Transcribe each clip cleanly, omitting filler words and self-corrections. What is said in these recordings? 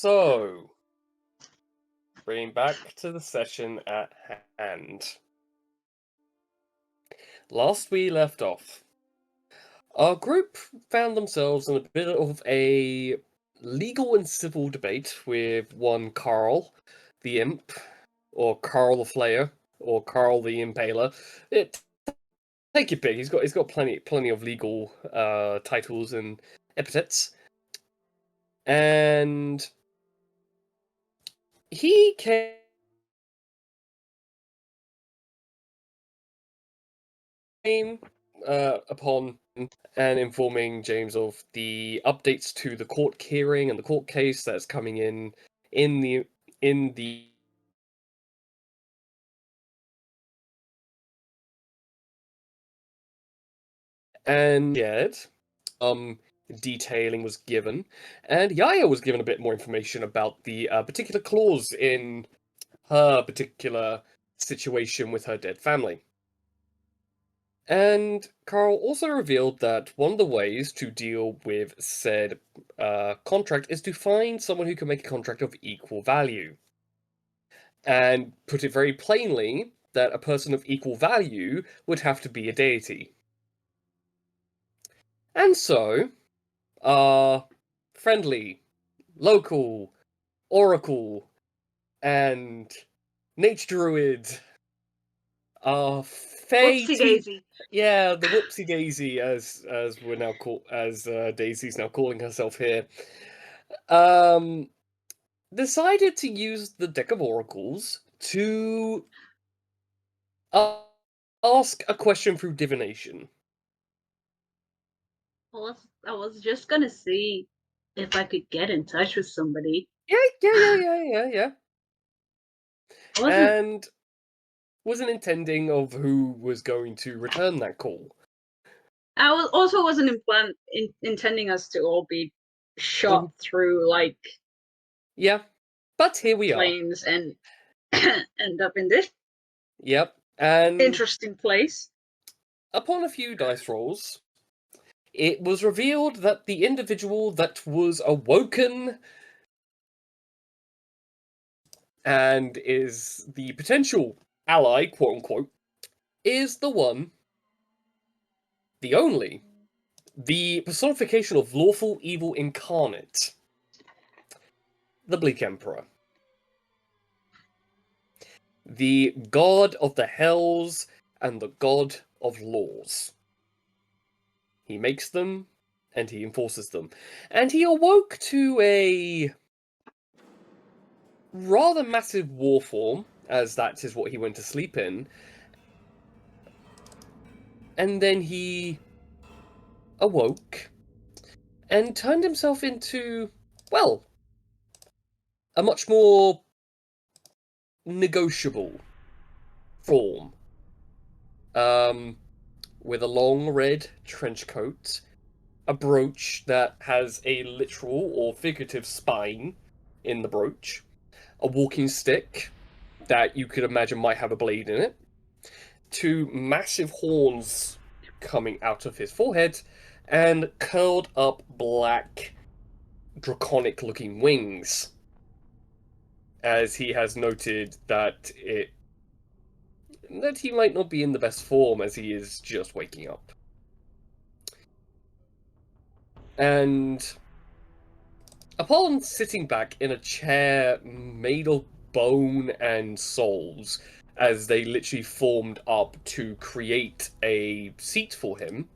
So, bringing back to the session at hand. Last we left off, our group found themselves in a bit of a legal and civil debate with one Carl, the Imp, or Carl the Flayer, or Carl the Impaler. Take your pick. He's got plenty of legal titles and epithets, and he came upon and informing James of the updates to the court hearing and the court case that's coming in the and yet detailing was given, and Yaya was given a bit more information about the particular clause in her particular situation with her dead family. And Carl also revealed that one of the ways to deal with said contract is to find someone who can make a contract of equal value. And put it very plainly, that a person of equal value would have to be a deity. And so, our friendly, local, oracle, and nature druid, our Whoopsie daisy. Yeah, the whoopsie daisy, as we're now as Daisy's now calling herself here, decided to use the deck of oracles to ask a question through divination. I was just gonna see if I could get in touch with somebody. Yeah. I wasn't. And wasn't intending of who was going to return that call. Also wasn't intending us to all be shot through like Yeah, but here we are. flames and end up in this Yep, and interesting place. upon a few dice rolls, it was revealed that the individual that was awoken and is the potential ally, quote unquote, is the one, the only, the personification of lawful evil incarnate, the Bleak Emperor. The god of the hells and the god of laws. He makes them, and he enforces them. And he awoke to a rather massive war form, as that is what he went to sleep in. And then he awoke and turned himself into, well, a much more negotiable form. With a long red trench coat, a brooch that has a literal or figurative spine in the brooch, a walking stick that you could imagine might have a blade in it, two massive horns coming out of his forehead, and curled up black draconic looking wings, as he has noted that he might not be in the best form as he is just waking up. And upon sitting back in a chair made of bone and souls, as they literally formed up to create a seat for him,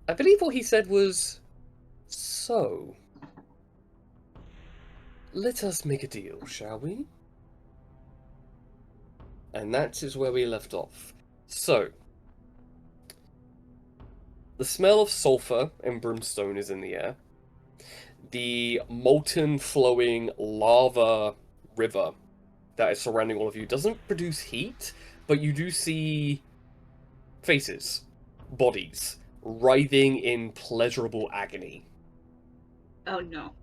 I believe what he said was, "So, let us make a deal, shall we?" And that is where we left off. So, the smell of sulfur and brimstone is in the air. The molten, flowing lava river that is surrounding all of you doesn't produce heat, but you do see faces, bodies, writhing in pleasurable agony. Oh no.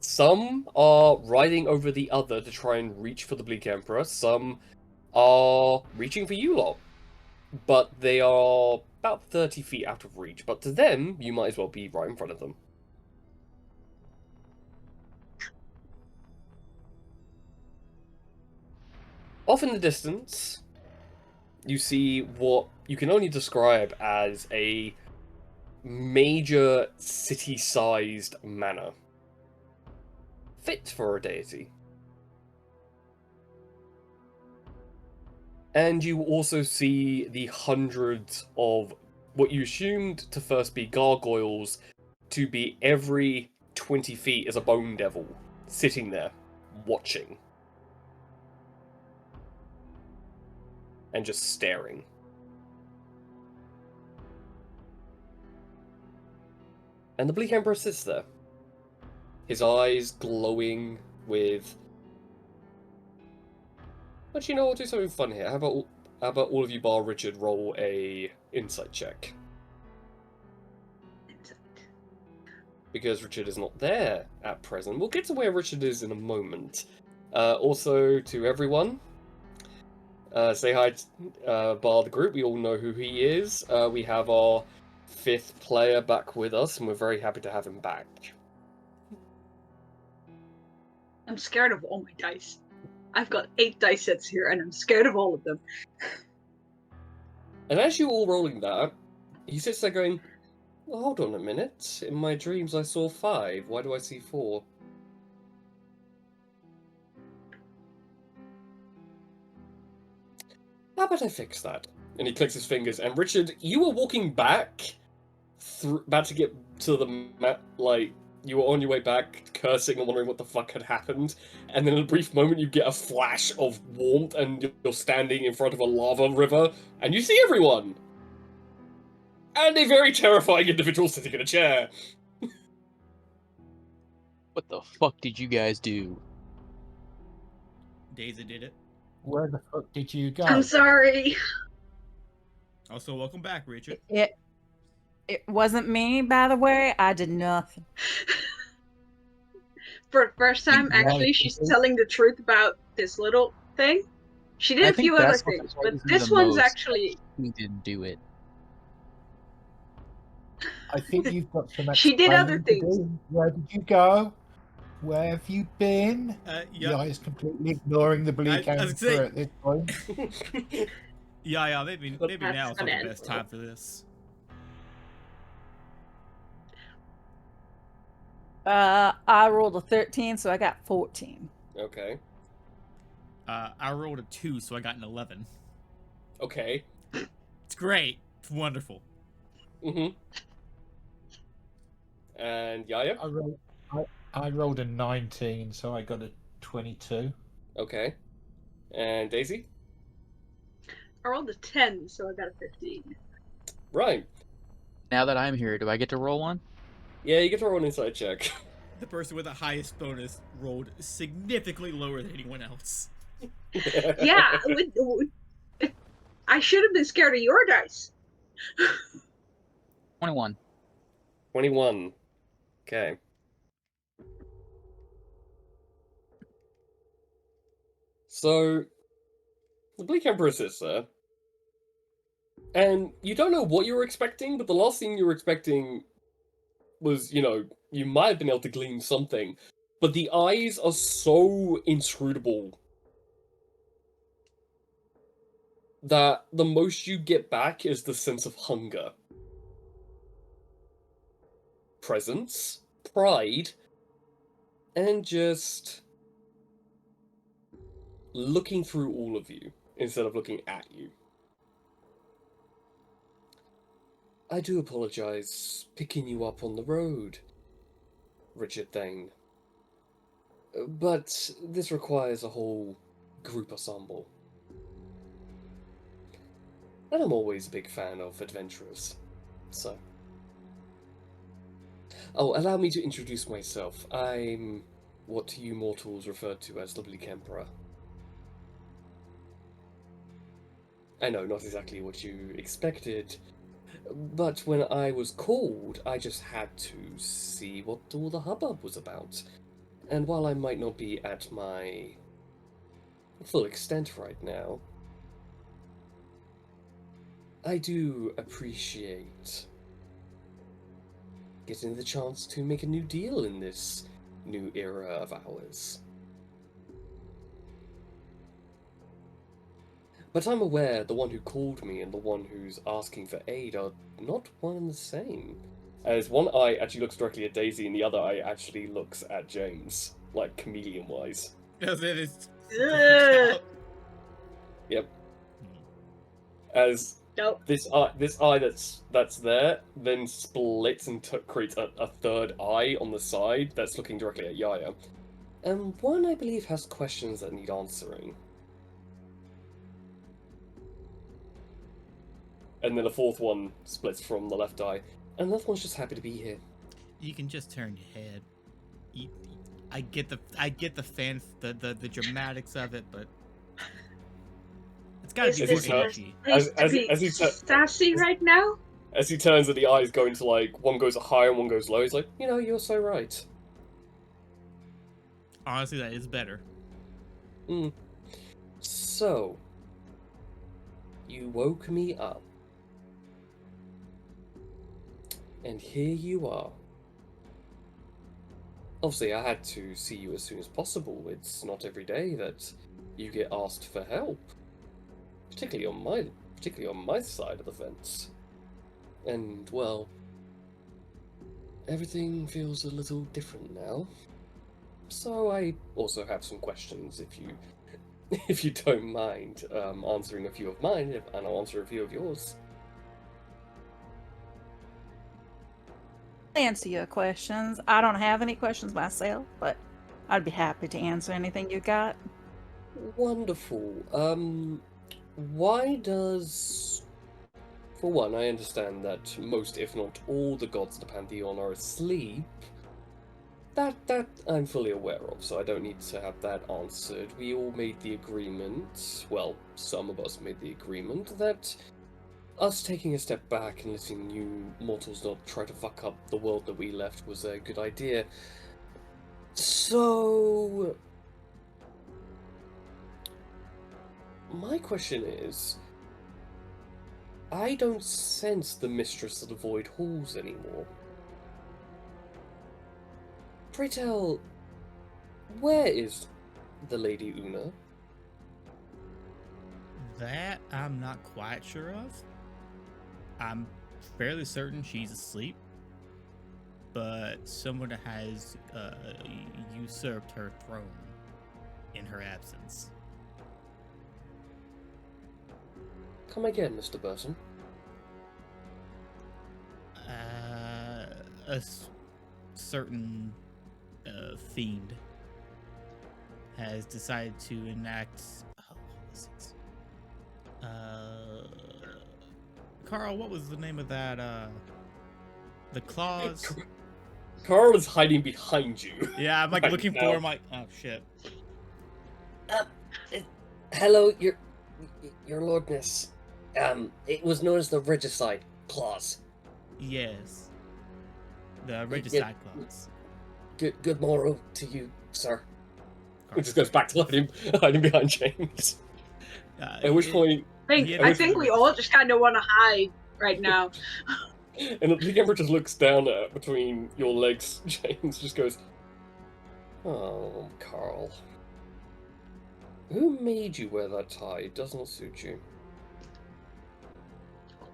Some are riding over the other to try and reach for the Bleak Emperor. Some are reaching for you lot. But they are about 30 feet out of reach, but to them, you might as well be right in front of them. Off in the distance, you see what you can only describe as a major city-sized manor. Fit for a deity. And you also see the hundreds of what you assumed to first be gargoyles to be every 20 feet as a bone devil sitting there, watching. And just staring. And the Bleak Emperor sits there. His eyes glowing with... But you know, we'll do something fun here. How about all of you bar Richard roll a insight check? Because Richard is not there at present. We'll get to where Richard is in a moment. Also, to everyone, say hi to bar the group. We all know who he is. We have our 5th player back with us, and we're very happy to have him back. I'm scared of all my dice. I've got 8 dice sets here, and I'm scared of all of them. And as you all rolling that, he sits there going, well, hold on a minute. In my dreams I saw 5. Why do I see 4? How about I fix that? And he clicks his fingers, and Richard, you were walking back, about to get to the map, like, you were on your way back, cursing and wondering what the fuck had happened, and then in a brief moment you get a flash of warmth, and you're standing in front of a lava river, and you see everyone! And a very terrifying individual sitting in a chair. What the fuck did you guys do? Daisy did it. Where the fuck did you go? I'm sorry. Also, welcome back, Richard. It wasn't me, by the way. I did nothing. For the first time, Right. actually, she's telling the truth about this little thing. She did I a think few other that's what things, surprises but me this the one's most. actually... He didn't do it. I think you've got some She did other explaining to things. do. Where did you go? Where have you been? Yeah, The is completely ignoring the Bleak I was Emperor saying- at this point. yeah. Maybe That's now is not the an best time for this. I rolled a 13, so I got 14. Okay. I rolled a 2, so I got an 11. Okay. It's great. It's wonderful. Mm-hmm. And Yaya? I rolled a 19, so I got a 22. Okay. And Daisy? I rolled a 10, so I got a 15. Right. Now that I'm here, do I get to roll one? Yeah, you get to roll an insight check. The person with the highest bonus rolled significantly lower than anyone else. Yeah, I should have been scared of your dice. 21. 21. Okay. So, the Bleak Emperor sits there, and you don't know what you were expecting, but the last thing you were expecting was, you know, you might have been able to glean something, but the eyes are so inscrutable that the most you get back is the sense of hunger. Presence, pride, and just looking through all of you instead of looking at you. I do apologize picking you up on the road, Richard Thane. But this requires a whole group ensemble. And I'm always a big fan of adventurers, so... Oh, allow me to introduce myself. I'm what you mortals refer to as the Bleak Emperor. I know, not exactly what you expected, but when I was called, I just had to see what all the hubbub was about. And while I might not be at my full extent right now, I do appreciate getting the chance to make a new deal in this new era of ours. But I'm aware the one who called me and the one who's asking for aid are not one and the same. As one eye actually looks directly at Daisy and the other eye actually looks at James, like chameleon-wise. Because it is. Ugh. Yep. As Nope. this eye that's there then splits and creates a third eye on the side that's looking directly at Yaya. And one, I believe, has questions that need answering. And then the fourth one splits from the left eye. And the other one's just happy to be here. You can just turn your head. I get the the dramatics of it, but it's gotta Is be this more a- energy. as he sassy right now? As he turns and the eyes go into like, one goes high and one goes low, he's like, you know, you're so right. Honestly, that is better. So, you woke me up. And here you are. Obviously, I had to see you as soon as possible. It's not every day that you get asked for help. Particularly on my side of the fence. And, well, everything feels a little different now. So I also have some questions, if you don't mind answering a few of mine, and I'll answer a few of yours. Answer your questions. I don't have any questions myself, but I'd be happy to answer anything you got. Wonderful. Why does... For one, I understand that most, if not all, the gods of the Pantheon are asleep. That I'm fully aware of, so I don't need to have that answered. We all made the agreement, well, some of us made the agreement, that us taking a step back and letting you mortals not try to fuck up the world that we left was a good idea. So... my question is... I don't sense the Mistress of the Void Halls anymore. Pray tell, where is the Lady Una? That I'm not quite sure of. I'm fairly certain she's asleep, but someone has usurped her throne in her absence. Come again, Mr. Burton. A certain fiend has decided to enact. Oh, what was it? Carl, what was the name of that? The claws. Carl is hiding behind you. Yeah, I'm like right looking now. for him. Like, oh shit. Hello, your lordness. It was known as the Regicide Clause. Yes. The regicide claws. Good morrow to you, sir. It just goes back to hiding behind James. At which point, Yeah, I think we all just kind of want to hide right now. and the Bleak Emperor just looks down at between your legs. James just goes, "Oh, Carl, who made you wear that tie? It does not suit you."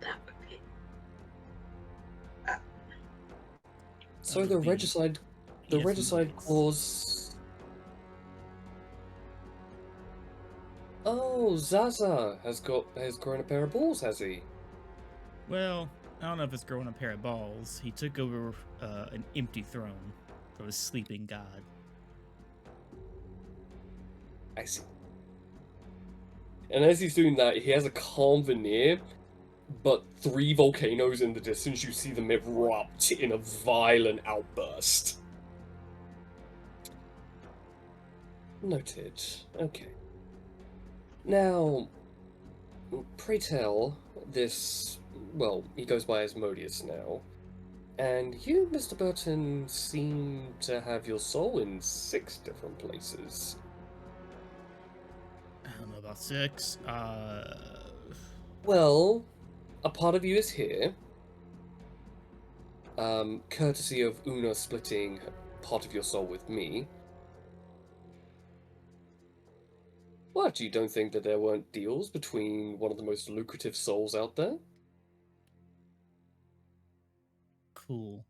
That would be. So That the would be- regicide Yes, regicide yes. clause. Oh, Zaza has grown a pair of balls, has he? Well, I don't know if it's growing a pair of balls. He took over an empty throne from a sleeping god. I see. And as he's doing that, he has a calm veneer, but 3 volcanoes in the distance, you see them erupt in a violent outburst. Noted. Okay. Now, pray tell, this... well, he goes by Asmodeus now. And you, Mr. Burton, seem to have your soul in 6 different places. I don't know about 6. Well, a part of you is here, courtesy of Una splitting part of your soul with me. What, you don't think that there weren't deals between one of the most lucrative souls out there? Cool.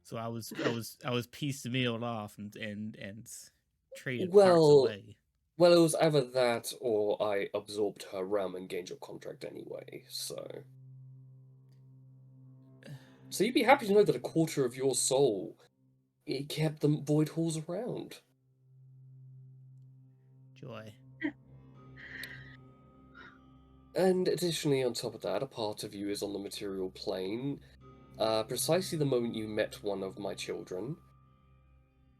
So I was piecemealed off and traded parts Well, away. well, it was either that or I absorbed her realm and gained your contract anyway, so... So you'd be happy to know that a quarter of your soul, it kept the void halls around. Joy. And additionally, on top of that, a part of you is on the material plane. Precisely the moment you met one of my children,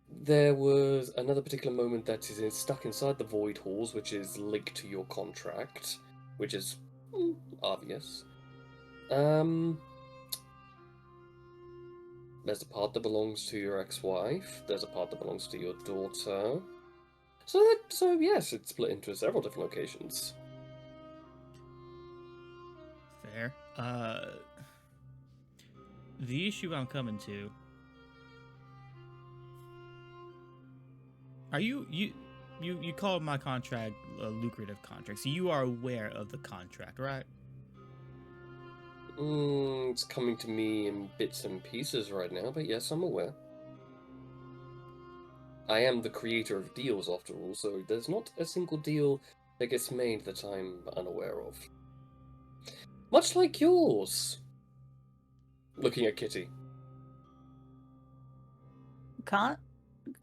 there was another particular moment that is stuck inside the void halls, which is linked to your contract, which is obvious. There's a part that belongs to your ex-wife. There's a part that belongs to your daughter. So yes, it's split into several different locations. Fair. The issue I'm coming to. Are you called my contract a lucrative contract, so you are aware of the contract, right? It's coming to me in bits and pieces right now, but yes, I'm aware. I am the creator of deals, after all, so there's not a single deal that gets made that I'm unaware of. Much like yours. Looking at Kitty.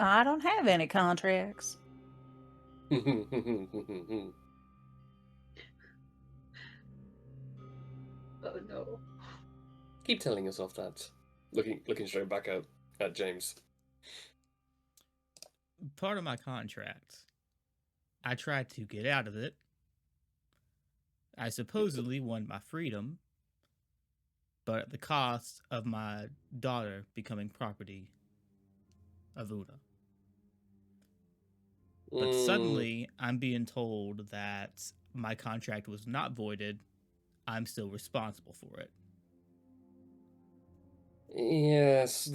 I don't have any contracts. Oh no. Keep telling yourself that. Looking straight back at James. Part of my contract, I tried to get out of it. I supposedly won my freedom, but at the cost of my daughter becoming property of Una. But suddenly, I'm being told that my contract was not voided. I'm still responsible for it. Yes,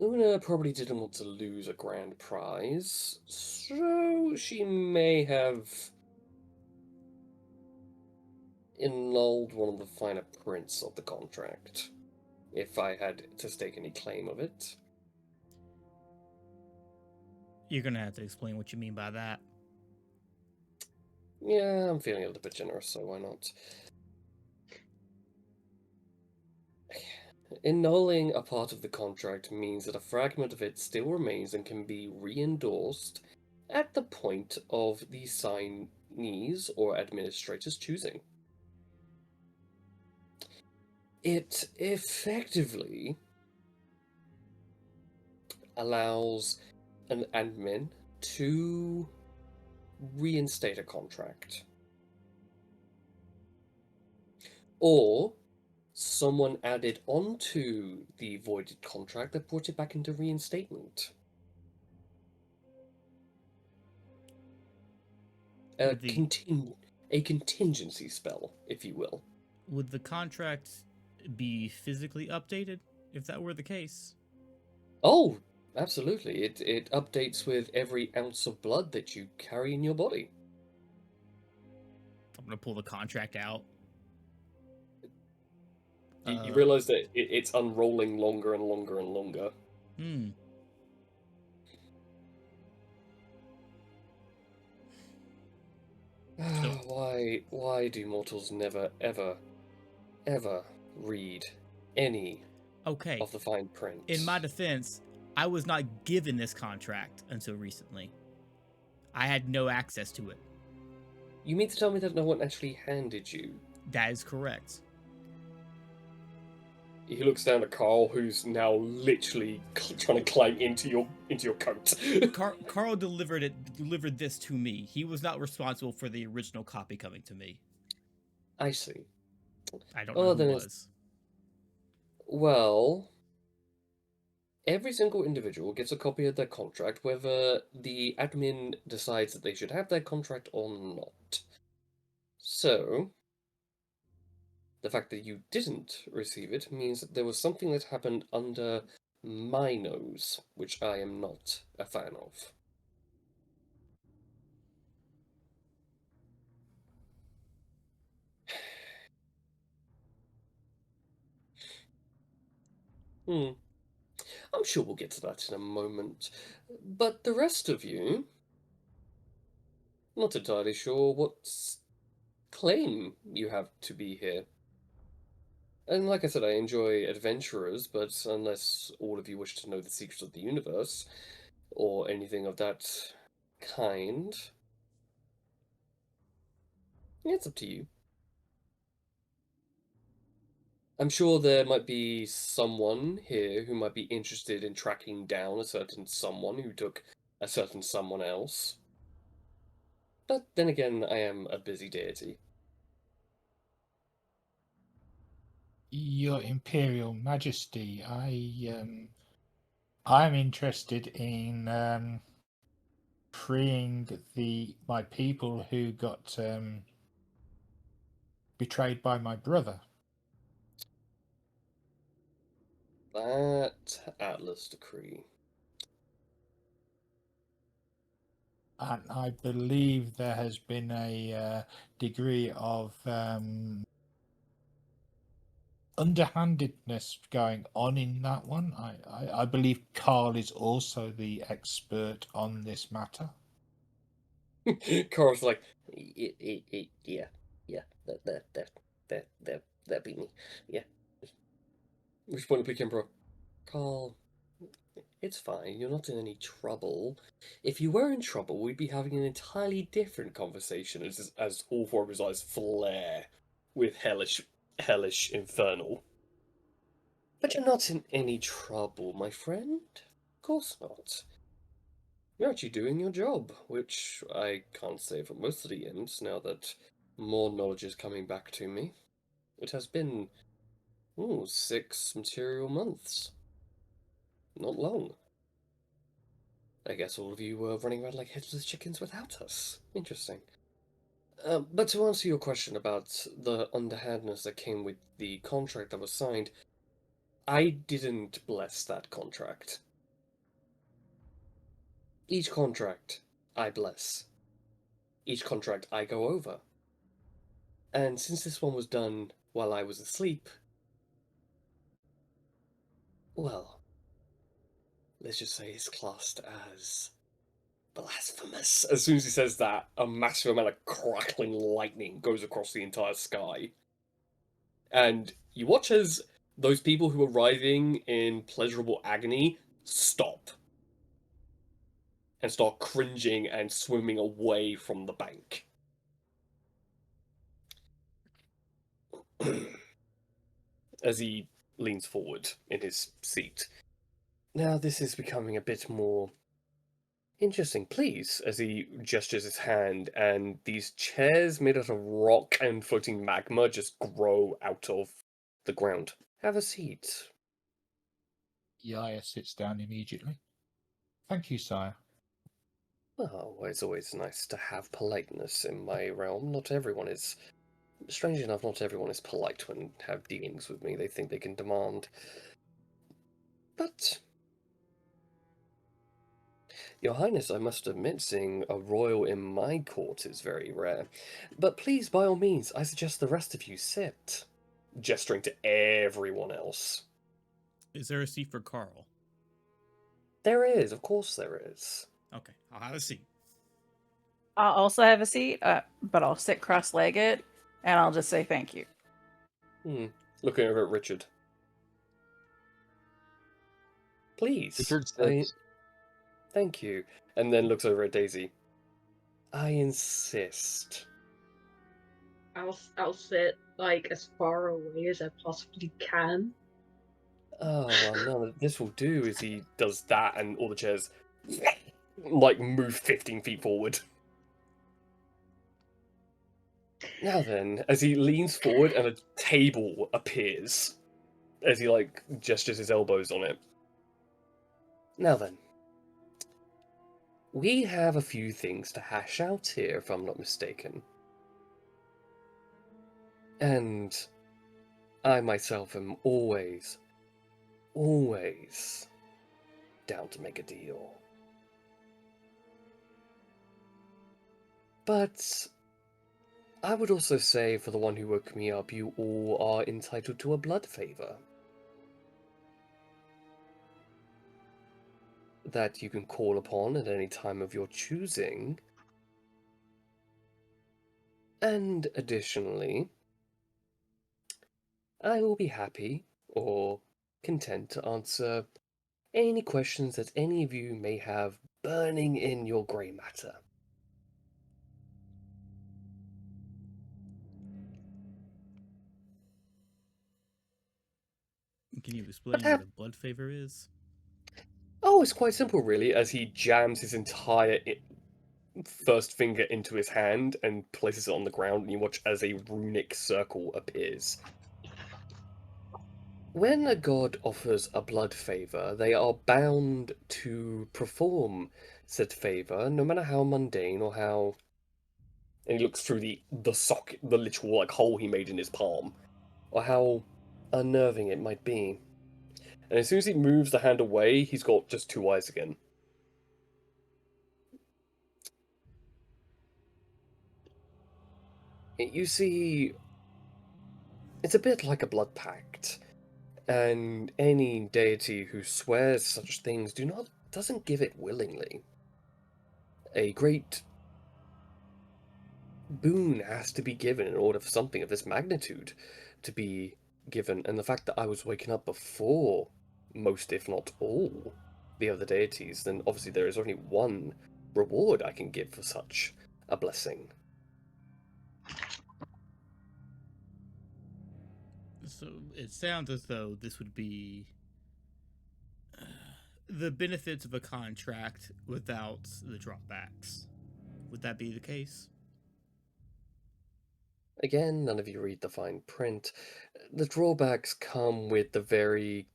Una probably didn't want to lose a grand prize, so she may have annulled one of the finer prints of the contract, if I had to stake any claim of it. You're gonna have to explain what you mean by that. Yeah, I'm feeling a little bit generous, so why not? Annulling a part of the contract means that a fragment of it still remains and can be re-endorsed at the point of the signees or administrator's choosing. It effectively allows an admin to reinstate a contract. Or someone added onto the voided contract that brought it back into reinstatement. A contingency spell, if you will. Would the contract be physically updated if that were the case? Oh, absolutely. It updates with every ounce of blood that you carry in your body. I'm gonna pull the contract out. You realize that it's unrolling longer and longer and longer. Why do mortals never, ever, ever read any of the fine print? In my defense, I was not given this contract until recently. I had no access to it. You mean to tell me that no one actually handed you? That is correct. He looks down at Carl, who's now literally trying to climb into your coat. Carl delivered this to me. He was not responsible for the original copy coming to me. I see. I don't know who was. Well, every single individual gets a copy of their contract, whether the admin decides that they should have their contract or not. So, the fact that you didn't receive it means that there was something that happened under my nose, which I am not a fan of. Hmm. I'm sure we'll get to that in a moment. But the rest of you, not entirely sure what claim you have to be here. And like I said, I enjoy adventurers, but unless all of you wish to know the secrets of the universe, or anything of that kind, it's up to you. I'm sure there might be someone here who might be interested in tracking down a certain someone who took a certain someone else. But then again, I am a busy deity. Your Imperial Majesty, I'm interested in freeing my people who got betrayed by my brother. That Atlas decree. And I believe there has been a degree of underhandedness going on in that one. I believe Carl is also the expert on this matter. Carl's like, yeah, that be me. Yeah. Which point, Bleak Emperor? Carl, it's fine. You're not in any trouble. If you were in trouble, we'd be having an entirely different conversation as all four of his eyes flare with hellish infernal. But you're not in any trouble, my friend. Of course not. You're actually doing your job, which I can't say for most of the imps now that more knowledge is coming back to me. It has been, 6 material months. Not long. I guess all of you were running around like headless chickens without us. Interesting. But to answer your question about the underhandedness that came with the contract that was signed, I didn't bless that contract. Each contract I bless. Each contract I go over. And since this one was done while I was asleep, well, let's just say it's classed as blasphemous. As soon as he says that, a massive amount of crackling lightning goes across the entire sky. And you watch as those people who are writhing in pleasurable agony stop and start cringing and swimming away from the bank. As he leans forward in his seat. Now this is becoming a bit more interesting, please, as he gestures his hand, and these chairs made out of rock and floating magma just grow out of the ground. Have a seat. Yaya sits down immediately. Thank you, sire. Well, it's always nice to have politeness in my realm. Not everyone is. Strangely enough, not everyone is polite when have dealings with me. They think they can demand. But Your Highness, I must admit, seeing a royal in my court is very rare. But please, by all means, I suggest the rest of you sit. Gesturing to everyone else. Is there a seat for Carl? There is, of course there is. Okay, I'll have a seat. I'll also have a seat, but I'll sit cross-legged, and I'll just say thank you. Looking over at Richard. Please. Richard sits. Thank you. And then looks over at Daisy. I insist. I'll sit like as far away as I possibly can. Oh, well, no, this will do as he does that and all the chairs, like, move 15 feet forward. Now then, as he leans forward and a table appears, as he, like, gestures his elbows on it. Now then, we have a few things to hash out here, if I'm not mistaken. And I myself am always down to make a deal. But I would also say, for the one who woke me up, you all are entitled to a blood favor. That you can call upon at any time of your choosing. And additionally, I will be happy or content to answer any questions that any of you may have burning in your grey matter. Can you explain But what a blood favor is? oh, it's quite simple, really, as he jams his entire first finger into his hand and places it on the ground, and you watch as a runic circle appears. When a god offers a blood favor, they are bound to perform said favor, no matter how mundane or how. And he looks through the socket, the literal like hole he made in his palm, or how unnerving it might be. And as soon as he moves the hand away, he's got just two eyes again. You see, it's a bit like a blood pact, and any deity who swears such things doesn't give it willingly. A great boon has to be given in order for something of this magnitude to be given, and the fact that I was waking up before most, if not all, the other deities, then obviously there is only one reward I can give for such a blessing. So it sounds as though this would be the benefits of a contract without the drawbacks. Would that be the case? Again, none of you read the fine print. The drawbacks come with the very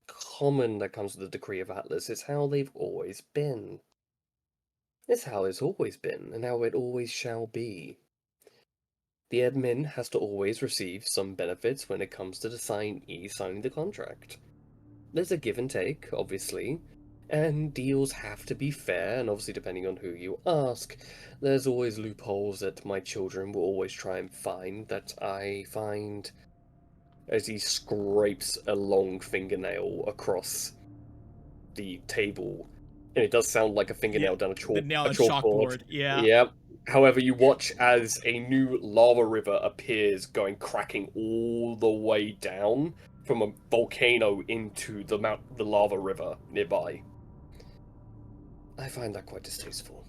common that comes with the Decree of Atlas. It's how they've always been. It's how it's always been, and how it always shall be. The admin has to always receive some benefits when it comes to the signee signing the contract. There's a give and take, obviously, and deals have to be fair, and obviously depending on who you ask, there's always loopholes that my children will always try and find that I find as he scrapes a long fingernail across the table. And it does sound like a fingernail down a chalkboard. Yeah. Yep. However, you watch as a new lava river appears, going cracking all the way down from a volcano into the lava river nearby. I find that quite distasteful.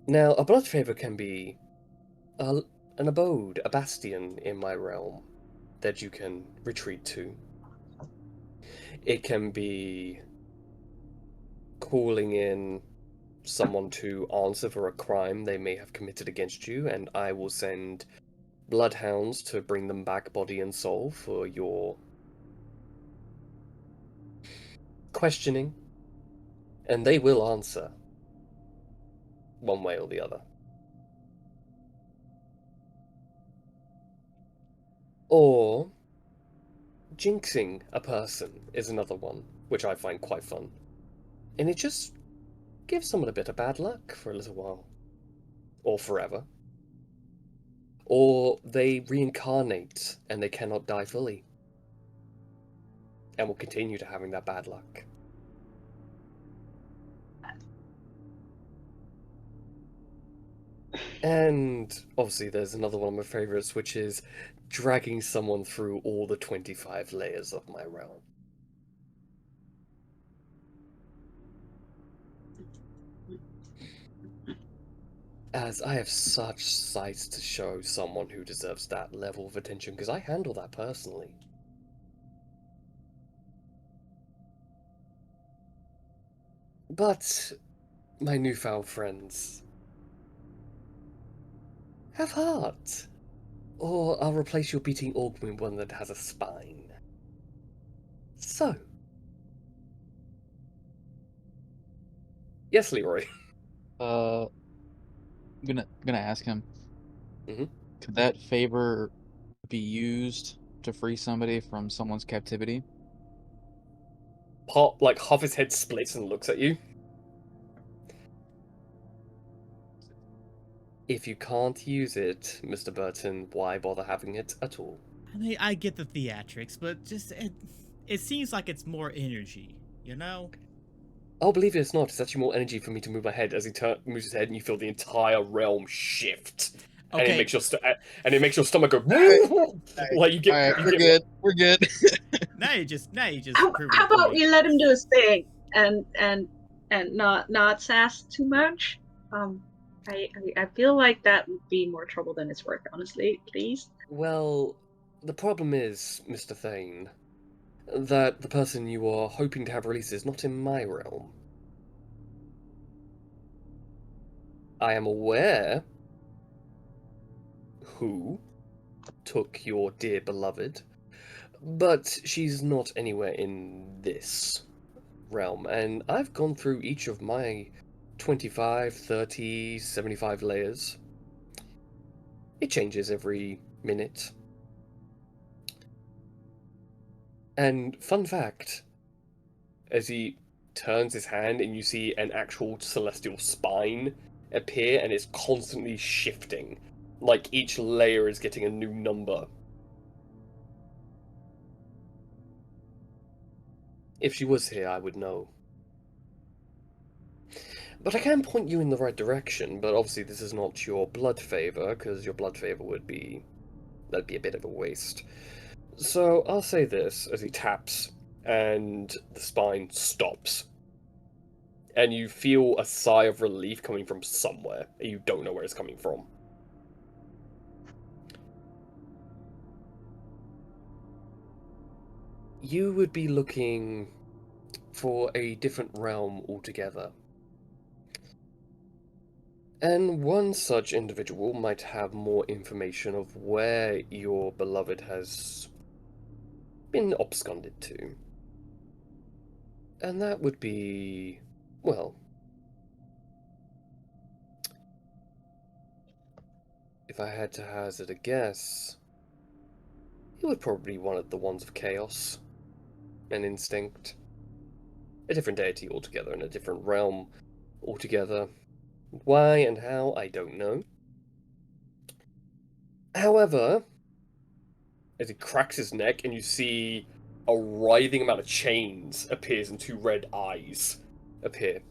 Now, a blood favor can be an abode, a bastion in my realm that you can retreat to. It can be calling in someone to answer for a crime they may have committed against you, and I will send bloodhounds to bring them back body and soul for your questioning, and they will answer one way or the other. Or jinxing a person is another one, which I find quite fun. And it just gives someone a bit of bad luck for a little while. Or forever. Or they reincarnate and they cannot die fully. And will continue to having that bad luck. And obviously there's another one of my favorites, which is dragging someone through all the 25 layers of my realm. As I have such sights to show someone who deserves that level of attention, because I handle that personally. But, my newfound friends, have heart. Or I'll replace your beating orc with one that has a spine. So. Yes, Leroy. gonna ask him. Mhm. Could that favor be used to free somebody from someone's captivity? Half his head splits and looks at you. If you can't use it, Mr. Burton, why bother having it at all? I mean, I get the theatrics, but just it seems like it's more energy, you know? Oh, believe it or not, it's actually more energy for me to move my head as he moves his head, and you feel the entire realm shift, and Okay. it makes your stomach go like you All right, you we're get good. We're good. Now you just How, proving how a about point. we let him do his thing and not sass too much? I feel like that would be more trouble than it's worth, honestly. Please. Well, the problem is, Mr. Thane, that the person you are hoping to have released is not in my realm. I am aware who took your dear beloved, but she's not anywhere in this realm, and I've gone through each of my 25, 30, 75 layers. It changes every minute. And fun fact, as he turns his hand and you see an actual celestial spine appear, and it's constantly shifting. Like each layer is getting a new number. If she was here, I would know. But I can point you in the right direction, but obviously this is not your blood favor, because your blood favor that'd be a bit of a waste. So I'll say this as he taps, and the spine stops. And you feel a sigh of relief coming from somewhere, and you don't know where it's coming from. You would be looking for a different realm altogether. And one such individual might have more information of where your beloved has been absconded to. And that would be, well, if I had to hazard a guess, it would probably be one of the ones of chaos and instinct. A different deity altogether, in a different realm altogether. Why and how, I don't know. However, as he cracks his neck and you see a writhing amount of chains appears and two red eyes appear.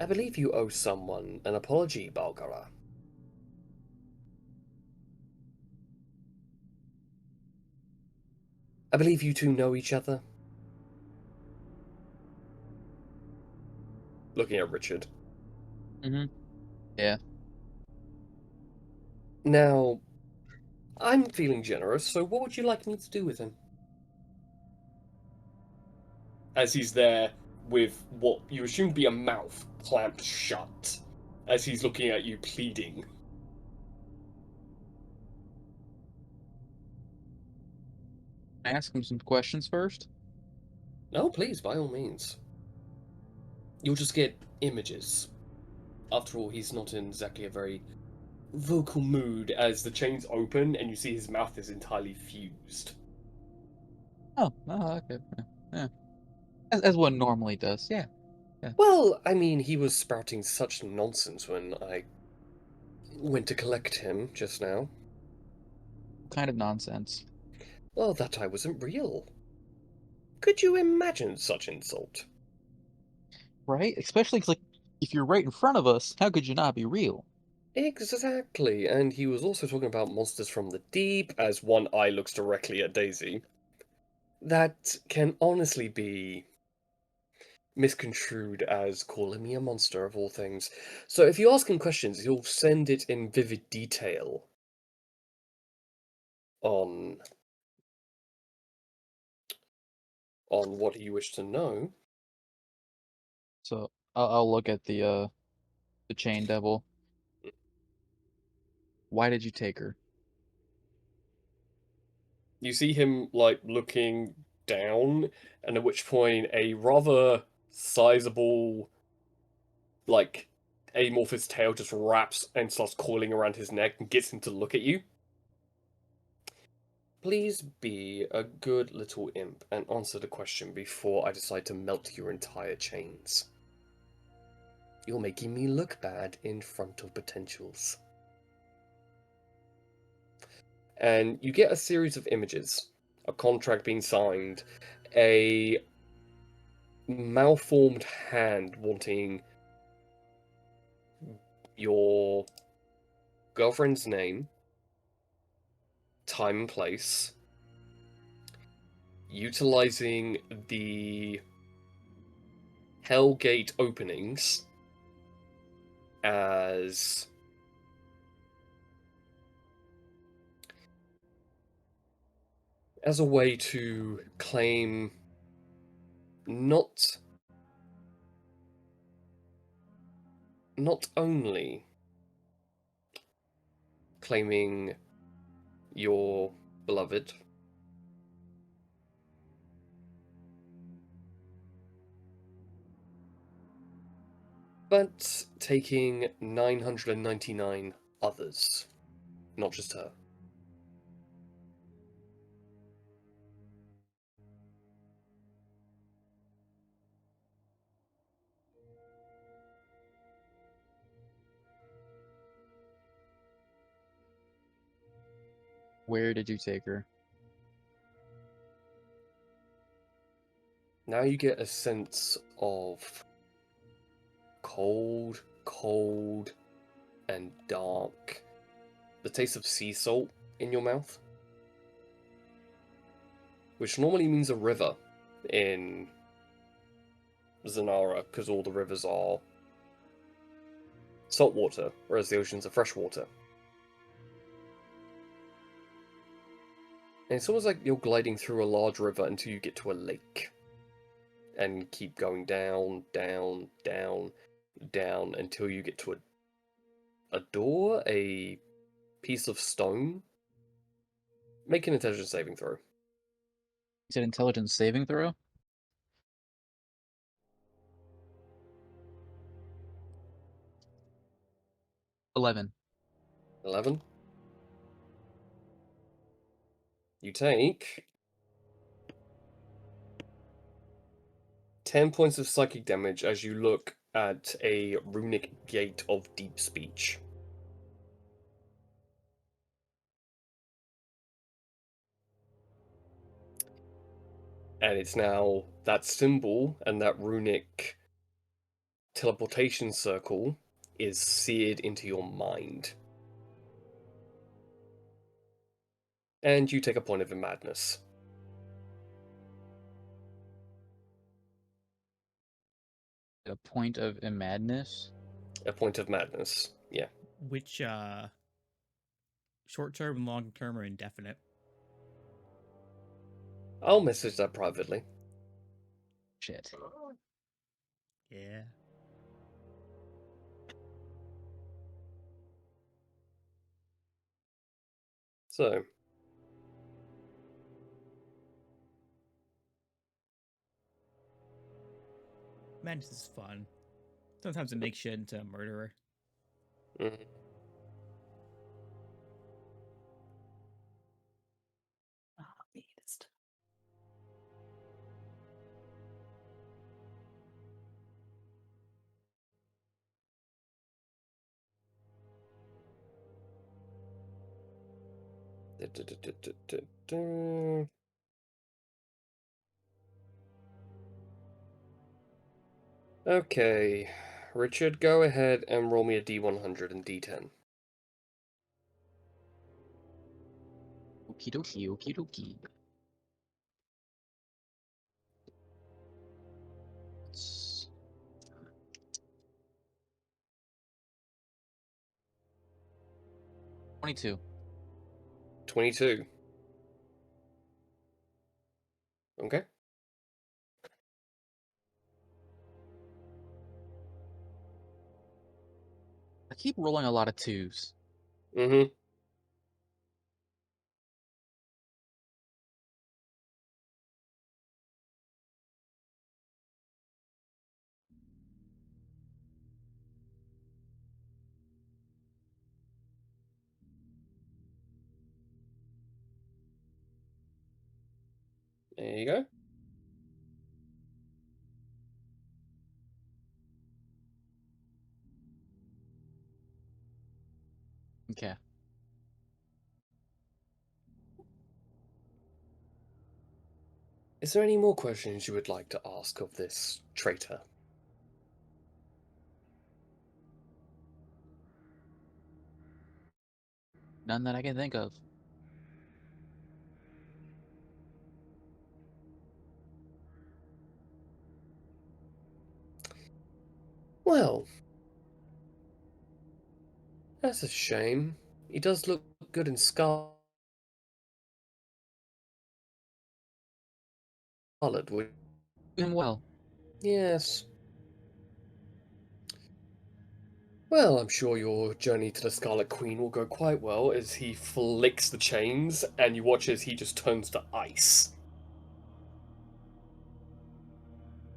I believe you owe someone an apology, Balgara. I believe you two know each other. Looking at Richard. Mm-hmm. Yeah. Now, I'm feeling generous, so what would you like me to do with him? As he's there with what you assume to be a mouth clamped shut, as he's looking at you pleading. Ask him some questions first. No, please, by all means. You'll just get images. After all, he's not in exactly a very vocal mood as the chains open and you see his mouth is entirely fused. Oh, okay. Yeah. As one normally does. Yeah. Well, I mean, he was spouting such nonsense when I went to collect him just now. What kind of nonsense? Well, that I wasn't real. Could you imagine such insult? Right? Especially 'cause, like, if you're right in front of us, how could you not be real? Exactly, and he was also talking about monsters from the deep, as one eye looks directly at Daisy. That can honestly be misconstrued as calling me a monster of all things. So if you ask him questions, he'll send it in vivid detail on what you wish to know. So I'll look at the chain devil. Why did you take her? You see him like looking down, and at which point a rather sizable like Amorphous tail just wraps and starts coiling around his neck and gets him to look at you. Please be a good little imp and answer the question before I decide to melt your entire chains. You're making me look bad in front of potentials. And you get a series of images. A contract being signed. A malformed hand wanting your girlfriend's name, time and place, utilizing the Hellgate openings as a way to claim not only claiming your beloved, but taking 999 others, not just her. Where did you take her? Now you get a sense of cold, and dark. The taste of sea salt in your mouth, which normally means a river in Zanara, because all the rivers are saltwater, whereas the oceans are freshwater. And it's almost like you're gliding through a large river until you get to a lake. And keep going down, down, down, down, until you get to a door, a piece of stone. Make an intelligence saving throw. You said intelligence saving throw? $11. 11. You take 10 points of psychic damage as you look at a runic gate of deep speech. And it's now that symbol and that runic teleportation circle is seared into your mind. And you take a point of madness. A point of madness? A point of madness, yeah. Which short term and long term are indefinite. I'll message that privately. Shit. Yeah. So, Madness is fun. Sometimes it makes shit into a murderer. mhm. Oh, beast. Okay, Richard, go ahead and roll me a D100 and D10. Okie dokie, okie dokie. It's 22. 22. Okay. I keep rolling a lot of twos. Mm-hmm. There you go. Okay. Is there any more questions you would like to ask of this traitor? None that I can think of. Well, that's a shame. He does look good in scarlet, would Doing well. Yes. Well, I'm sure your journey to the Scarlet Queen will go quite well as he flicks the chains and you watch as he just turns to ice.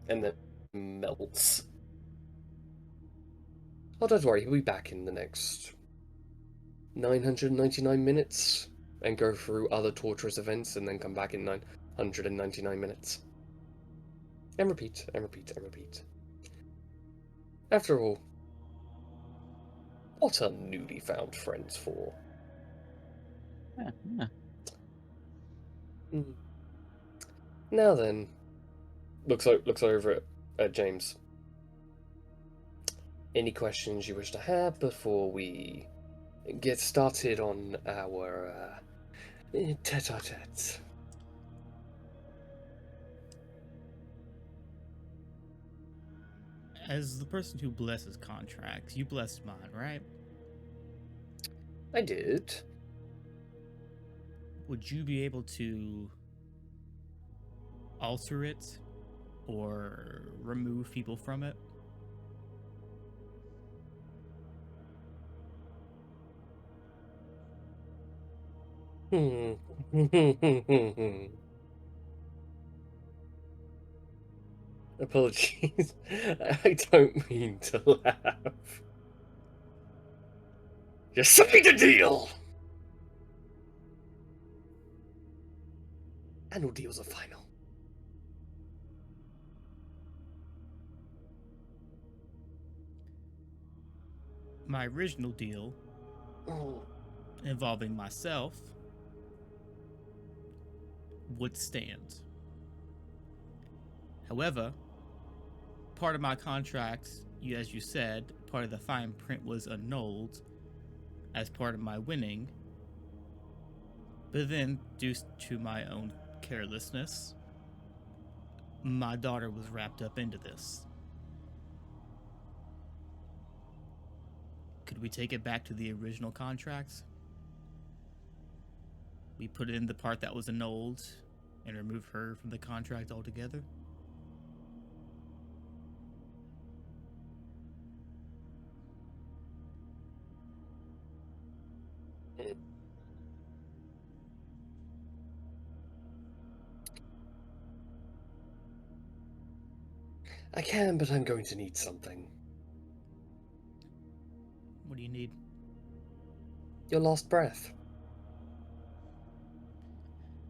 And then melts. Oh, don't worry, he'll be back in the next 999 minutes and go through other torturous events and then come back in 999 minutes. And repeat, and repeat, and repeat. After all, what are newly found friends for? Yeah. Now then, looks over at James. Any questions you wish to have before we get started on our tete-a-tete? As the person who blesses contracts, you blessed mine, right? I did. Would you be able to alter it or remove people from it? Apologies. I don't mean to laugh. Just sign the deal! And all deals are final. My original deal involving myself would stand. However, part of my contract, as you said, part of the fine print was annulled as part of my winning. But then, due to my own carelessness, my daughter was wrapped up into this. Could we take it back to the original contracts? We put in the part that was annulled and remove her from the contract altogether? I can, but I'm going to need something. What do you need? Your last breath.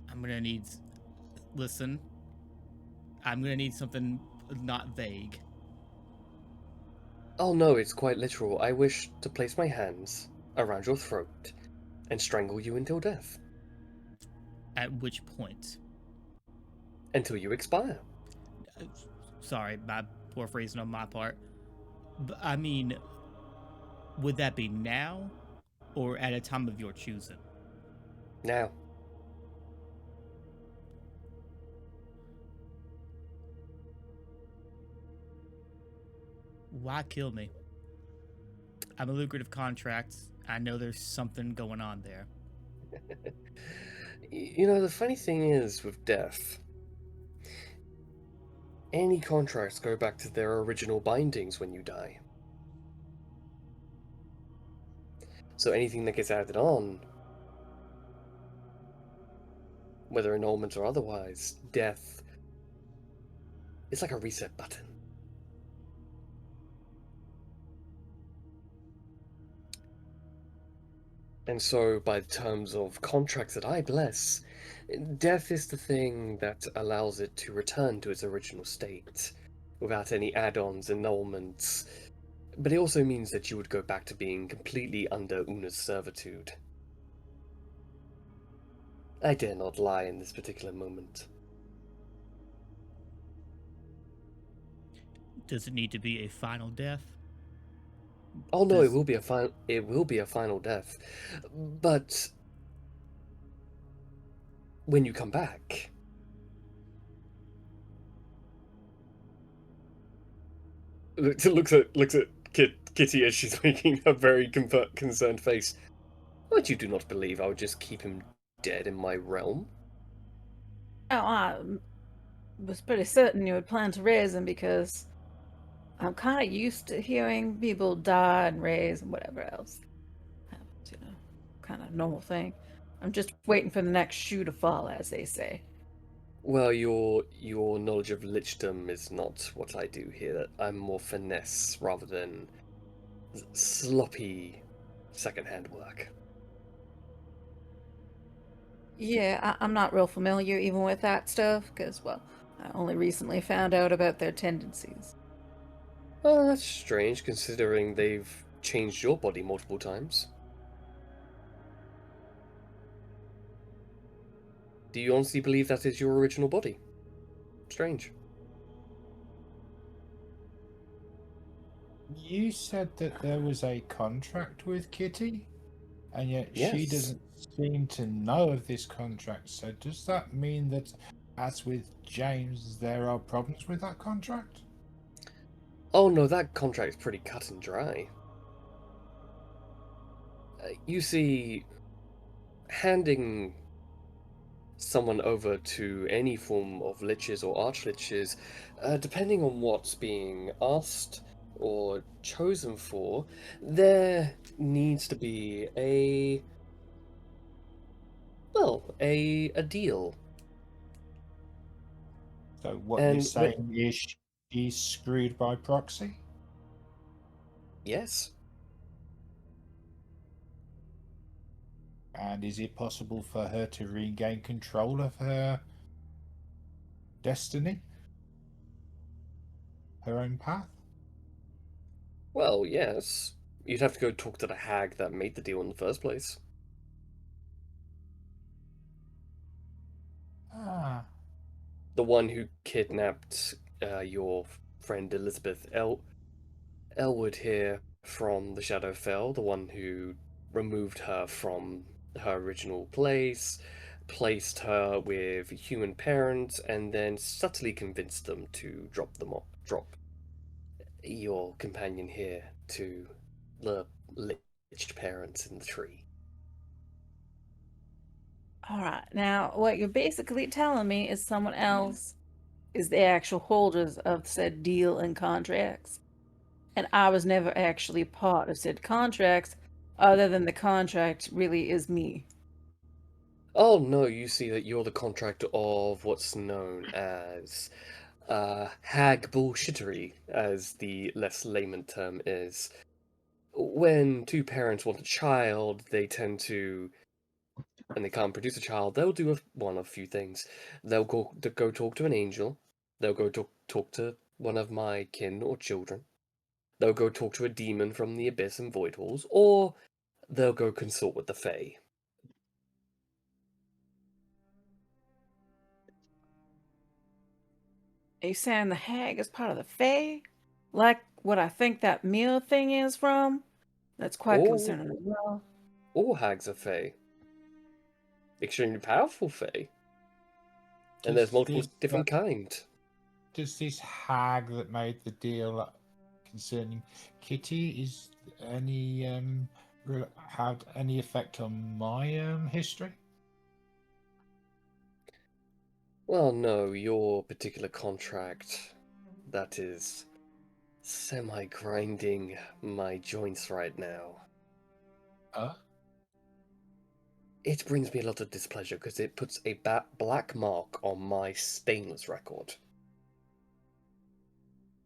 I'm gonna need. Listen. I'm gonna need something not vague. Oh no, it's quite literal. I wish to place my hands around your throat and strangle you until death. At which point? Until you expire. Sorry, my poor phrasing on my part. But, I mean, would that be now or at a time of your choosing? Now. Why kill me? I'm a lucrative contract. I know there's something going on there. You know, the funny thing is with death, any contracts go back to their original bindings when you die. So anything that gets added on, whether annulment or otherwise, death, it's like a reset button. And so, by the terms of contracts that I bless, death is the thing that allows it to return to its original state, without any add-ons, annulments. But it also means that you would go back to being completely under Una's servitude. I dare not lie in this particular moment. Does it need to be a final death? Oh no, Does- it will be a final death. But when you come back, looks at Kitty as she's making a very concerned face. But you do not believe I would just keep him dead in my realm? Oh, I was pretty certain you would plan to raise him because I'm kind of used to hearing people die and raise and whatever else happens, kind of normal thing. I'm just waiting for the next shoe to fall, as they say. Well, your knowledge of lichdom is not what I do here. I'm more finesse rather than sloppy second-hand work. Yeah, I'm not real familiar even with that stuff because, well, I only recently found out about their tendencies. Oh, that's strange, considering they've changed your body multiple times. Do you honestly believe that is your original body? Strange. You said that there was a contract with Kitty, and yet she Yes. doesn't seem to know of this contract. So does that mean that, as with James, there are problems with that contract? Oh no, that contract's pretty cut and dry. You see, handing someone over to any form of liches or archliches, depending on what's being asked or chosen for, there needs to be a deal. So what you're And saying is she's screwed by proxy? yes, And is it possible for her to regain control of her destiny? Her own path? well, yes. You'd have to go talk to the hag that made the deal in the first place. Ah, The one who kidnapped your friend Elizabeth Elwood here from the Shadowfell, the one who removed her from her original place, placed her with human parents, and then subtly convinced them to drop your companion here to the lich parents in the tree. All right, now what you're basically telling me is someone else is the actual holders of said deal and contracts. And I was never actually part of said contracts, other than the contract really is me. Oh no, you see that you're the contract of what's known as hag bullshittery, as the less layman term is. When two parents want a child, they tend to, and they can't produce a child, they'll do one of a few things. They'll go talk to an angel. They'll go talk to one of my kin or children. They'll go talk to a demon from the abyss and void halls, or they'll go consult with the fae. Are you saying the hag is part of the Fae? Like what I think that meal thing is from? That's quite Or concerning as well. all hags are fae. Extremely powerful fae. And there's does multiple this different kinds. does this hag that made the deal concerning Kitty is any had any effect on my history? Well, no, your particular contract, that is semi-grinding my joints right now. It brings me a lot of displeasure because it puts a black mark on my stainless record.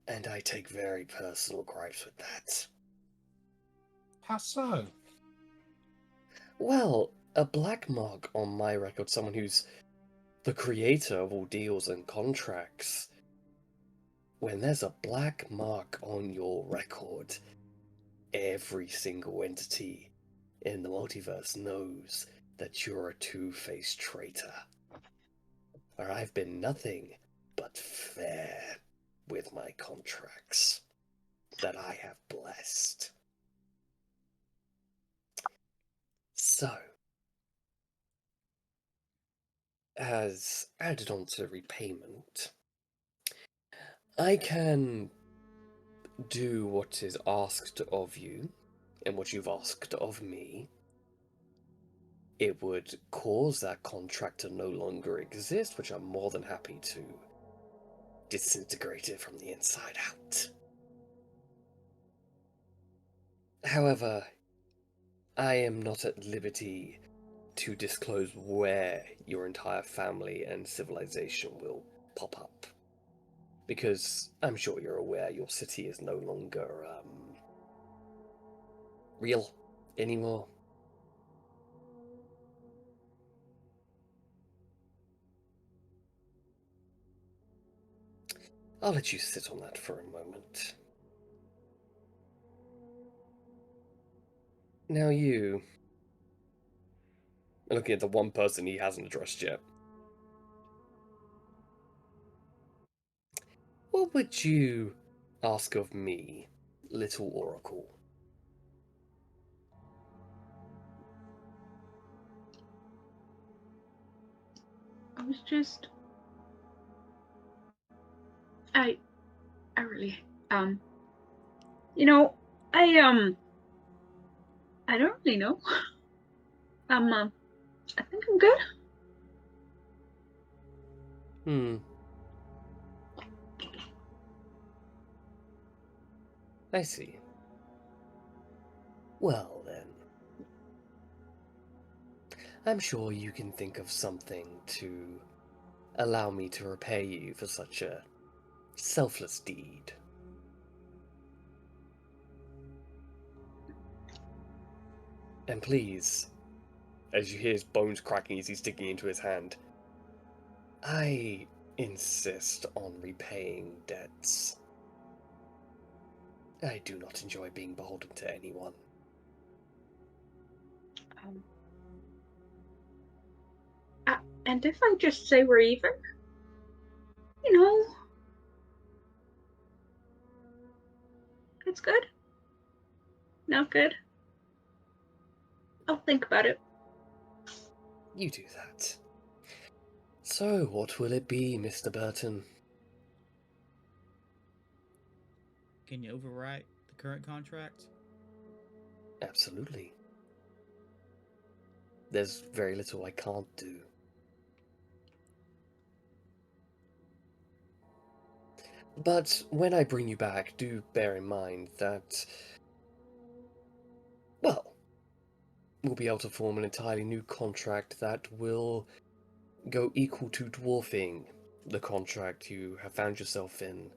And I take very personal gripes with that. How so? Well, a black mark on my record, someone who's the creator of all deals and contracts. When there's a black mark on your record, every single entity in the multiverse knows that you're a two-faced traitor. Or I've been nothing but fair with my contracts that I have blessed. So, as added on to repayment, I can do what is asked of you, and what you've asked of me. It would cause that contract to no longer exist, which I'm more than happy to disintegrate it from the inside out. However, I am not at liberty to disclose where your entire family and civilization will pop up. Because I'm sure you're aware your city is no longer, real anymore. I'll let you sit on that for a moment. Now you... Looking at the one person he hasn't addressed yet. What would you ask of me, little oracle? I was just, I really, you know, I don't really know. I think I'm good. I see. Well then, I'm sure you can think of something to allow me to repay you for such a selfless deed. And please, as you hear his bones cracking as he's digging into his hand, I insist on repaying debts. I do not enjoy being beholden to anyone. And if I just say we're even, you know, it's good. Not good. I'll think about it. You do that. So, what will it be, Mr. Burton? Can you overwrite the current contract? Absolutely. There's very little I can't do. But when I bring you back, do bear in mind that, well, we'll be able to form an entirely new contract that will go equal to dwarfing the contract you have found yourself in.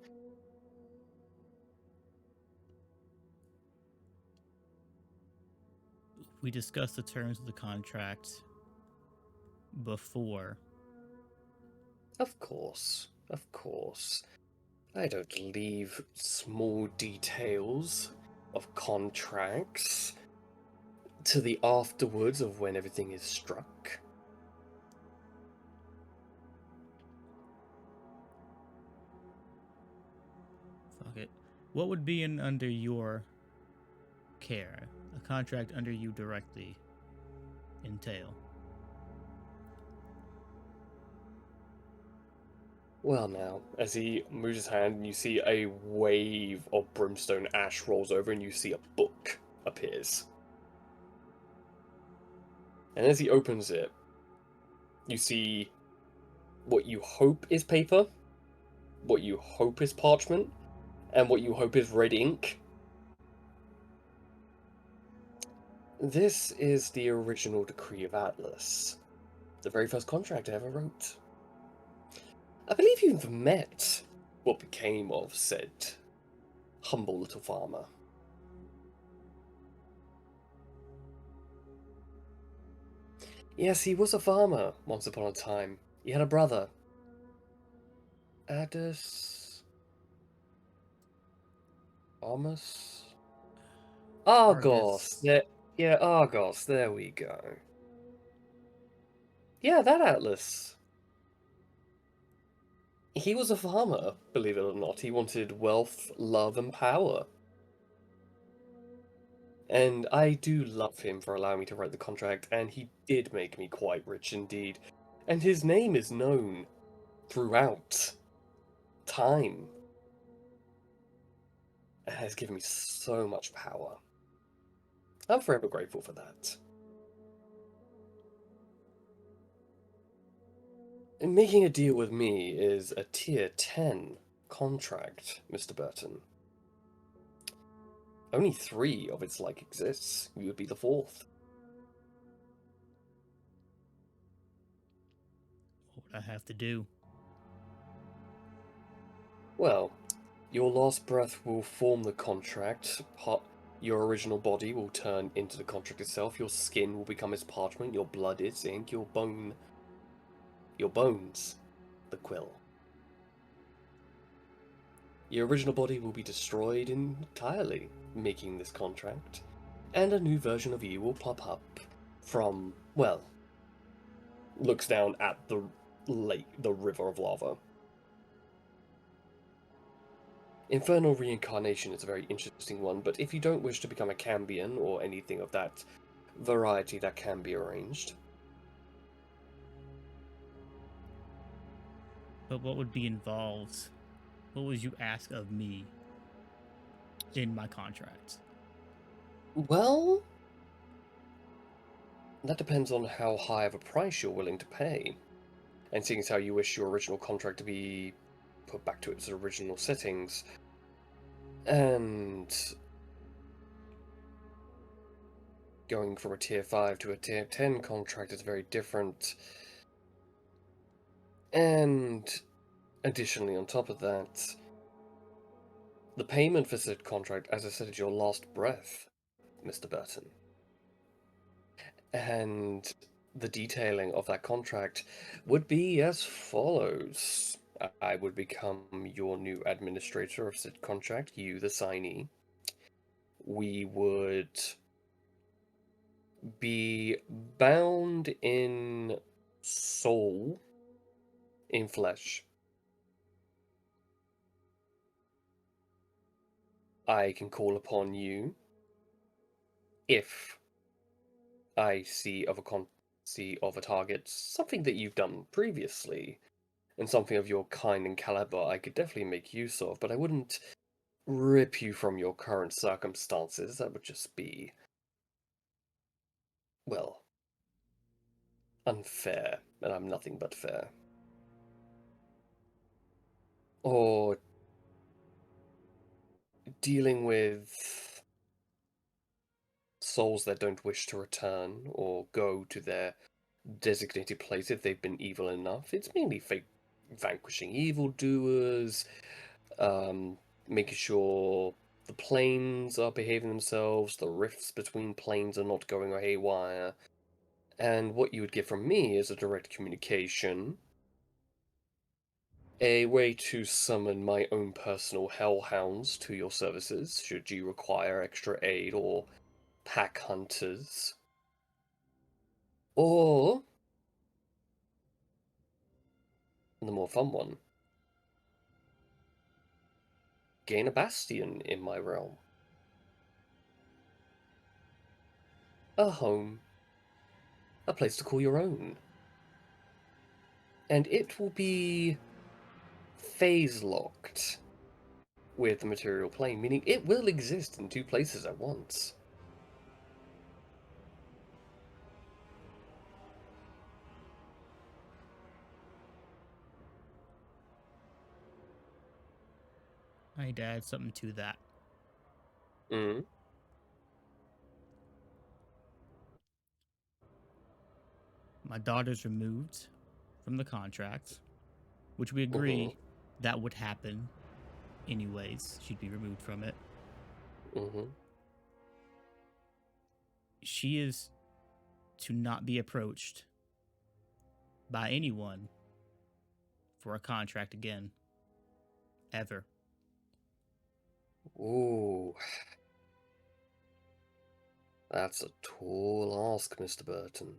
We discussed the terms of the contract before. Of course, of course. I don't leave small details of contracts to the afterwards of when everything is struck. Fuck it. What would be under your care? A contract under you directly entail? Well now, as he moves his hand and you see a wave of brimstone ash rolls over and you see a book appears. And as he opens it, you see what you hope is paper, what you hope is parchment, and what you hope is red ink. This is the original Decree of Atlas, the very first contract I ever wrote. I believe you've met what became of said humble little farmer. Yes, he was a farmer once upon a time. He had a brother. Addis... Amos? Argos! Yeah, Argos, there we go. Yeah, that Atlas. He was a farmer, believe it or not. He wanted wealth, love, and power. And I do love him for allowing me to write the contract, and he did make me quite rich indeed. And his name is known throughout time. It has given me so much power. I'm forever grateful for that. And making a deal with me is a tier 10 contract, Mr. Burton. Only 3 of its like exists. You would be the 4th. What would I have to do? Well, your last breath will form the contract. Your original body will turn into the contract itself. Your skin will become its parchment. Your blood its ink. Your bones, the quill. Your original body will be destroyed entirely, making this contract, and a new version of you will pop up from, well, looks down at the lake, the river of lava. Infernal reincarnation is a very interesting one, but if you don't wish to become a Cambion or anything of that variety, that can be arranged. But what would be involved? What would you ask of me in my contract? Well, that depends on how high of a price you're willing to pay. And seeing as how you wish your original contract to be put back to its original settings, and going from a tier 5 to a tier 10 contract is very different. And additionally, on top of that, the payment for said contract, as I said, is your last breath, Mr. Burton. And the detailing of that contract would be as follows. I would become your new administrator of said contract, you the signee. We would be bound in soul, in flesh. I can call upon you if I see of a target something that you've done previously, and something of your kind and caliber I could definitely make use of, but I wouldn't rip you from your current circumstances. That would just be, well, unfair, and I'm nothing but fair. Or dealing with souls that don't wish to return or go to their designated place if they've been evil enough. It's mainly vanquishing evildoers, making sure the planes are behaving themselves, the rifts between planes are not going haywire. And what you would get from me is a direct communication, a way to summon my own personal hellhounds to your services, should you require extra aid or pack hunters. Or the more fun one, gain a bastion in my realm. A home. A place to call your own. And it will be phase-locked with the material plane, meaning it will exist in 2 places at once. I need to add something to that. Mm. My daughter's removed from the contract, which we agree that would happen anyways. She'd be removed from it. Mm-hmm. She is to not be approached by anyone for a contract again. Ever. Ooh. That's a tall ask, Mr. Burton.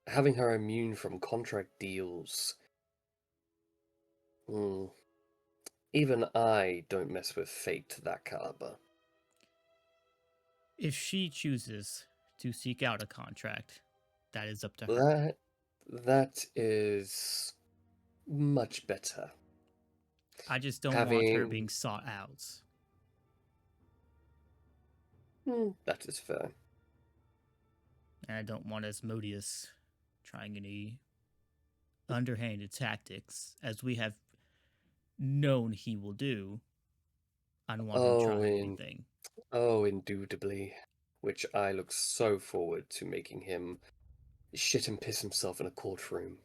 Having her immune from contract deals. Even I don't mess with fate to that caliber. If she chooses to seek out a contract, that is up to her. That is much better. I just don't want her being sought out. That is fair. And I don't want Asmodeus trying any underhanded tactics, as we have known he will do. I don't want him trying anything. Oh, indubitably. Which I look so forward to making him shit and piss himself in a courtroom.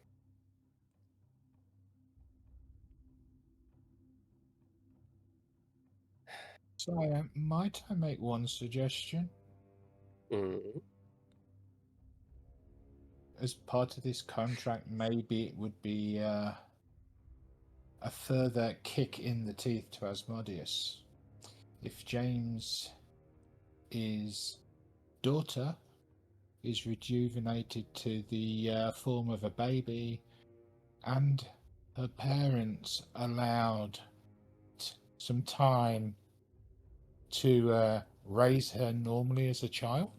So, might I make one suggestion? As part of this contract, maybe it would be a further kick in the teeth to Asmodeus. If James's daughter is rejuvenated to the form of a baby, and her parents allowed some time to raise her normally as a child,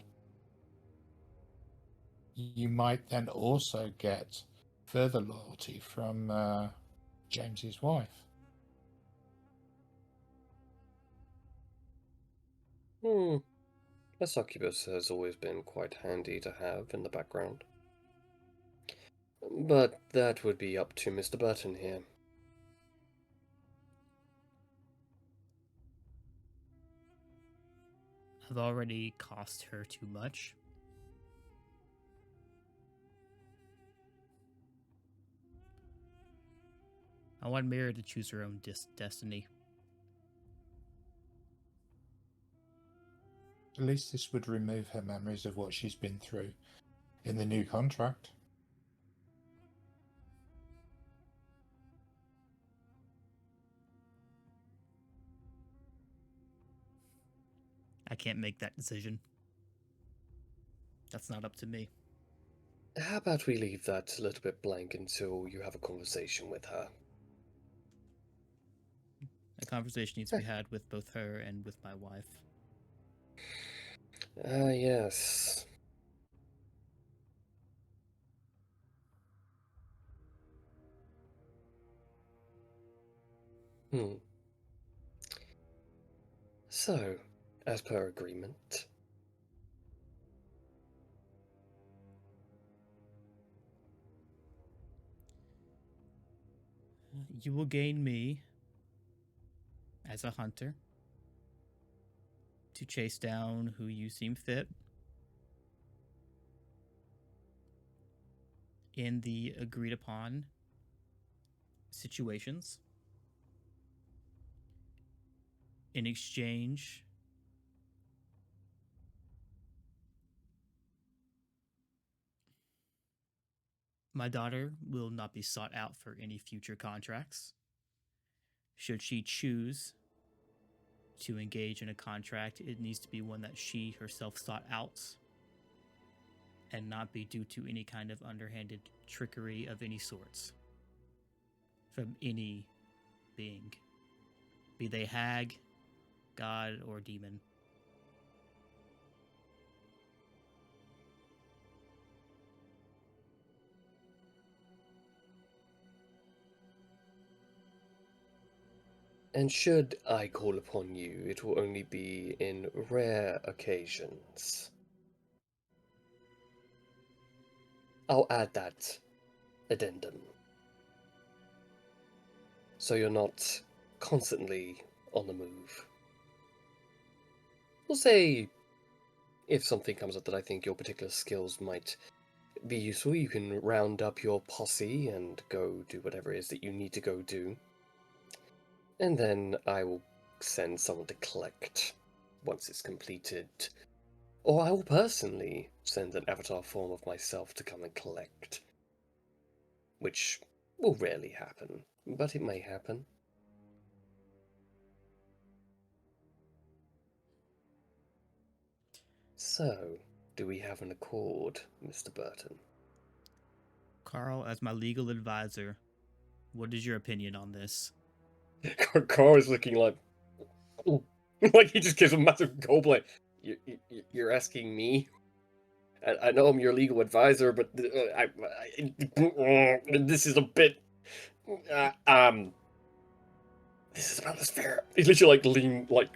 you might then also get further loyalty from James's wife. A succubus has always been quite handy to have in the background. But that would be up to Mr. Burton here. I've already cost her too much. I want Mira to choose her own destiny. At least this would remove her memories of what she's been through in the new contract. I can't make that decision. That's not up to me. How about we leave that a little bit blank until you have a conversation with her? A conversation needs to be had with both her and with my wife. Yes. So, as per agreement, You will gain me as a hunter to chase down who you seem fit in the agreed upon situations. In exchange, my daughter will not be sought out for any future contracts. Should she choose to engage in a contract, it needs to be one that she herself sought out and not be due to any kind of underhanded trickery of any sorts from any being, be they hag, god, or demon. and should I call upon you, it will only be in rare occasions. I'll add that addendum. So you're not constantly on the move. We'll say, if something comes up that I think your particular skills might be useful, you can round up your posse and go do whatever it is that you need to go do. And then I will send someone to collect. once it's completed. Or I will personally send an avatar form of myself to come and collect. Which will rarely happen, but it may happen. So, do we have an accord, Mr. Burton? Carl, as my legal advisor, what is your opinion on this? Carl is looking like... like he just gives a massive goblet. You're asking me? I know I'm your legal advisor, but this is a bit... This is about as fair. He literally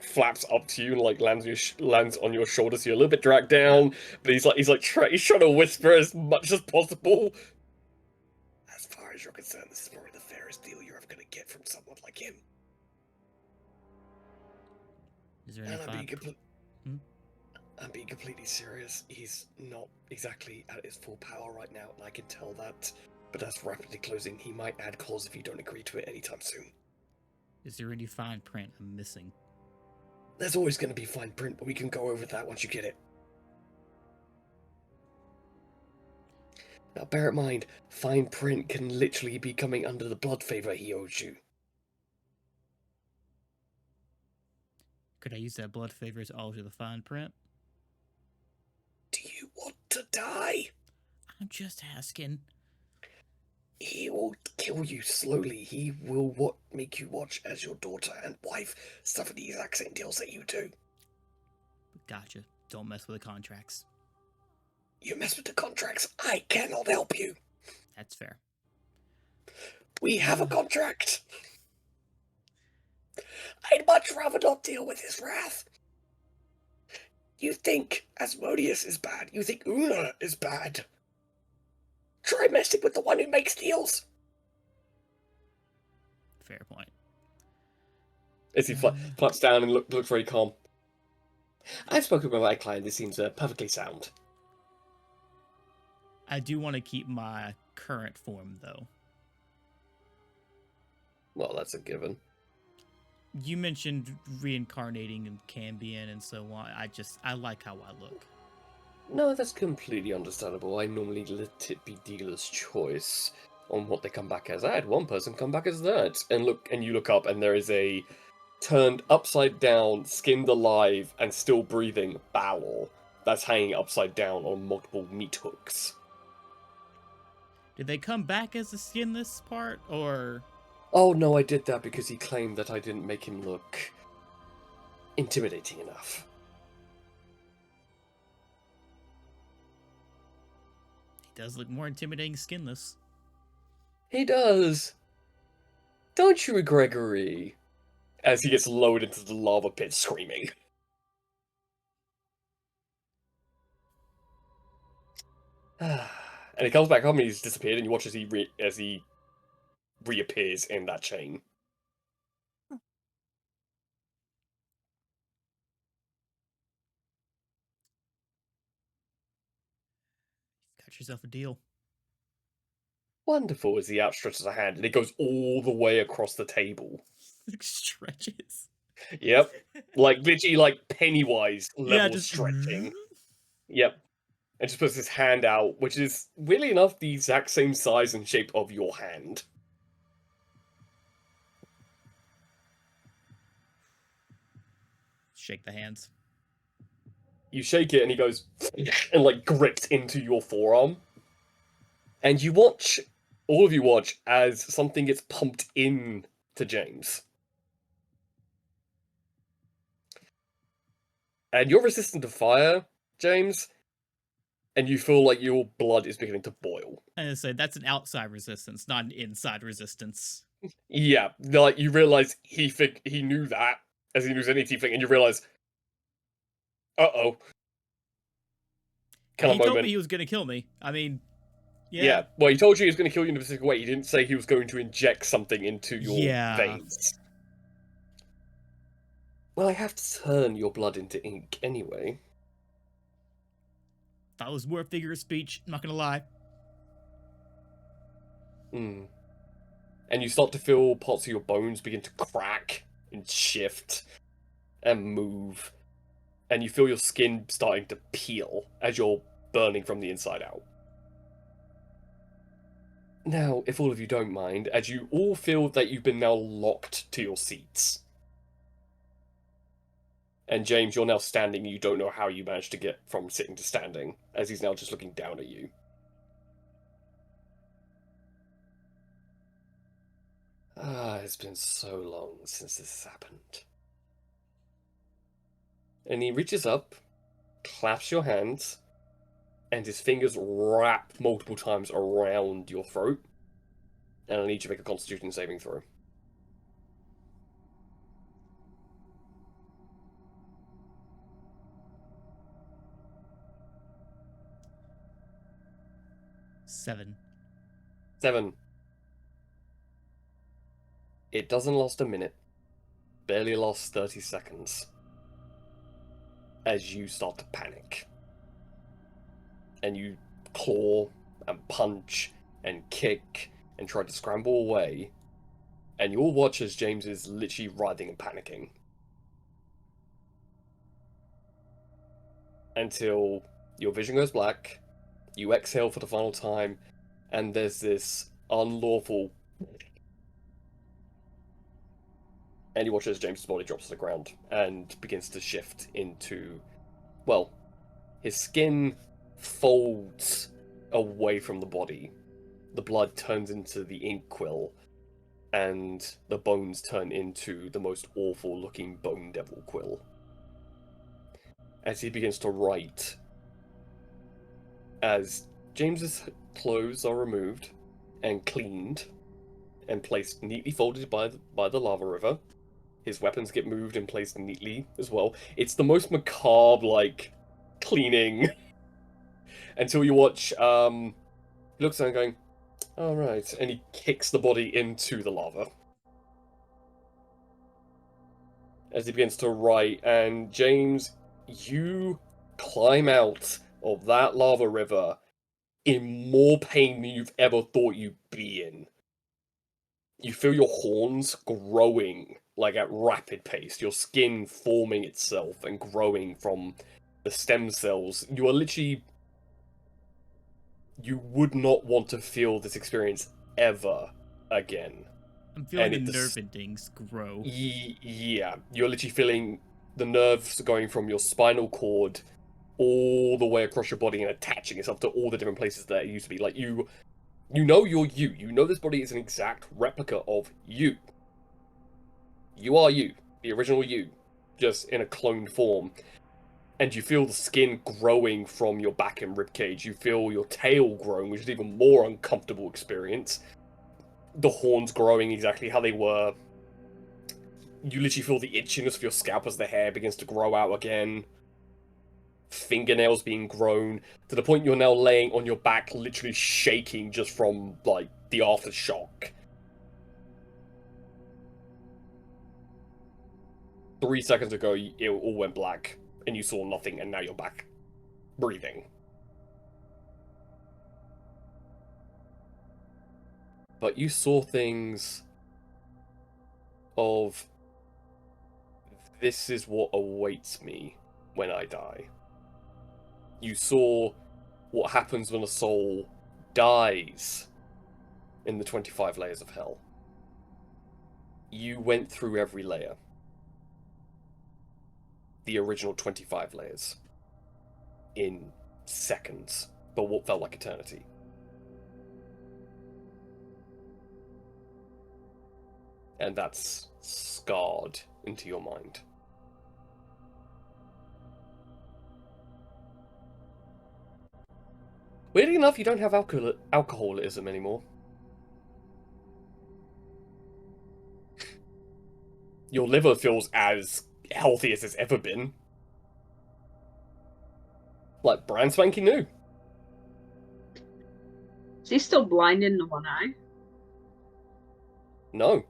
flaps up to you and lands on your shoulder, so you're a little bit dragged down. But he's trying to whisper as much as possible. As far as you're concerned, this is probably the fairest deal you're ever gonna get from someone like him. Is there any And Hmm? I'm being completely serious. He's not exactly at his full power right now, and I can tell that. But that's rapidly closing. He might add clause if you don't agree to it anytime soon. Is there any fine print I'm missing? There's always going to be fine print, but we can go over that once you get it. Now bear in mind, fine print can literally be coming under the blood favor he owes you. Could I use that blood favor to alter the fine print? Do you want to die? I'm just asking. He will kill you slowly. He will make you watch as your daughter and wife suffer the exact same deals that you do. Gotcha. Don't mess with the contracts. You mess with the contracts, I cannot help you. That's fair. We have a contract. I'd much rather not deal with his wrath. You think Asmodeus is bad. You think Una is bad. Try messing with the one who makes deals. Fair point. As he flaps down and looks very calm. I've spoken with my client. This seems perfectly sound. I do want to keep my current form, though. Well, that's a given. You mentioned reincarnating in Cambion and so on. I like how I look. No, that's completely understandable. I normally let it be dealer's choice on what they come back as. I had one person come back as that. And you look up and there is a turned upside down, skinned alive, and still breathing Bowel that's hanging upside down on multiple meat hooks. Did they come back as a skinless part, or...? Oh no, I did that because he claimed that I didn't make him look intimidating enough. He does look more intimidating skinless. He does. Don't you, Gregory? As he gets lowered into the lava pit screaming. And he comes back up and he's disappeared, and you watch as he reappears in that chain. Got yourself a deal. Wonderful, as he outstretches a hand, and it goes all the way across the table. Stretches. Yep. Literally, Pennywise level Yeah, just stretching. Yep. And just puts his hand out, which is, weirdly enough, the exact same size and shape of your hand. Shake the hands. You shake it, and he goes, and, grips into your forearm. And you watch, all of you watch, as something gets pumped in to James. And you're resistant to fire, James, and you feel like your blood is beginning to boil. And I say that's an outside resistance, not an inside resistance. Yeah, you realize he knew that, as he knew anything, and you realize, uh-oh. He told me he was going to kill me. I mean, yeah. Well, he told you he was going to kill you in a specific way. He didn't say he was going to inject something into your veins. Well, I have to turn your blood into ink anyway. That was more figure of speech, I'm not going to lie. And you start to feel parts of your bones begin to crack and shift and move. and you feel your skin starting to peel as you're burning from the inside out. Now, if all of you don't mind, as you all feel that you've been now locked to your seats. And James, you're now standing, you don't know how you managed to get from sitting to standing, as he's now just looking down at you. It's been so long since this has happened. And he reaches up, claps your hands, and his fingers wrap multiple times around your throat. And I need you to make a Constitution saving throw. Seven. 7. It doesn't last a minute. Barely lasts 30 seconds. As you start to panic. And you claw and punch and kick and try to scramble away. And you all watch as James is literally writhing and panicking. Until your vision goes black, you exhale for the final time, and there's this unlawful... And you watch as James's body drops to the ground and begins to shift into... Well, his skin folds away from the body. The blood turns into the inkwell, and the bones turn into the most awful looking bone devil quill. As he begins to write, as James's clothes are removed and cleaned and placed neatly folded by the lava river, his weapons get moved and placed neatly as well. It's the most macabre, like, cleaning. Until you watch, he looks down going, all right, and he kicks the body into the lava. As he begins to write, and James, you climb out of that lava river in more pain than you've ever thought you'd be in. You feel your horns growing, like at rapid pace, your skin forming itself and growing from the stem cells. You are literally... You would not want to feel this experience ever again. I'm feeling And the nerve endings grow. Yeah, you're literally feeling the nerves going from your spinal cord all the way across your body and attaching itself to all the different places that it used to be. Like, you know you're you. You know this body is an exact replica of you. You are you, the original you, just in a cloned form. And you feel the skin growing from your back and ribcage. You feel your tail growing, which is an even more uncomfortable experience. The horns growing exactly how they were. You literally feel the itchiness of your scalp as the hair begins to grow out again. Fingernails being grown, to the point you're now laying on your back, literally shaking just from, like, the aftershock. 3 seconds ago, it all went black, and you saw nothing, and now you're back breathing. But you saw things of, this is what awaits me when I die. You saw what happens when a soul dies in the 25 layers of hell. You went through every layer. The original 25 layers. In seconds, but what felt like eternity. And that's scarred into your mind. Weirdly enough, you don't have alcoholism anymore. Your liver feels as healthy as it's ever been. Like, brand spanking new. Is he still blind in the one eye? No.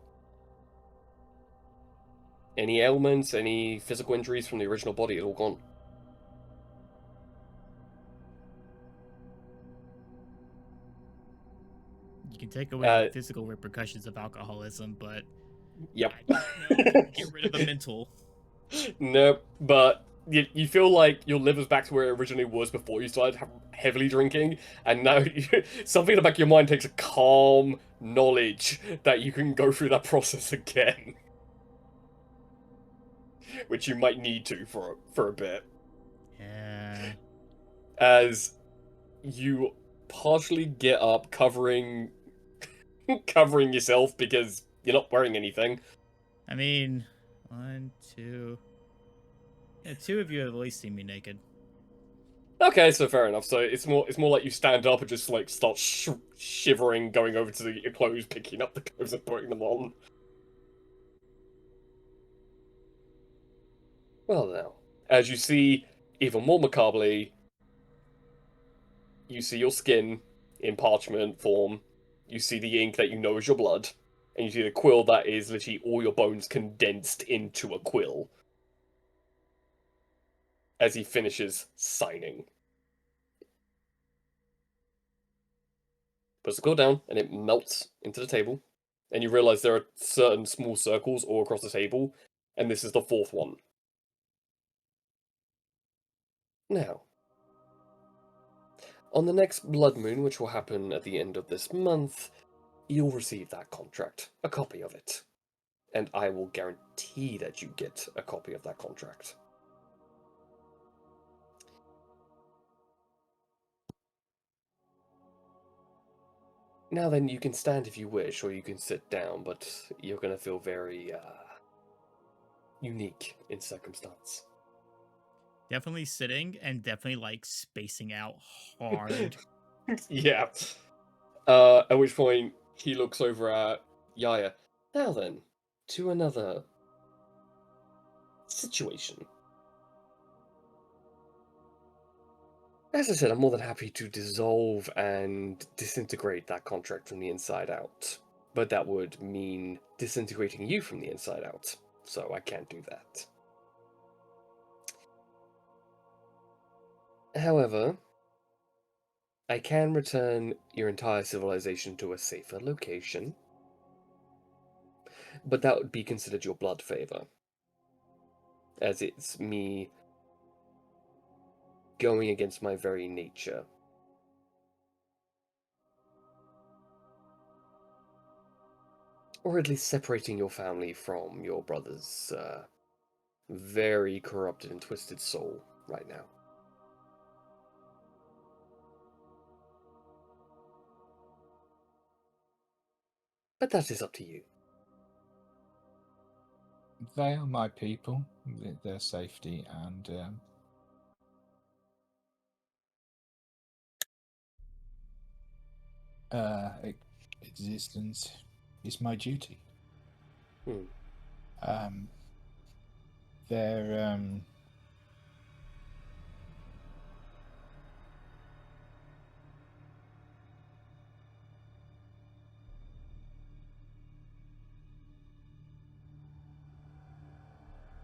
Any ailments, any physical injuries from the original body, it's all gone. You can take away the physical repercussions of alcoholism, but Yep. I don't know, get rid of the mental. Nope, but you feel like your liver's back to where it originally was before you started heavily drinking, and now something in the back of your mind takes a calm knowledge that you can go through that process again, which you might need to for a bit, Yeah. as you partially get up, covering yourself because you're not wearing anything. I mean, one, two. Yeah, two of you have at least seen me naked. Okay, so fair enough. So it's more like you stand up and just like start shivering, going over to your clothes, picking up the clothes and putting them on. Well now, as you see even more macabrely, you see your skin in parchment form. You see the ink that you know is your blood, and you see the quill that is literally all your bones condensed into a quill. As he finishes signing. Puts the quill down, and it melts into the table. And you realize there are certain small circles all across the table, and this is the fourth one. Now, on the next blood moon, which will happen at the end of this month, you'll receive that contract, a copy of it. And I will guarantee that you get a copy of that contract. Now then, you can stand if you wish, or you can sit down, but you're going to feel very, unique in circumstance. Definitely sitting and definitely like spacing out hard. Yeah. At which point, he looks over at Yaya. Now then, to another situation. As I said, I'm more than happy to dissolve and disintegrate that contract from the inside out. But that would mean disintegrating you from the inside out. So I can't do that. However, I can return your entire civilization to a safer location. But that would be considered your blood favor. As it's me going against my very nature. Or at least separating your family from your brother's very corrupted and twisted soul right now. But that is up to you. They are my people, their safety and existence is my duty. They're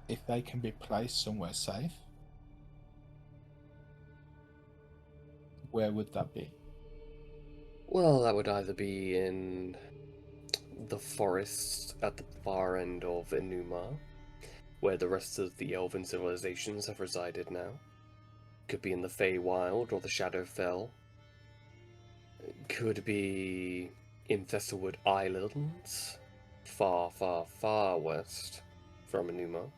if they can be placed somewhere safe, where would that be? Well, that would either be in the forest at the far end of Enuma, where the rest of the elven civilizations have resided now. Could be in the Feywild or the Shadowfell. Could be in Thistlewood Islands, far, far, far west from Enuma.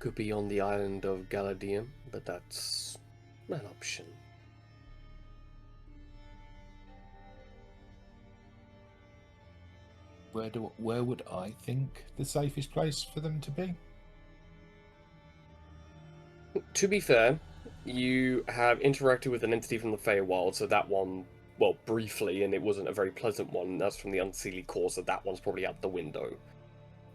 Could be on the island of Galadium, but that's an option. Where would I think the safest place for them to be? To be fair, you have interacted with an entity from the Feywild, so that one, well, briefly, and it wasn't a very pleasant one. That's from the Unseelie Core, so that one's probably out the window.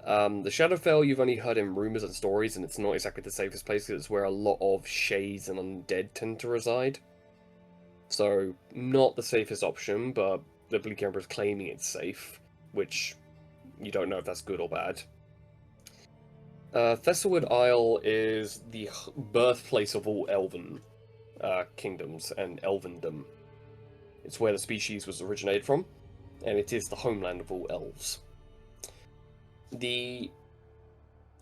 The Shadowfell, you've only heard in rumors and stories, and it's not exactly the safest place because it's where a lot of shades and undead tend to reside. So, not the safest option, but the Bleak Emperor is claiming it's safe, which you don't know if that's good or bad. Thistlewood Isle is the birthplace of all Elven. kingdoms and elvendom. It's where the species was originated from, and it is the homeland of all elves. The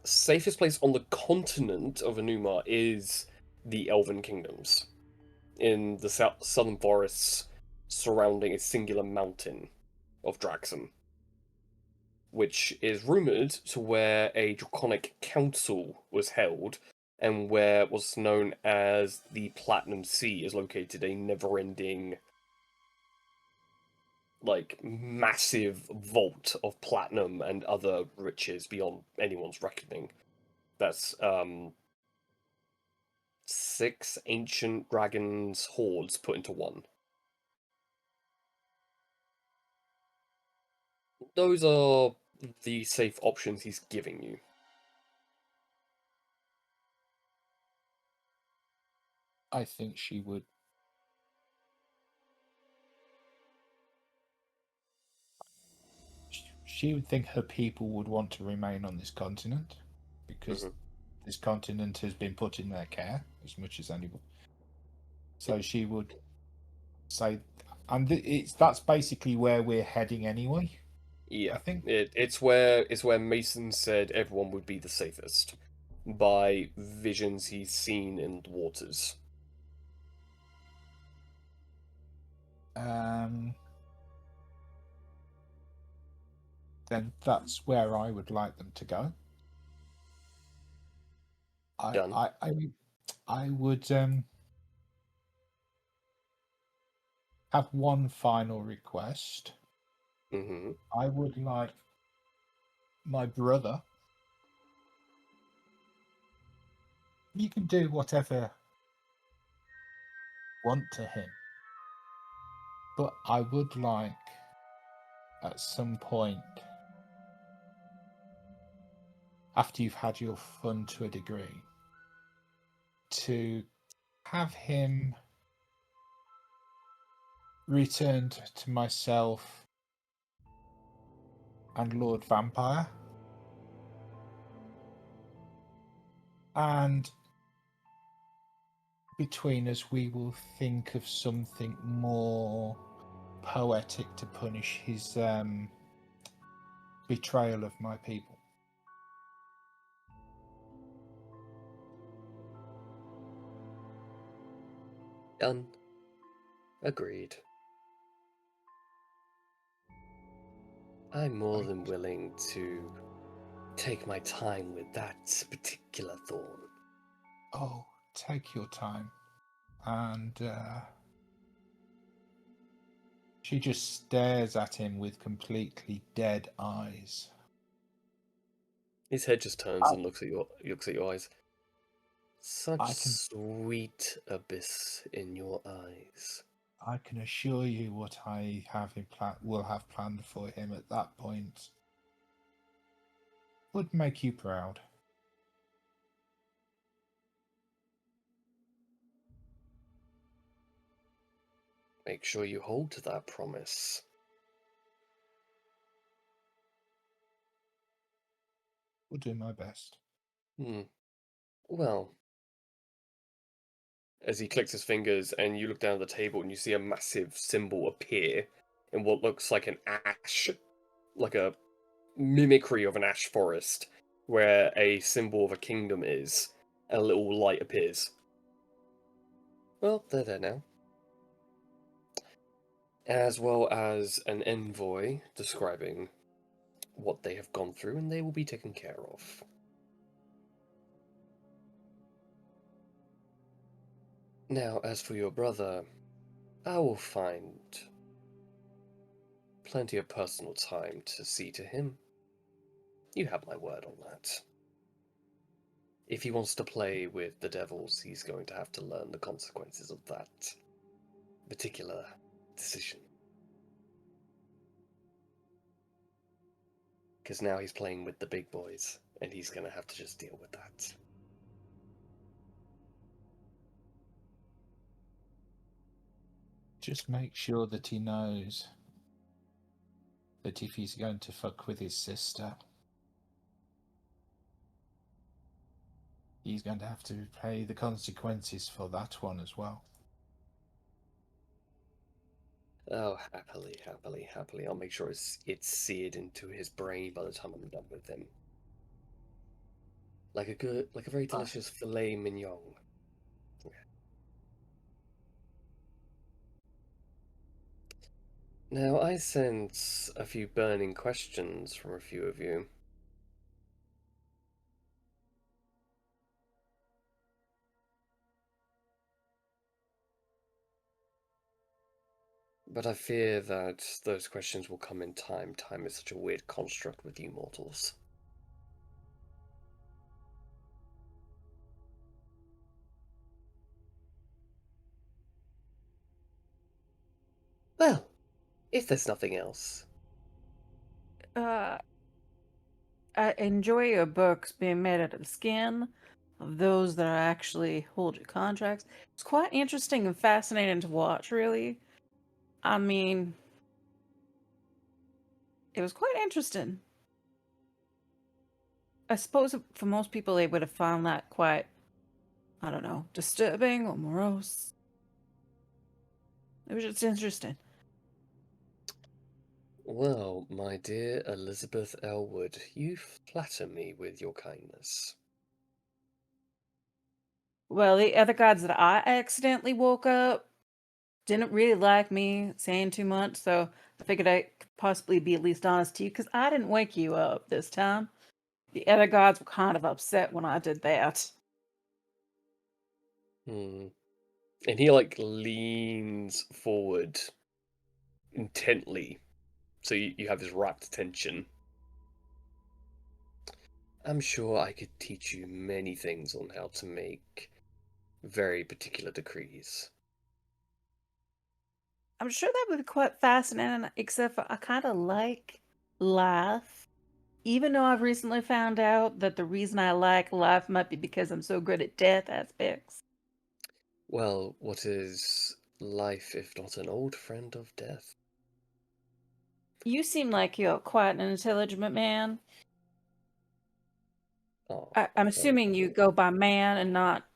safest place on the continent of Enuma is the Elven Kingdoms, in the southern forests surrounding a singular mountain of Draxum, which is rumoured to where a draconic council was held, and where what's known as the Platinum Sea is located, a never-ending, like, massive vault of platinum and other riches beyond anyone's reckoning. That's 6 ancient dragons' hordes put into one. Those are the safe options he's giving you. I think she would. She would think her people would want to remain on this continent because this continent has been put in their care as much as anyone. So she would say, and that's basically where we're heading anyway. Yeah, I think it's where Mason said everyone would be the safest by visions he's seen in the waters. Then that's where I would like them to go. Done. I would have one final request. Mm-hmm. I would like my brother. You can do whatever you want to him, but I would like at some point, after you've had your fun to a degree, to have him returned to myself and Lord Vampire, and between us we will think of something more poetic to punish his betrayal of my people. Done. Agreed. I'm more than willing to take my time with that particular thorn. Oh, take your time. And she just stares at him with completely dead eyes. His head just turns and looks at your eyes. Such I can- sweet abyss in your eyes. I can assure you what I will have planned for him at that point would make you proud. Make sure you hold to that promise. Will do my best. Well, as he clicks his fingers and you look down at the table and you see a massive symbol appear in what looks like an ash, like a mimicry of an ash forest, where a symbol of a kingdom is, and a little light appears. Well, they're there now. As well as an envoy describing what they have gone through, and they will be taken care of. Now, as for your brother, I will find plenty of personal time to see to him. You have my word on that. If he wants to play with the devils, he's going to have to learn the consequences of that particular decision. Because now he's playing with the big boys, and he's going to have to just deal with that. Just make sure that he knows that if he's going to fuck with his sister, he's going to have to pay the consequences for that one as well. Oh, happily, happily, happily. I'll make sure it's seared into his brain by the time I'm done with him. Like a very delicious filet mignon. Now, I sense a few burning questions from a few of you. But I fear that those questions will come in time. Time is such a weird construct with you mortals. Well, if there's nothing else. I enjoy your books being made out of the skin of those that actually hold your contracts. It's quite interesting and fascinating to watch, really. I mean, it was quite interesting. I suppose for most people, they would have found that quite, I don't know, disturbing or morose. It was just interesting. Well, my dear Elizabeth Elwood, you flatter me with your kindness. Well, the other gods that I accidentally woke up didn't really like me saying too much, so I figured I could possibly be at least honest to you, because I didn't wake you up this time. The other gods were kind of upset when I did that. And he like leans forward intently, so you have his rapt attention. I'm sure I could teach you many things on how to make very particular decrees. I'm sure that would be quite fascinating, except for I kind of like life. Even though I've recently found out that the reason I like life might be because I'm so good at death aspects. Well, what is life if not an old friend of death? You seem like you're quite an intelligent man. Oh, I'm assuming you go by man and not.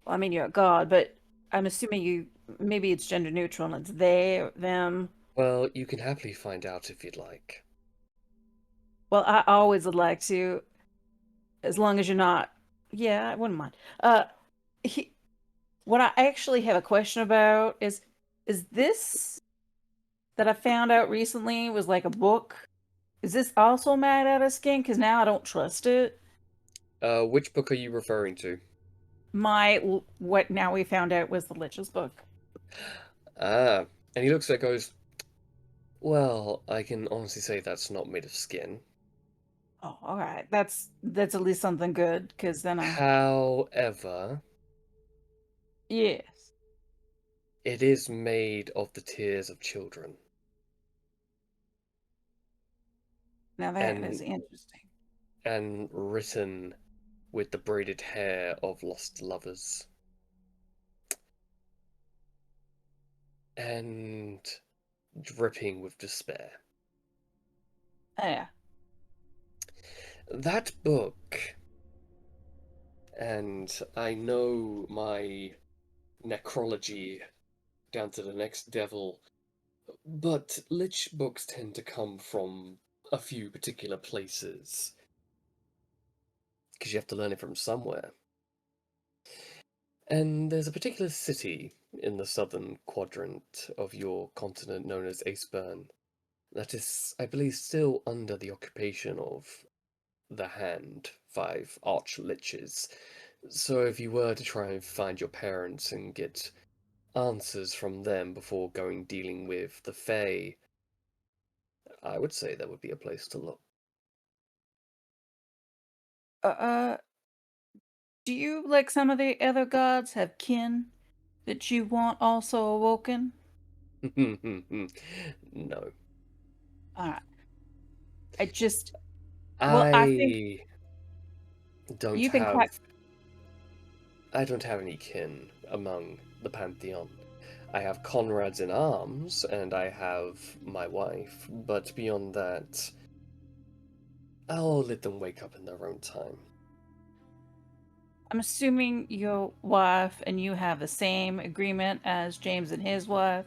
Well, I mean, you're a god, but I'm assuming you. Maybe it's gender neutral and it's they or them. well, you can happily find out if you'd like. Well, I always would like to, as long as you're not. Yeah, I wouldn't mind. He, what I actually have a question about is this that I found out recently was like a book. Is this also made out of skin? Because now I don't trust it. Which book are you referring to? What now we found out was the Lich's book. Ah, and he looks at it and goes, well, I can honestly say that's not made of skin. Oh, all right. That's at least something good, because then However, yes. it is made of the tears of children. Now that is interesting. And written with the braided hair of lost lovers. And dripping with despair. Oh, yeah. That book, and I know my necrology down to the next devil, but Lich books tend to come from a few particular places. Because you have to learn it from somewhere. And there's a particular city in the southern quadrant of your continent known as Aceburn that is, I believe, still under the occupation of the Hand, 5 arch-liches. So if you were to try and find your parents and get answers from them before going dealing with the Fae, I would say that would be a place to look. Uh, do you, like some of the other gods, have kin that you want also awoken? No. Alright. I just, well, I think I don't you've been have quite. I don't have any kin among the Pantheon. I have comrades in arms, and I have my wife, but beyond that, I'll let them wake up in their own time. I'm assuming your wife and you have the same agreement as James and his wife,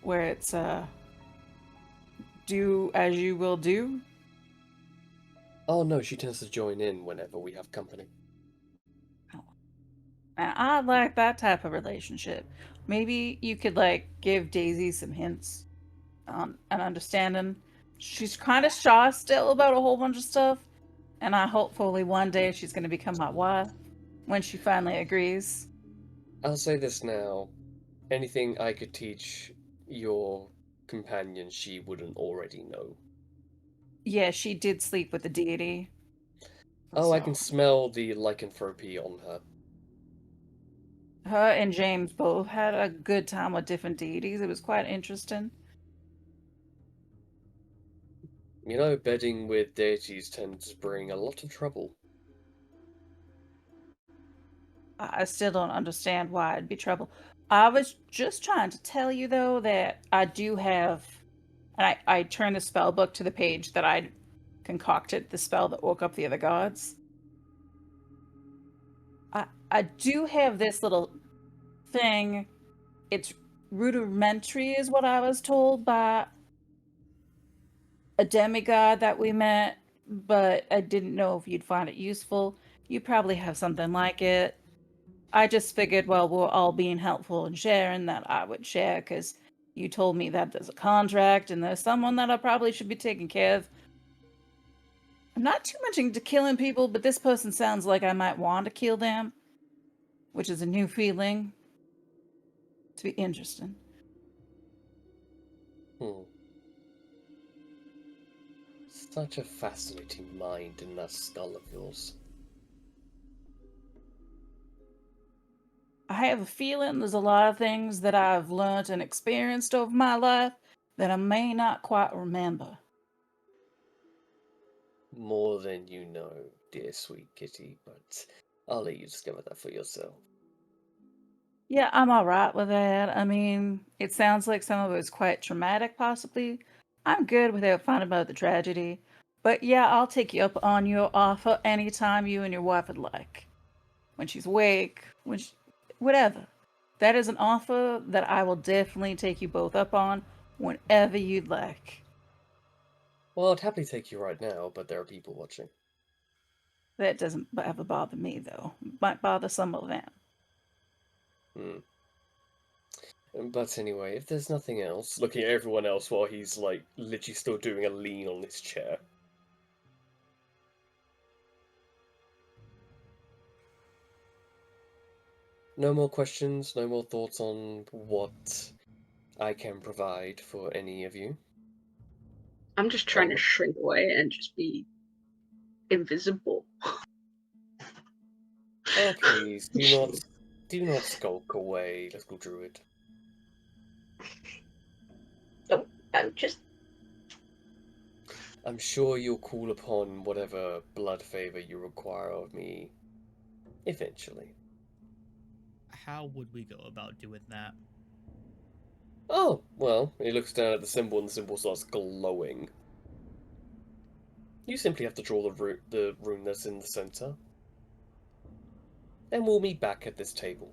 where it's do as you will do. Oh no, she tends to join in whenever we have company. And I like that type of relationship. Maybe you could like give Daisy some hints on an understanding. She's kind of shy still about a whole bunch of stuff, and I hopefully one day she's going to become my wife when she finally agrees. I'll say this now. Anything I could teach your companion she wouldn't already know. Yeah, she did sleep with the deity. Oh, I So, can smell the lycanthropy on her. her and James both had a good time with different deities. It was quite interesting. You know, bedding with deities tends to bring a lot of trouble. I still don't understand why it'd be trouble. I was just trying to tell you though that I do have, and I turned the spell book to the page that I concocted the spell that woke up the other gods. I do have this little thing. It's rudimentary, is what I was told by a demigod that we met, but I didn't know if you'd find it useful. You probably have something like it. I just figured, well, we're all being helpful and sharing that I would share because you told me that there's a contract and there's someone that I probably should be taking care of. I'm not too much into killing people, but this person sounds like I might want to kill them, which is a new feeling. To be interesting. Hmm. Such a fascinating mind in that skull of yours. I have a feeling there's a lot of things that I've learned and experienced over my life that I may not quite remember. More than you know, dear sweet kitty, but I'll let you discover that for yourself. Yeah, I'm all right with that. I mean, it sounds like some of it was quite traumatic, possibly. I'm good without finding about the tragedy. But yeah, I'll take you up on your offer anytime you and your wife would like. When she's awake, whatever. That is an offer that I will definitely take you both up on whenever you'd like. Well, I'd happily take you right now, but there are people watching. That doesn't ever bother me, though. Might bother some of them. Hmm. But anyway, if there's nothing else, looking at everyone else while he's like literally still doing a lean on his chair. No more questions, no more thoughts on what I can provide for any of you. I'm just trying to Oh, shrink away and just be invisible. oh please, do not skulk away, little druid. No, I'm just. I'm sure you'll call upon whatever blood favor you require of me eventually. How would we go about doing that? Oh, well, he looks down at the symbol and the symbol starts glowing. You simply have to draw the rune that's in the center. Then we'll meet back at this table.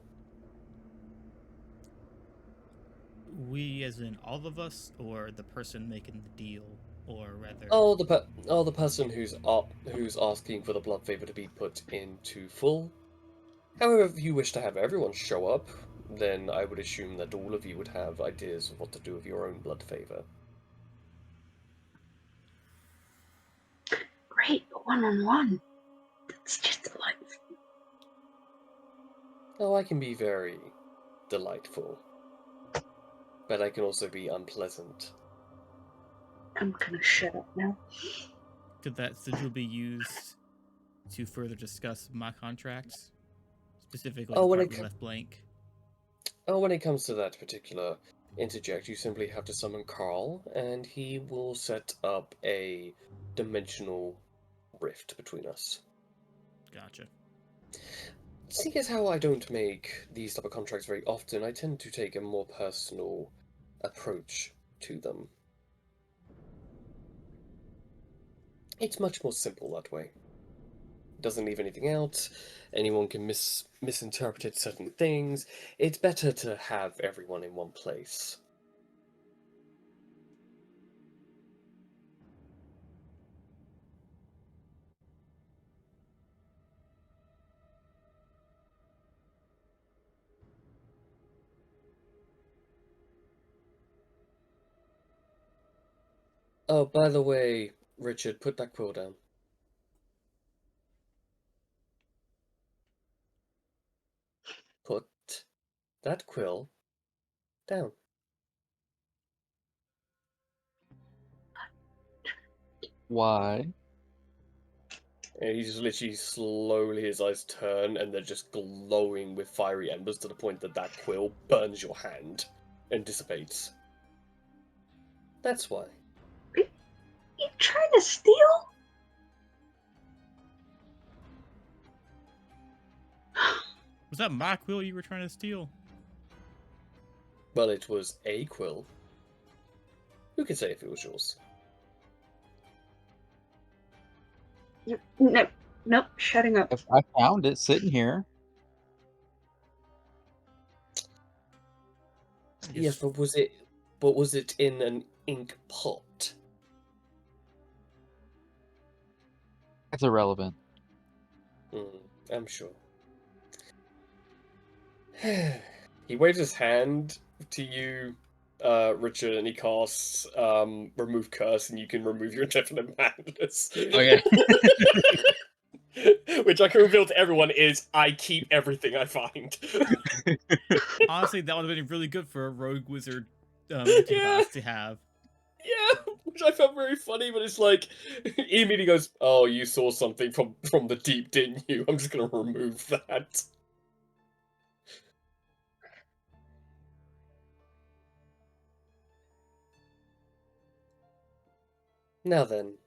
We, as in all of us, or the person making the deal, or rather. Oh, the person who's asking for the blood favor to be put into full. However, if you wish to have everyone show up, then I would assume that all of you would have ideas of what to do with your own blood favor. Great, one-on-one. It's just delightful. Oh, I can be very delightful, but I can also be unpleasant. I'm gonna shut up now. Could that sigil be used to further discuss my contracts? Specifically, Oh, the when part it we left blank. Oh, when it comes to that particular interject, you simply have to summon Carl, and he will set up a dimensional rift between us. Gotcha. Seeing as how I don't make these type of contracts very often, I tend to take a more personal approach to them. It's much more simple that way. doesn't leave anything out. Anyone can misinterpret certain things. It's better to have everyone in one place. Oh, by the way, Richard, put that quill down. Put that quill down. Why? And he just literally slowly, his eyes turn, and they're just glowing with fiery embers to the point that that quill burns your hand and dissipates. That's why. You trying to steal? Was that my quill you were trying to steal? Well, it was a quill. Who can say if it was yours? No, nope, shutting up. I found it sitting here. Yes, but was it in an ink pot? It's irrelevant. I'm sure. He waves his hand to you, Richard, and he casts remove curse, and you can remove your indefinite madness. Okay. Which I can reveal to everyone is I keep everything I find. Honestly, that would have been really good for a rogue wizard Yeah. class to have. Yeah, which I found very funny, but it's like he immediately goes, "Oh, you saw something from the deep, didn't you? I'm just gonna remove that." Now then,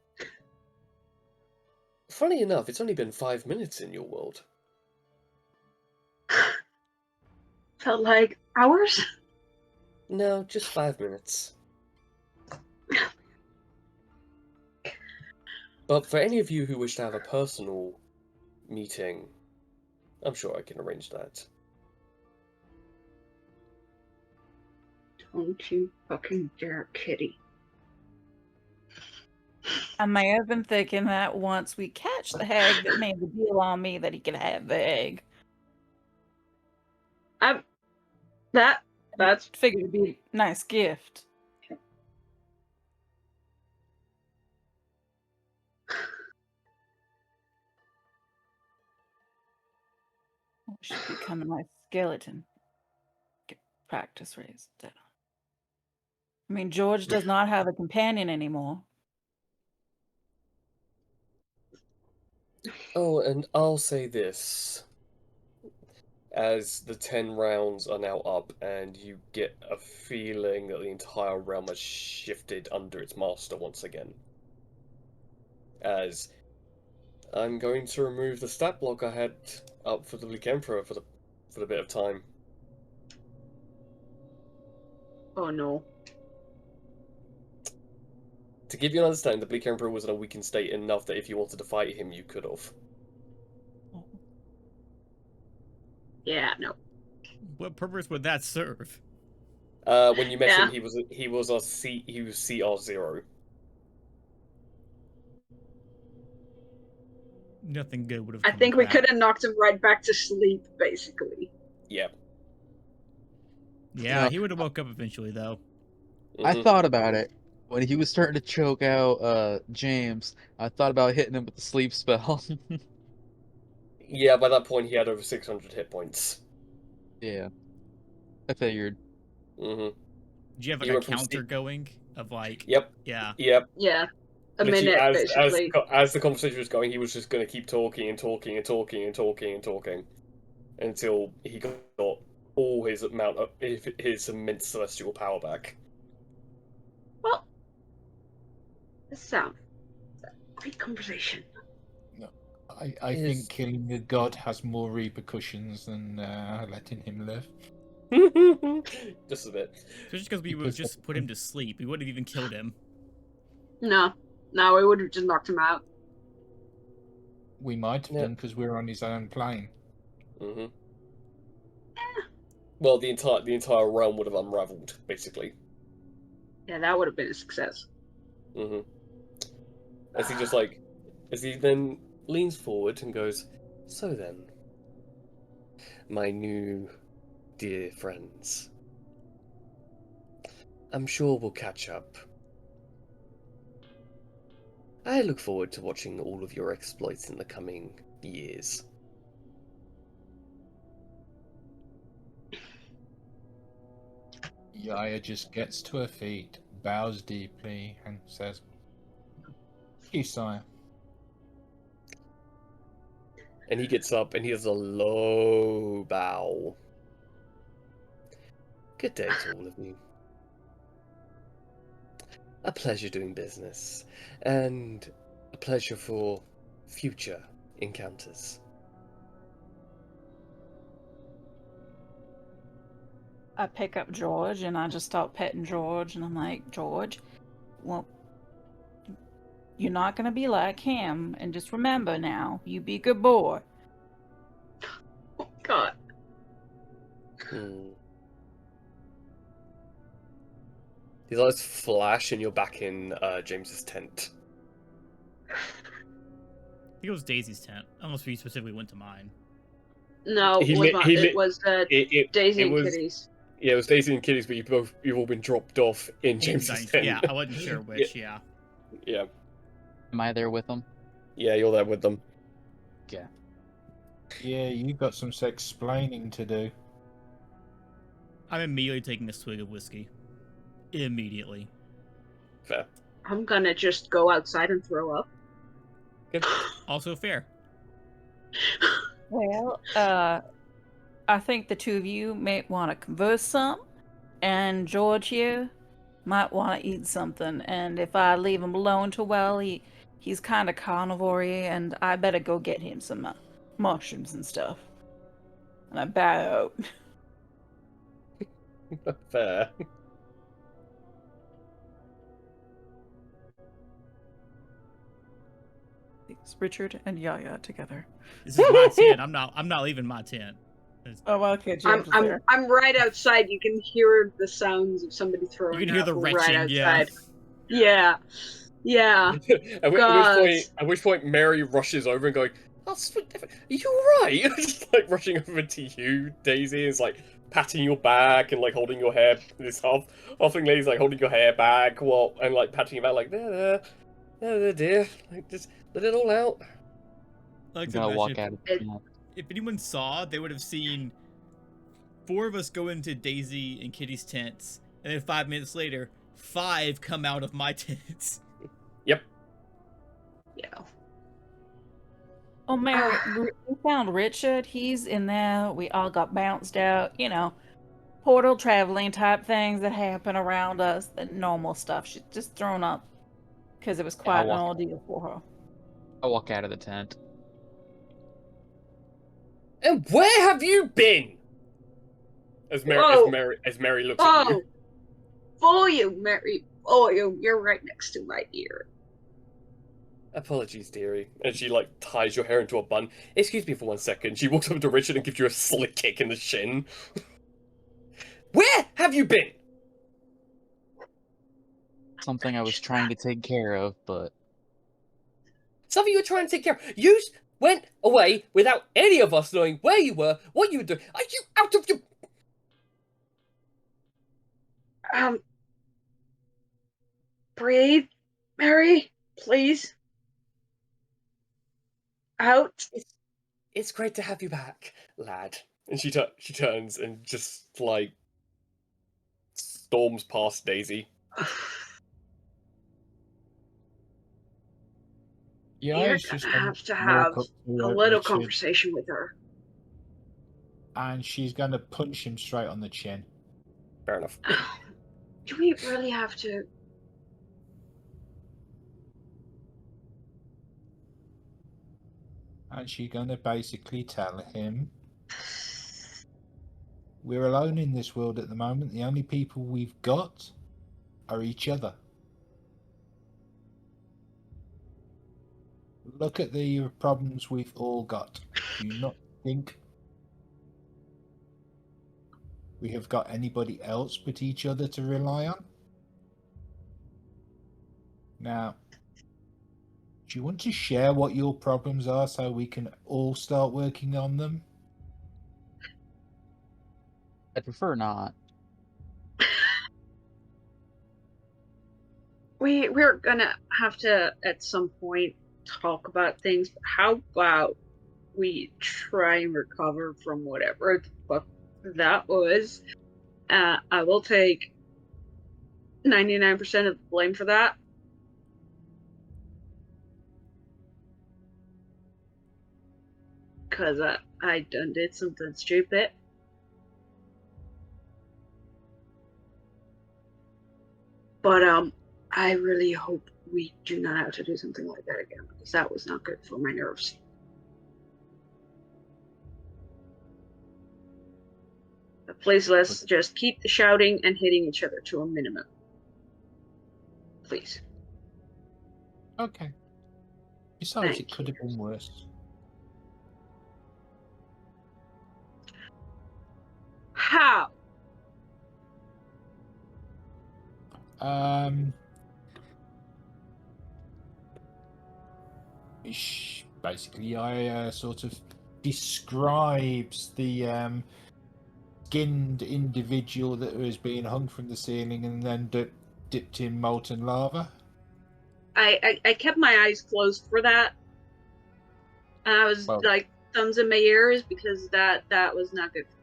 funny enough, it's only been 5 minutes in your world. Felt like hours? No, just 5 minutes. But for any of you who wish to have a personal meeting, I'm sure I can arrange that. Don't you fucking dare, kitty. I may have been thinking that once we catch the hag that made the deal on me that he could have the egg. That's Figured it'd be a nice gift. Oh, should become a nice skeleton. Get practice raised. I mean, George does not have a companion anymore. Oh, and I'll say this. As the 10 rounds are now up, and you get a feeling that the entire realm has shifted under its master once again. As I'm going to remove the stat block I had up for the Bleak Emperor for the bit of time. oh no. To give you an understanding, the Bleak Emperor was in a weakened state enough that if you wanted to fight him, you could have. Yeah, no. What purpose would that serve? When you met him, Yeah. he was CR0. Nothing good would have I come think of we that. could have knocked him right back to sleep, basically. Yeah. Yeah, No. he would have woke up eventually, though. I Mhm. thought about it. When he was starting to choke out James, I thought about hitting him with the sleep spell. Yeah, by that point he had over 600 hit points. Yeah. I figured. Mm-hmm. Did you have like You a went from counter going of like, Yep. yeah. Yep. Yeah. A Literally, minute, basically. as the conversation was going, he was just going to keep talking and talking and talking and talking and talking until he got all his amount of his immense celestial power back. Well, this sounds great conversation. I think killing a god has more repercussions than letting him live. Just a bit. So just because we would just put him to sleep, we would have even killed him. No, we would have just knocked him out. We might have Yeah. done because we were on his own plane. Mm-hmm. Well, the entire realm would have unraveled, basically. Yeah, that would have been a success. Mm-hmm. As he then leans forward and goes, "So then, my new dear friends, I'm sure we'll catch up. I look forward to watching all of your exploits in the coming years." Yaya just gets to her feet, bows deeply, and says, "You, sire." And he gets up and he does a low bow. "Good day to all of you. A pleasure doing business, and a pleasure for future encounters." I pick up George and I just start petting George, and I'm like, George, well, you're not gonna be like him, and just remember now, you be a good boy. Oh God. His eyes flash, and you're back in James's tent. I think it was Daisy's tent. Unless we specifically went to mine. No, He it was lit- not. he It lit- was It Daisy and was Kitty's. yeah, it was Daisy and Kitty's, but you've all been dropped off in James's tent. Yeah, I wasn't sure which. Yeah. Yeah, Am I there with them? yeah, you're there with them. Yeah. Yeah, you got some explaining to do. I'm immediately taking a swig of whiskey. Immediately. Fair. I'm gonna just go outside and throw up. Good. Also fair. Well, I think the two of you may want to converse some, and George here might want to eat something. And if I leave him alone too well, he's kind of carnivore-y, and I better go get him some mushrooms and stuff. And I bow out. Fair. It's Richard and Yaya together. This is my tent. I'm not leaving my tent. Oh, okay, James is there. I'm right outside. You can hear the sounds of somebody throwing You can hear up the right retching, yeah. outside. Yeah. Yeah. At which point Mary rushes over and going, "Oh, are you alright?" Just like rushing over to you, Daisy, is like patting your back and like holding your hair. This halfling lady's like holding your hair back, and like patting you back, like there, dear, like just let it all out. Like I'm to gonna walk imagine out of the tent. if anyone saw, they would have seen 4 of us go into Daisy and Kitty's tents, and then 5 minutes later, 5 come out of my tents. Yep. Yeah. Oh, Mary, we found Richard. He's in there. We all got bounced out. You know, portal traveling type things that happen around us. The normal stuff. She's just thrown up because it was quite an ordeal for her. I walk out of the tent. And where have you been? As Mary looks at you. Oh, you, Mary. Oh, you're right next to my ear. Apologies, dearie. And she like ties your hair into a bun. "Excuse me for 1 second." She walks over to Richard and gives you a slick kick in the shin. "Where have you been?" Something I was trying to take care of, but Something you were trying to take care of. You went away without any of us knowing where you were, what you were doing. Are you out of your... Breathe, Mary, please. Out. It's great to have you back, lad. And she turns and just like storms past Daisy. Yeah, You're it's just gonna have to walk have up to a little Richard, conversation with her. and she's gonna punch him straight on the chin. Fair enough. Do we really have to? And she's gonna basically tell him, "We're alone in this world at the moment. The only people we've got are each other. look at the problems we've all got. Do you not think we have got anybody else but each other to rely on? Now, do you want to share what your problems are so we can all start working on them? I'd prefer not. We're gonna have to at some point talk about things. But how about we try and recover from whatever the fuck that was? I will take 99% of the blame for that. Cause I done did something stupid. But I really hope we do not have to do something like that again, because that was not good for my nerves. But please, let's just keep the shouting and hitting each other to a minimum. Please. Okay. Besides, Thank it could have been worse. How? Basically, I sort of describes the skinned individual that was being hung from the ceiling and then dipped in molten lava. I kept my eyes closed for that. And I was like thumbs in my ears because that was not good for me.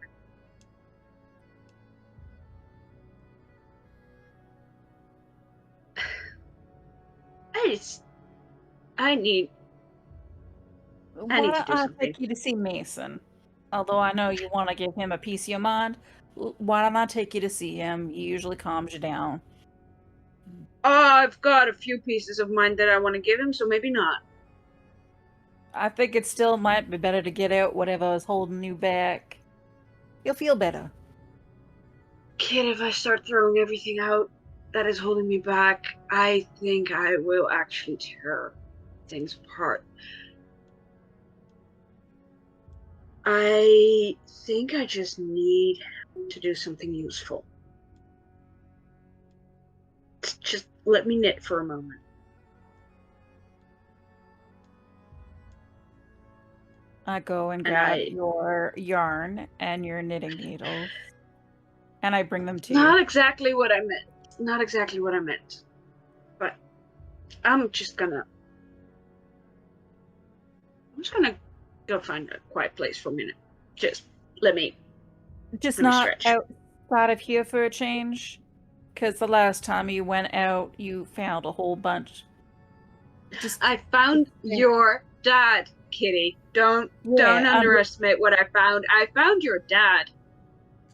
I need Why to don't do I something. take you to see Mason? Although I know you want to give him a piece of your mind, why don't I take you to see him? He usually calms you down. I've got a few pieces of mind that I want to give him, so maybe not. I think it still might be better to get out whatever is holding you back. You'll feel better. Kid, if I start throwing everything out that is holding me back, I think I will actually tear things apart. I think I just need to do something useful. Just let me knit for a moment. I go and grab your yarn and your knitting needles, and I bring them to you. Not exactly what I meant. Not exactly what I meant. But I'm just gonna go find a quiet place for a minute. Just let me not stretch. Outside of here for a change, because the last time you went out, you found a whole bunch. I found your dad, Kitty. Don't underestimate what I found. I found your dad.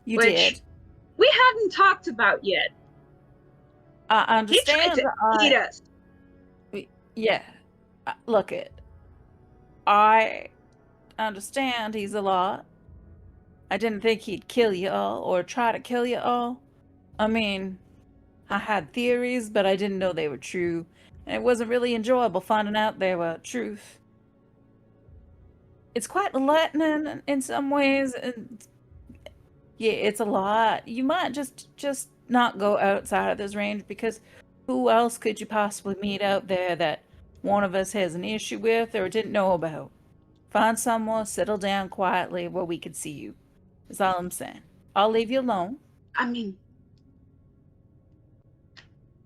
You did. We hadn't talked about yet. I understand. He tried to eat us. Yeah. Look it. I understand he's a lot. I didn't think he'd kill you all or try to kill you all. I mean, I had theories, but I didn't know they were true. And it wasn't really enjoyable finding out they were truth. It's quite enlightening in some ways, and yeah, it's a lot. You might just not go outside of this range, because who else could you possibly meet out there that one of us has an issue with or didn't know about? Find somewhere, settle down quietly where we can see you. That's all I'm saying. I'll leave you alone. I mean,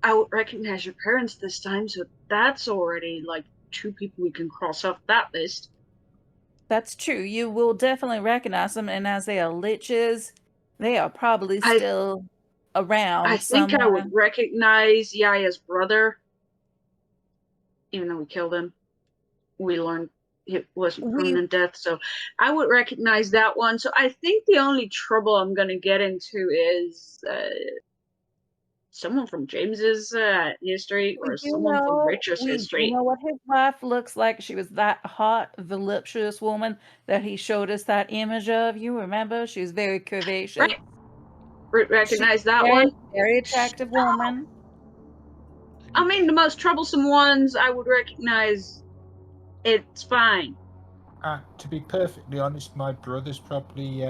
I would recognize your parents this time, so that's already like 2 people we can cross off that list. That's true. You will definitely recognize them, and as they are liches, they are probably still around. I think I would recognize Yaya's brother, even though we killed him. We learned it wasn't permanent death, so I would recognize that one. So I think the only trouble I'm going to get into is someone from James's history or someone from Richard's history. You know what his wife looks like? She was that hot, voluptuous woman that he showed us that image of. You remember? She was very curvaceous. Right. Recognize that one? Very attractive woman. I mean, the most troublesome ones I would recognize It's fine. To be perfectly honest, my brother's probably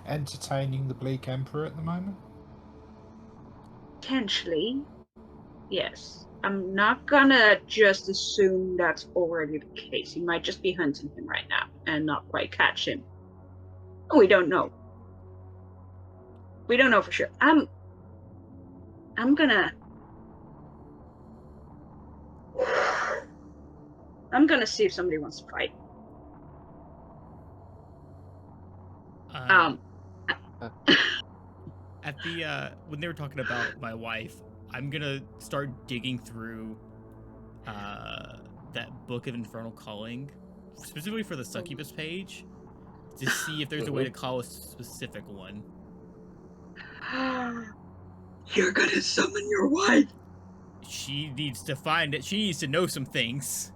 entertaining the Bleak Emperor at the moment. Potentially, yes. I'm not gonna just assume that's already the case. He might just be hunting him right now and not quite catch him. We don't know. We don't know for sure. I'm gonna see if somebody wants to fight. At the when they were talking about my wife, I'm gonna start digging through that book of Infernal Calling, specifically for the succubus page, to see if there's a way to call a specific one. You're gonna summon your wife. She needs to find it. She needs to know some things.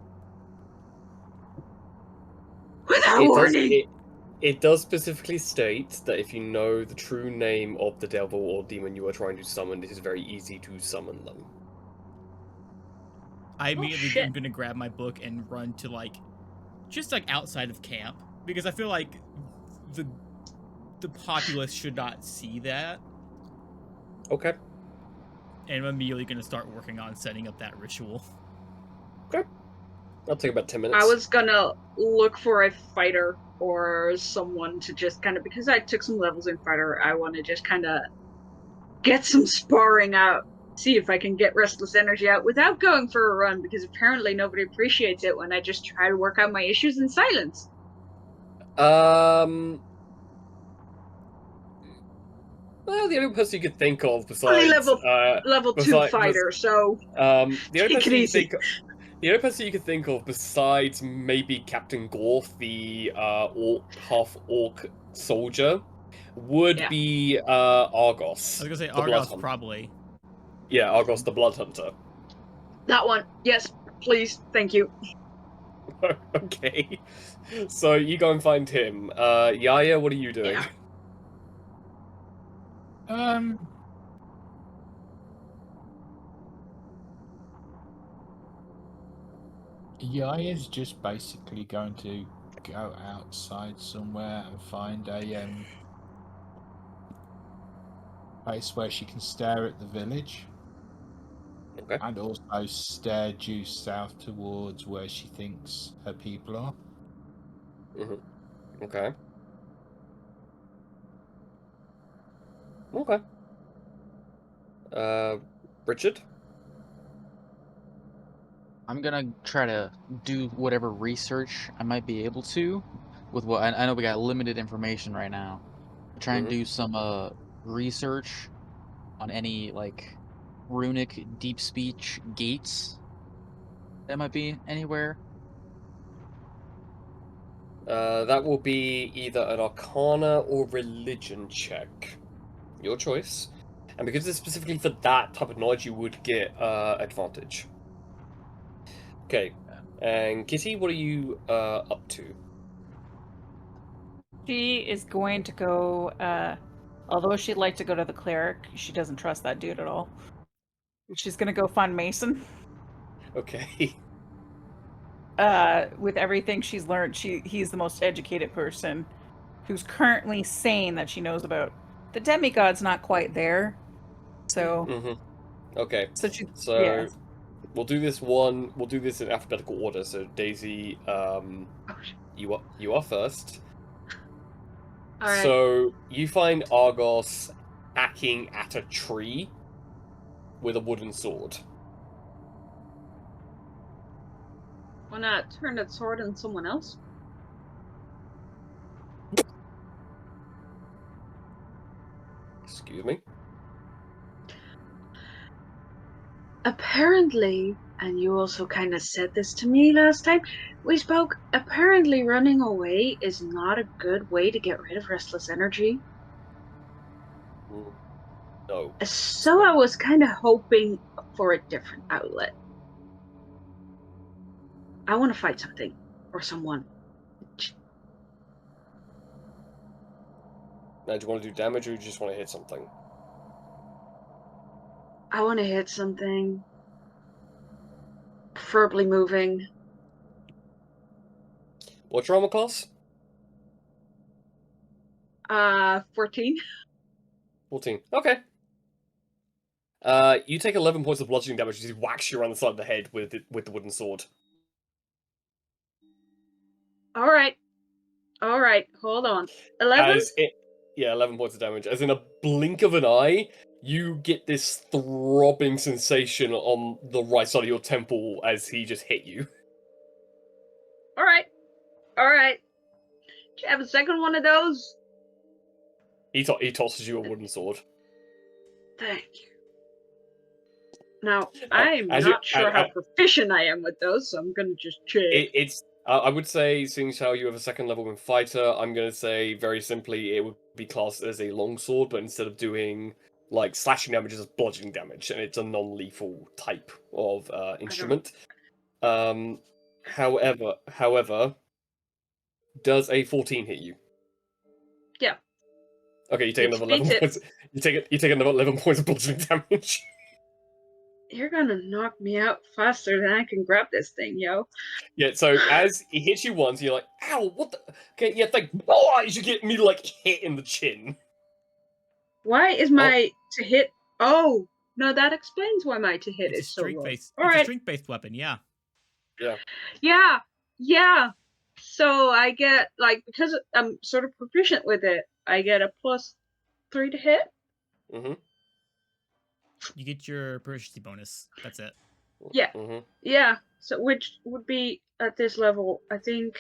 Without warning. It does specifically state that if you know the true name of the devil or demon you are trying to summon, it is very easy to summon them. I immediately shit. am gonna grab my book and run to just outside of camp, because I feel like the populace should not see that. Okay. And I'm immediately gonna start working on setting up that ritual. Okay. I'll take about 10 minutes. I was gonna look for a fighter or someone to just kind of, because I took some levels in fighter, I want to just kind of get some sparring out, see if I can get restless energy out without going for a run, because apparently nobody appreciates it when I just try to work out my issues in silence. Well, the only person you could think of besides Only level 2 fighter, so the only take person it you easy. the only person you could think of besides maybe Captain Gorth, the half orc soldier, would be Argos. I was gonna say the Argos, Bloodhunter. probably. Yeah, Argos the Blood Hunter. That one, yes, please, thank you. Okay, so you go and find him. Yaya, what are you doing? Yeah. Yaya's just basically going to go outside somewhere and find a place where she can stare at the village. Okay. And also stare due south towards where she thinks her people are. Okay. Okay. Richard? I'm gonna try to do whatever research I might be able to with what I know we got limited information right now. Try and do some research on any runic deep speech gates that might be anywhere. That will be either an Arcana or Religion check. Your choice. And because it's specifically for that type of knowledge, you would get advantage. Okay. And Kitty, what are you up to? She is going to go, although she'd like to go to the cleric, she doesn't trust that dude at all. She's gonna go find Mason. Okay. With everything she's learned, he's the most educated person who's currently saying that she knows about. The demigod's not quite there, so. Okay. So yeah. We'll do this in alphabetical order. So Daisy, you are first. All right. So you find Argos hacking at a tree with a wooden sword. Wanna turn that sword on someone else? Excuse me? Apparently, and you also kind of said this to me last time we spoke, apparently running away is not a good way to get rid of restless energy. No. So I was kind of hoping for a different outlet. I want to fight something or someone. Now, do you want to do damage or you just want to hit something? I want to hit something. Preferably moving. What's your armor class? 14. 14. Okay. You take 11 points of bludgeoning damage as he whacks you around the side of the head with the wooden sword. All right. Hold on. 11. Yeah, 11 points of damage. As in a blink of an eye, you get this throbbing sensation on the right side of your temple as he just hit you. All right. Do you have a second one of those? He tosses you a wooden sword. Thank you. Now, I'm not sure how proficient I am with those, so I'm gonna just check. I would say, seeing as how you have a second level in fighter, I'm gonna say very simply it would be classed as a longsword, but instead of doing like slashing damage, it's bludgeoning damage, and it's a non-lethal type of instrument. However, does a 14 hit you? Yeah. Okay, you take another 11 points. You take another 11 points of bludgeoning damage. You're gonna knock me out faster than I can grab this thing, yo. Yeah, so as he hits you once, you're like, ow, what the? Okay, yeah, like, oh, you should get me, like, hit in the chin. Why is my to hit? Oh, no, that explains why my to hit is so low. It's a strength-based weapon, yeah. Yeah. So I get, like, because I'm sort of proficient with it, I get a +3 to hit. Mm-hmm. You get your proficiency bonus. That's it. Yeah. Mm-hmm. Yeah. So which would be at this level, I think.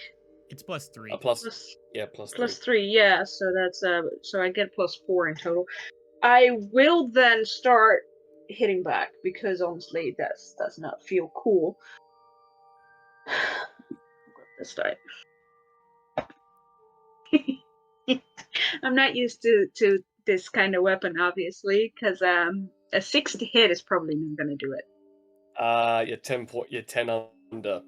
It's +3. +3. Yeah. So that's so I get +4 in total. I will then start hitting back because honestly, that does not feel cool. Grab this die. I'm not used to this kind of weapon, obviously, because a 6 to hit is probably not gonna do it. You're 10 under.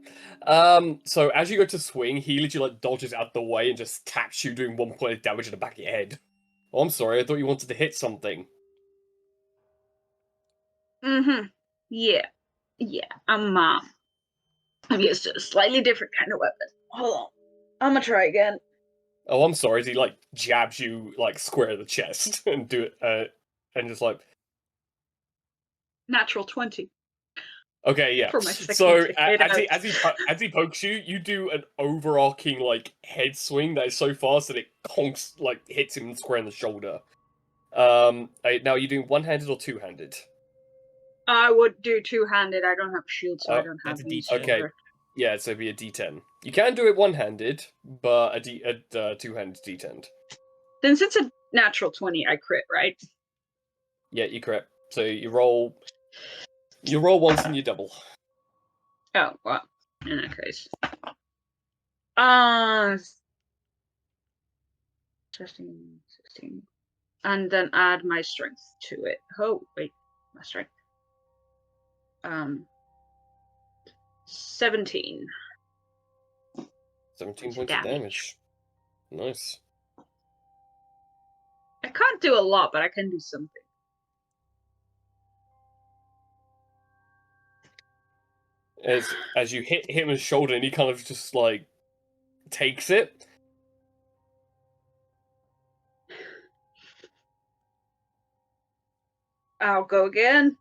So as you go to swing, he literally like dodges out the way and just taps you, doing 1 point of damage in the back of your head. Oh, I'm sorry, I thought you wanted to hit something. Mm-hmm. Yeah. I'm used to a slightly different kind of weapon. Hold on. I'm gonna try again. Oh, I'm sorry, as he like jabs you like square in the chest and do it and just like Natural 20. Okay, yeah. For my second So to hit as he pokes you, you do an overarching like head swing that is so fast that it conks like hits him square in the shoulder. Now you're doing one-handed or two-handed? I would do two-handed. I don't have a shield, so I don't have that's a any D10. Okay, yeah, so it'd be a D10. You can do it one-handed, but a two-handed D10. Since it's a natural 20, I crit, right? Yeah, you crit. So you roll once and you double. Oh, well, in that case. 16. And then add my strength to it. Oh, wait, my strength. 17. 17 points of damage. Nice. I can't do a lot, but I can do something. As you hit him in the shoulder and he kind of just like takes it. I'll go again.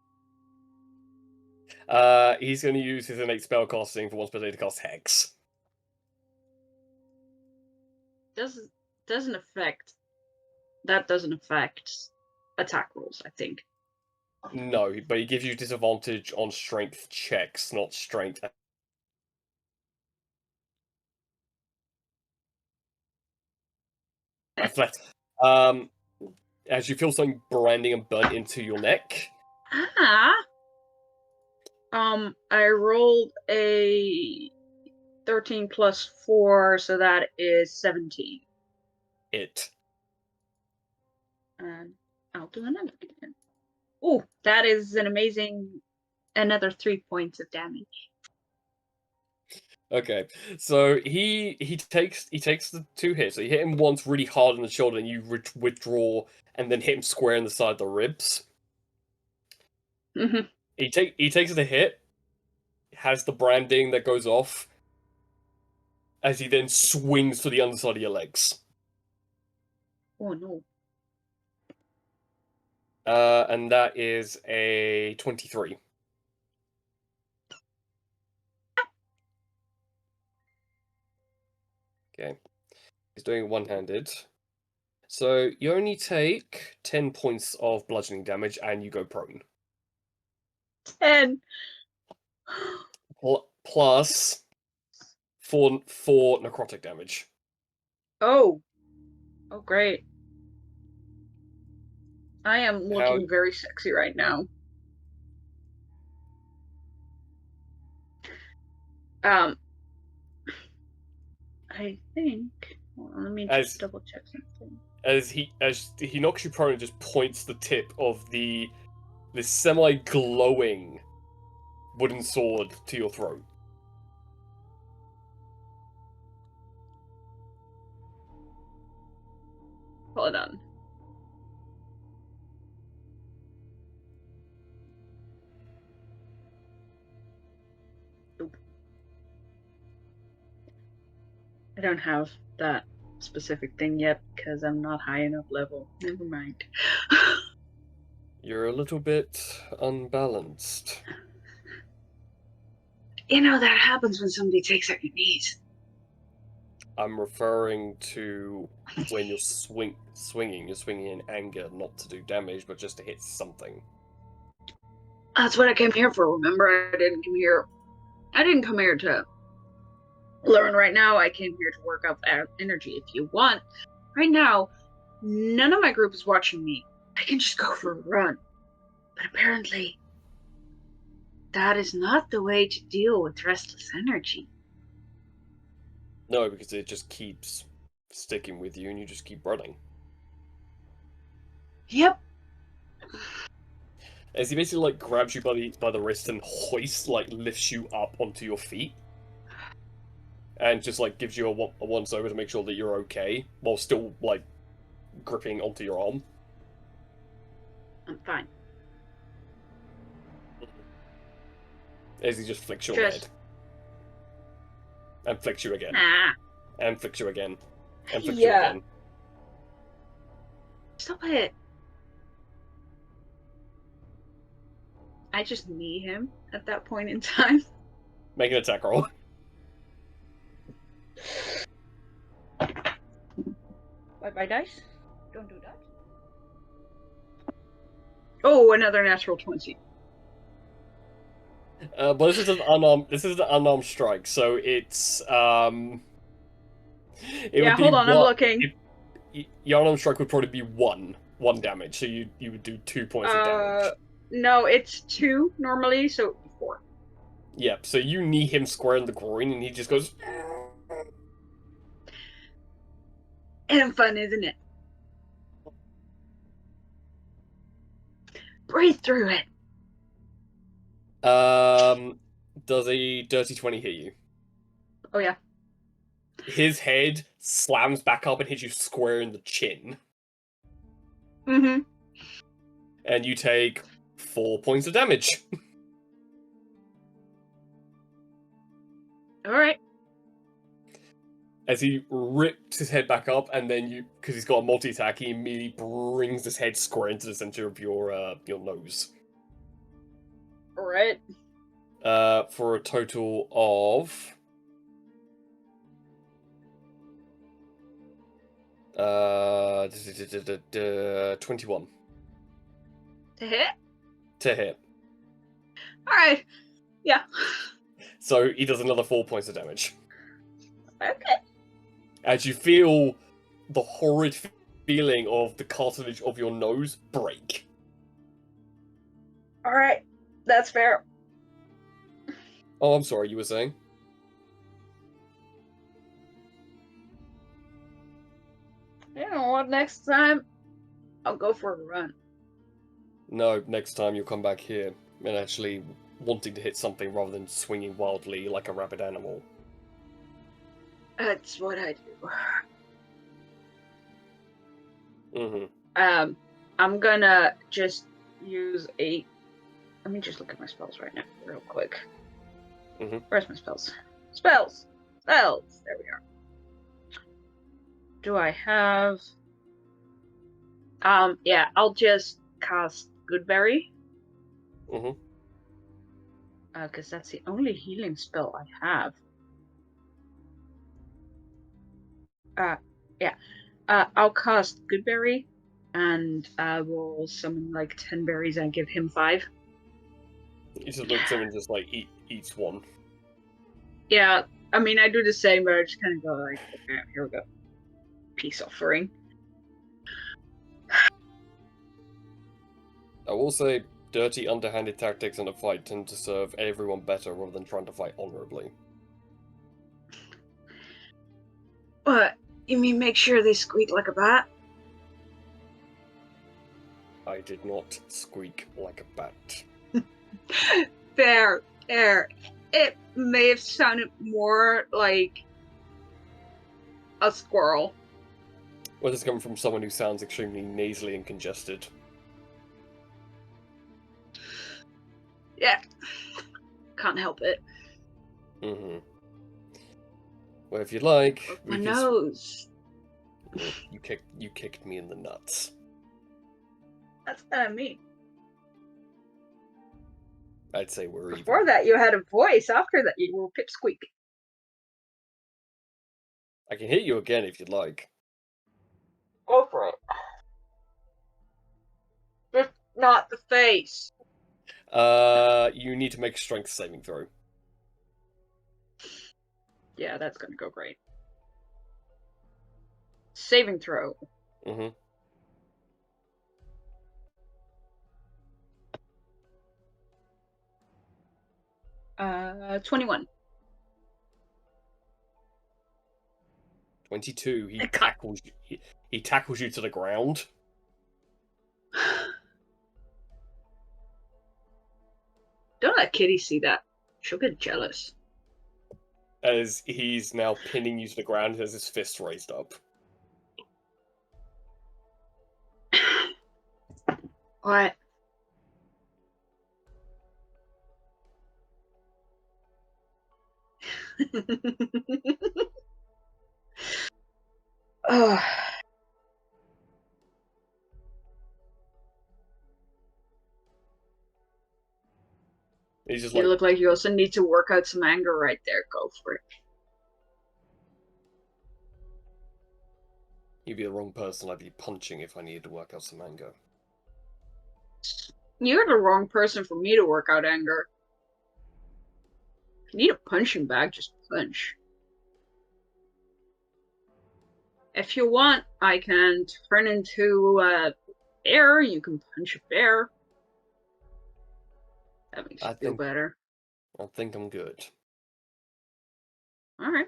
He's going to use his innate spellcasting for once per day to cast Hex. Doesn't affect. That doesn't affect attack rolls, I think. No, but he gives you disadvantage on strength checks, not strength. Athletic. As you feel something branding and burnt into your neck. I rolled a 13 plus 4, so that is 17. And I'll do another again. Oh, that is an amazing another 3 points of damage. Okay, so he takes the 2 hits. So you hit him once really hard on the shoulder, and you withdraw, and then hit him square in the side of the ribs. Mm-hmm. He takes the hit, has the branding that goes off, as he then swings for the underside of your legs. Oh no. And that is a 23. Okay. He's doing it one-handed. So you only take 10 points of bludgeoning damage and you go prone. 10. Plus 4 necrotic damage. Oh. Oh, great. I am looking very sexy right now. I think. Hold on, let me just double check something. As he knocks you prone and just points the tip of this semi-glowing wooden sword to your throat. Hold on. Nope. I don't have that specific thing yet because I'm not high enough level. Never mind. You're a little bit unbalanced. You know, that happens when somebody takes out your knees. I'm referring to when you're swinging. You're swinging in anger, not to do damage, but just to hit something. That's what I came here for. Remember, I didn't come here to learn right now. I came here to work up energy. If you want, right now, none of my group is watching me. I can just go for a run. But apparently, that is not the way to deal with restless energy. No, because it just keeps sticking with you and you just keep running. Yep. As he basically grabs you by the wrist and lifts you up onto your feet. And just gives you a once over to make sure that you're okay, while still gripping onto your arm. I'm fine. As he just flicks your head. And flicks you again. And flicks you again. And flicks you again. Stop it. I just knee him at that point in time. Make an attack roll. Bye-bye, dice. Don't do that. Oh, another natural 20. But this is an unarmed strike, so it's hold on, I'm looking. Your unarmed strike would probably be one damage, so you would do 2 points of damage. No, it's 2 normally, so it'd be 4. Yep, so you knee him square in the groin and he just goes And fun, isn't it? Breathe through it. Does a dirty 20 hit you? Oh yeah. His head slams back up and hits you square in the chin. Mm-hmm. And you take 4 points of damage. Alright. As he rips his head back up, and then because he's got a multi-attack, he immediately brings his head square into the center of your nose. Alright. For a total of 21. To hit? To hit. Alright. Yeah. So he does another 4 points of damage. Okay. As you feel the horrid feeling of the cartilage of your nose break. Alright. That's fair. Oh, I'm sorry, you were saying? You know what, next time, I'll go for a run. No, next time you'll come back here and actually wanting to hit something rather than swinging wildly like a rabid animal. That's what I do. Mm-hmm. I'm gonna just use a... Let me just look at my spells right now, real quick. Mm-hmm. Where's my spells? Spells! spells. There we are. Do I have... yeah, I'll just cast Goodberry. Mm-hmm. Because that's the only healing spell I have. Yeah. I'll cast Goodberry, and I will summon like 10 berries and give him 5. He just looks at him and just like eats one. Yeah, I mean, I do the same, but I just kind of go like, okay, here we go. Peace offering. I will say, dirty, underhanded tactics in a fight tend to serve everyone better rather than trying to fight honorably. What? You mean make sure they squeak like a bat? I did not squeak like a bat. Fair. It may have sounded more like a squirrel. Well, this is coming from someone who sounds extremely nasally and congested. Yeah. Can't help it. Mm-hmm. Well, if you like, My nose. Well, you kicked me in the nuts. That's what I mean. I'd say we're even. Before that, you had a voice. After that, you were pipsqueak. I can hit you again if you'd like. Go for it. Just not the face. You need to make a strength saving throw. Yeah, that's gonna go great. Saving throw. Mm-hmm. 21. 22. He tackles you. He tackles you to the ground. Don't let Kitty see that. She'll get jealous. As he's now pinning you to the ground, has his fist raised up. What? Oh. He's just You like, look like you also need to work out some anger right there. Go for it. you'd be the wrong person I'd be punching if I needed to work out some anger. You're the wrong person for me to work out anger. If you need a punching bag, just punch. If you want, I can turn into a bear. You can punch a bear. That makes you feel better. I think I'm good. Alright.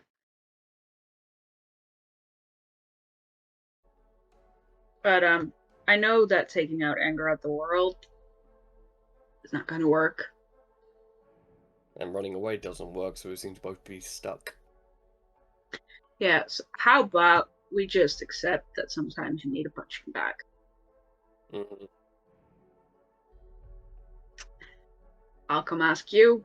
But, I know that taking out anger at the world is not going to work. And running away doesn't work, so we seem to both be stuck. Yeah, so how about we just accept that sometimes you need a punching bag? Mm-hmm. I'll come ask you.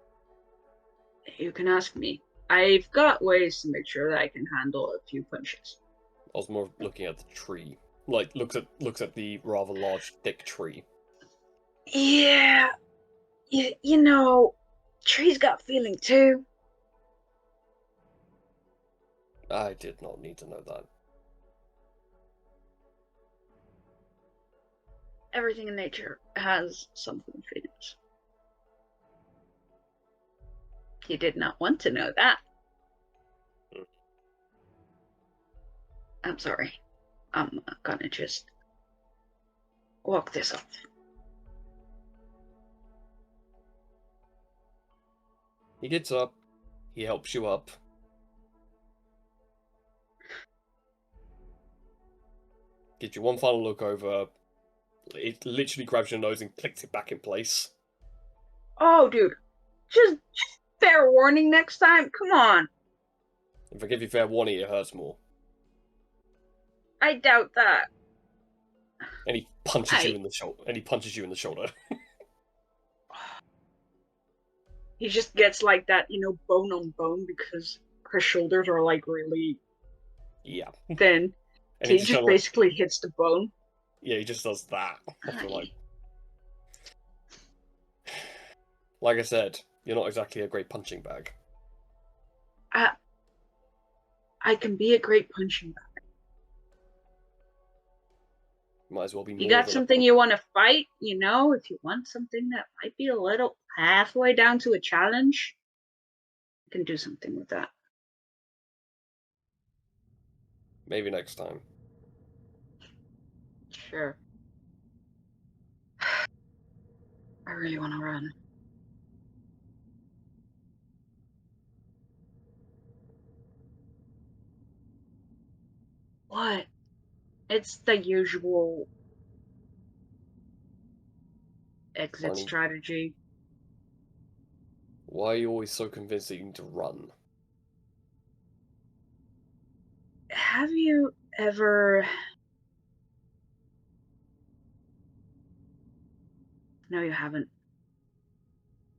You can ask me. I've got ways to make sure that I can handle a few punches. I was more looking at the tree. Like, looks at the rather large, thick tree. Yeah. You know, trees got feeling too. I did not need to know that. Everything in nature has something feelings. You did not want to know that. I'm sorry. I'm gonna just walk this off. He gets up. He helps you up. Gives you one final look over. It literally grabs your nose and clicks it back in place. Oh, dude. Just fair warning next time. Come on. If I give you fair warning, it hurts more. I doubt that. And he punches you in the shoulder. He just gets like that, bone on bone because her shoulders are like really Yeah. thin. And So he just just kinda like, basically hits the bone. yeah, he just does that. I feel Aye. like I said, you're not exactly a great punching bag. I can be a great punching bag. Might as well be You more got than something you want to fight, you know, if you want something that might be a little halfway down to a challenge, you can do something with that. maybe next time. Sure. I really want to run. What? It's the usual exit Running. strategy. Why are you always so convinced that you need to run? Have you ever... No, you haven't.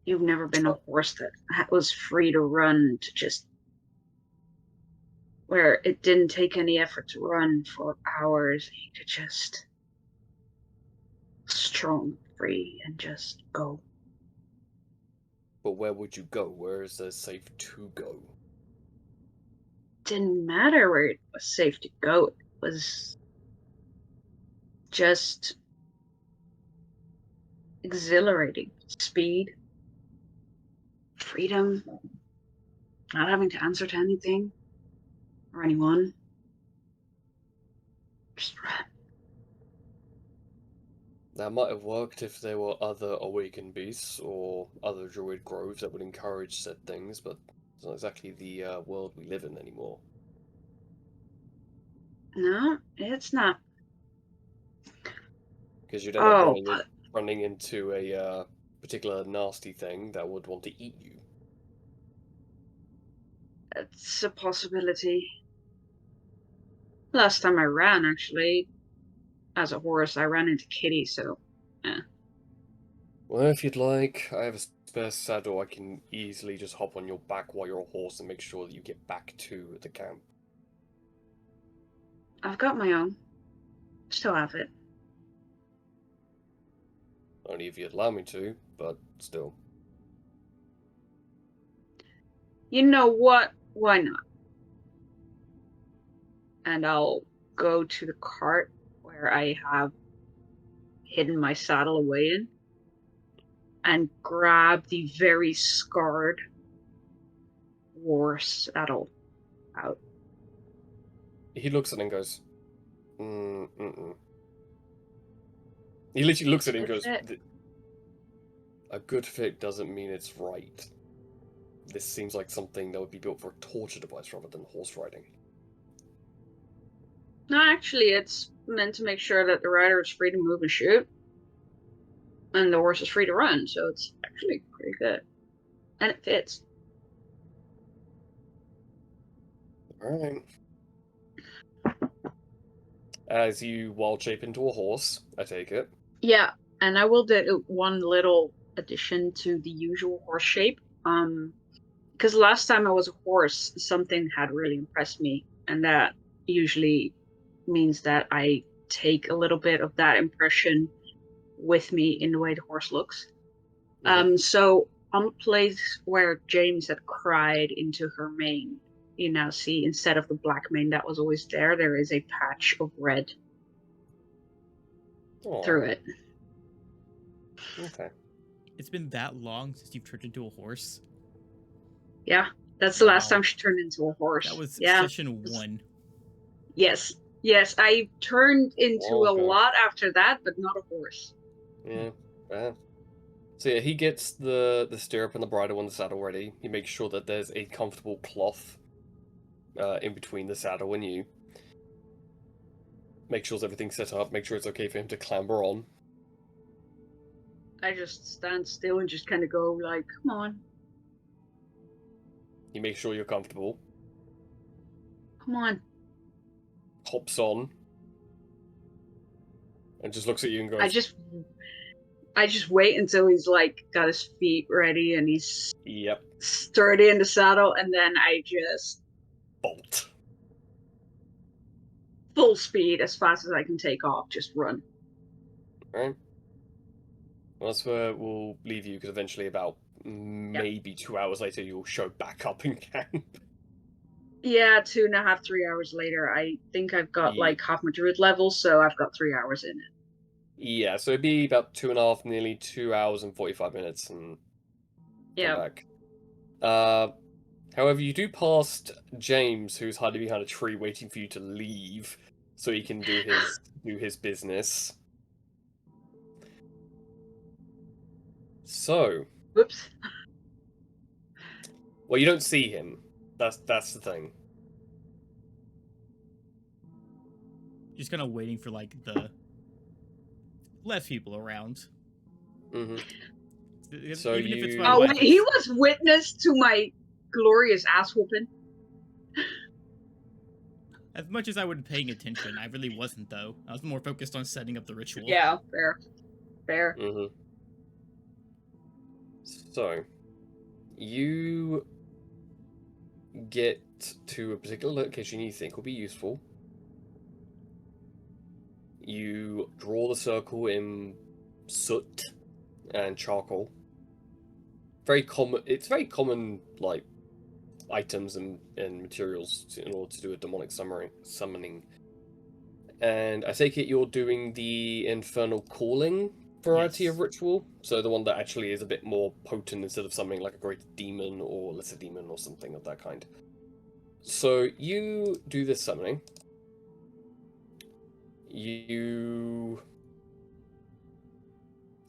You've never been a horse that was free to run, to just... where it didn't take any effort to run for hours. You could just... strong, free, and just go. But where would you go? Where is there safe to go? Didn't matter where it was safe to go. It was just exhilarating. Speed, freedom, not having to answer to anything or anyone. Just run. That might have worked if there were other awakened beasts or other druid groves that would encourage said things, but it's not exactly the world we live in anymore. No, it's not. Because you'd end up Oh, running into a particular nasty thing that would want to eat you. it's a possibility. Last time I ran, actually, as a horse, I ran into Kitty, so, yeah. Well, if you'd like, I have a spare saddle. I can easily just hop on your back while you're a horse and make sure that you get back to the camp. I've got my own. Still have it. Only if you'd allow me to, but still. You know what? Why not? And I'll go to the cart where I have hidden my saddle away in and grab the very scarred war saddle out. He looks at it and goes, mm-mm. He literally looks at it and goes, a good fit doesn't mean it's right. This seems like something that would be built for a torture device rather than horse riding. No, actually, it's meant to make sure that the rider is free to move and shoot, and the horse is free to run, so it's actually pretty good. And it fits. Alright. As you wild shape into a horse, I take it. Yeah, and I will do one little addition to the usual horse shape. Because last time I was a horse, something had really impressed me, and that usually means that I take a little bit of that impression with me in the way the horse looks. So on the place where James had cried into her mane, you now see instead of the black mane that was always there, there is a patch of red through it. Okay. It's been that long since you've turned into a horse. Yeah, that's the last time she turned into a horse. That was session 1. Yes, I turned into a lot after that, but not a horse. Yeah, fair. So yeah, he gets the stirrup and the bridle and the saddle ready. He makes sure that there's a comfortable cloth in between the saddle and you. Make sure everything's set up. Make sure it's okay for him to clamber on. I just stand still and just kind of go like, come on. He makes sure you're comfortable. Come on. Hops on. And just looks at you and goes... I just wait until he's like got his feet ready and he's yep. sturdy in the saddle, and then I just bolt. Full speed, as fast as I can take off. Just run. Right. Well, that's where we'll leave you, because eventually, about maybe 2 hours later, you'll show back up in camp. Yeah, 2.5, 3 hours later. I think I've got like half my druid level, so I've got 3 hours in it. Yeah, so it'd be about 2.5, nearly 2 hours and 45 minutes, and come back. However, you do pass James, who's hiding behind a tree, waiting for you to leave, so he can do his business. So, Whoops. well, you don't see him. That's the thing. Just kind of waiting for like the less people around. Mm-hmm. So even if it's my Oh wife, wait, he was witness to my glorious ass whooping. as much as I would be paying attention, I really wasn't though. I was more focused on setting up the ritual. Yeah, fair. Mm-hmm. So, you get to a particular location you think will be useful. You draw the circle in soot and charcoal. Very common. It's very common, like, items and materials in order to do a demonic summoning. And I take it you're doing the infernal calling variety of ritual, so the one that actually is a bit more potent instead of summoning like a great demon or lesser demon or something of that kind. So you do this summoning. You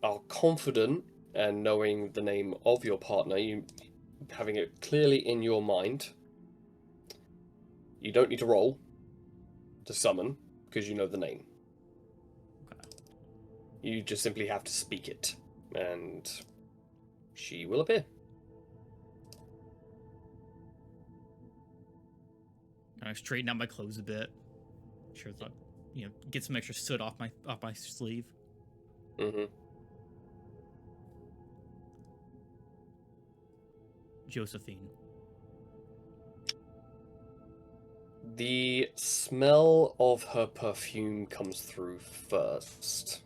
are confident and knowing the name of your partner, you having it clearly in your mind. You don't need to roll to summon because you know the name. You just simply have to speak it, and she will appear. I straighten out my clothes a bit. Sure, it's like, get some extra soot off my sleeve. Mm-hmm. Josephine. The smell of her perfume comes through first.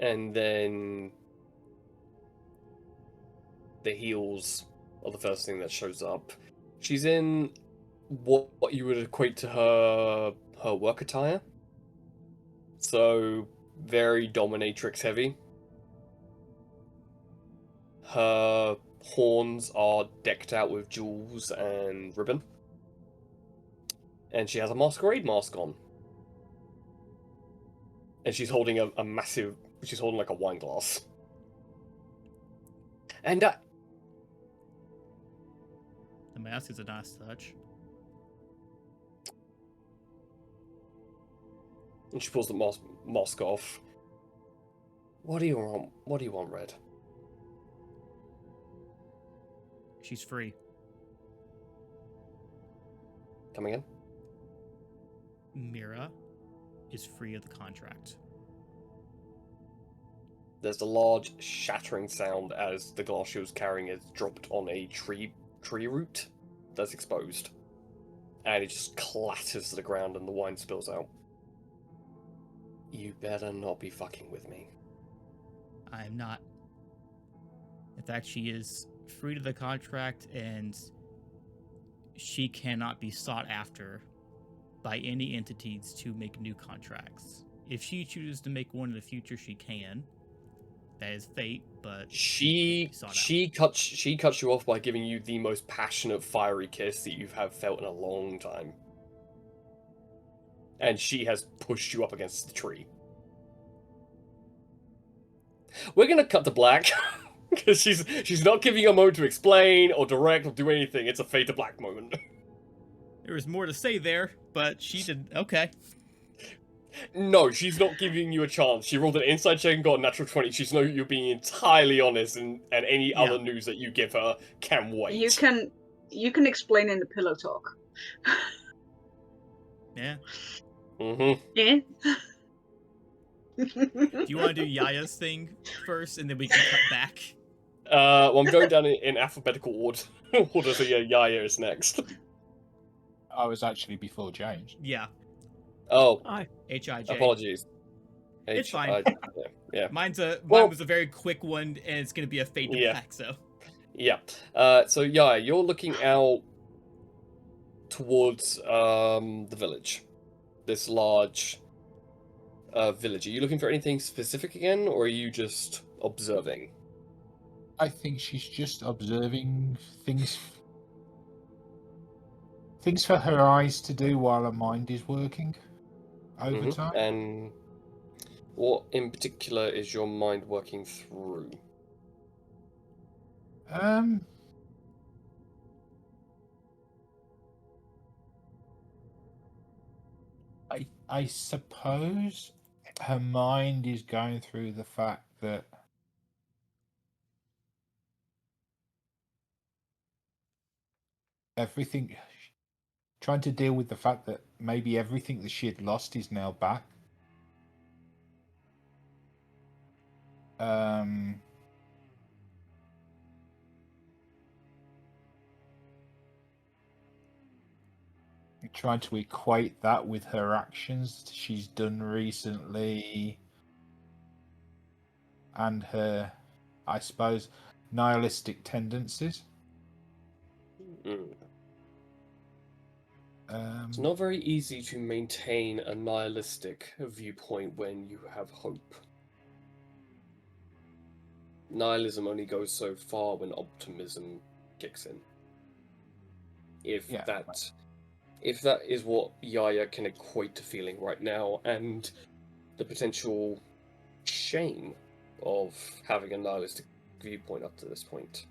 And then the heels are the first thing that shows up. She's in what you would equate to her work attire. So, very dominatrix heavy. Her horns are decked out with jewels and ribbon. And she has a masquerade mask on. And she's holding a massive... She's holding like a wine glass. And the mask is a nice touch. And she pulls the mask off. What do you want? What do you want, Red? She's free. Come again? Mira is free of the contract. There's a large shattering sound as the glass she was carrying is dropped on a tree root that's exposed. And it just clatters to the ground and the wine spills out. You better not be fucking with me. I am not. In fact, she is free to the contract, and she cannot be sought after by any entities to make new contracts. If she chooses to make one in the future, she can. That is fate, but she cuts you off by giving you the most passionate, fiery kiss that you have felt in a long time. And she has pushed you up against the tree. We're gonna cut to black. Because she's not giving you a moment to explain or direct or do anything. It's a fade to black moment. There was more to say there, but she did okay. No, she's not giving you a chance. She rolled an inside check and got a natural 20. She's know you're being entirely honest, and any other news that you give her can wait. You can explain in the pillow talk. Yeah. Mm-hmm. Yeah. Do you want to do Yaya's thing first, and then we can cut back? Well, I'm going down in alphabetical order. Order, so yeah, Yaya is next. I was actually before James. Yeah, Oh, H-I-J. apologies. It's fine. Yeah. Mine Well- was a very quick one, and it's gonna be a fade to Yeah. black. So Yeah. So Yaya, you're looking out towards the village. This large village. Are you looking for anything specific again, or are you just observing? I think she's just observing things. Things for her eyes to do while her mind is working overtime. And what in particular is your mind working through? I suppose her mind is going through the fact that everything, trying to deal with the fact that maybe everything that she had lost is now back. Trying to equate that with her actions she's done recently and her, I suppose, nihilistic tendencies. It's not very easy to maintain a nihilistic viewpoint when you have hope. Nihilism only goes so far when optimism kicks in. If that is what Yaya can equate to feeling right now, and the potential shame of having a nihilistic viewpoint up to this point.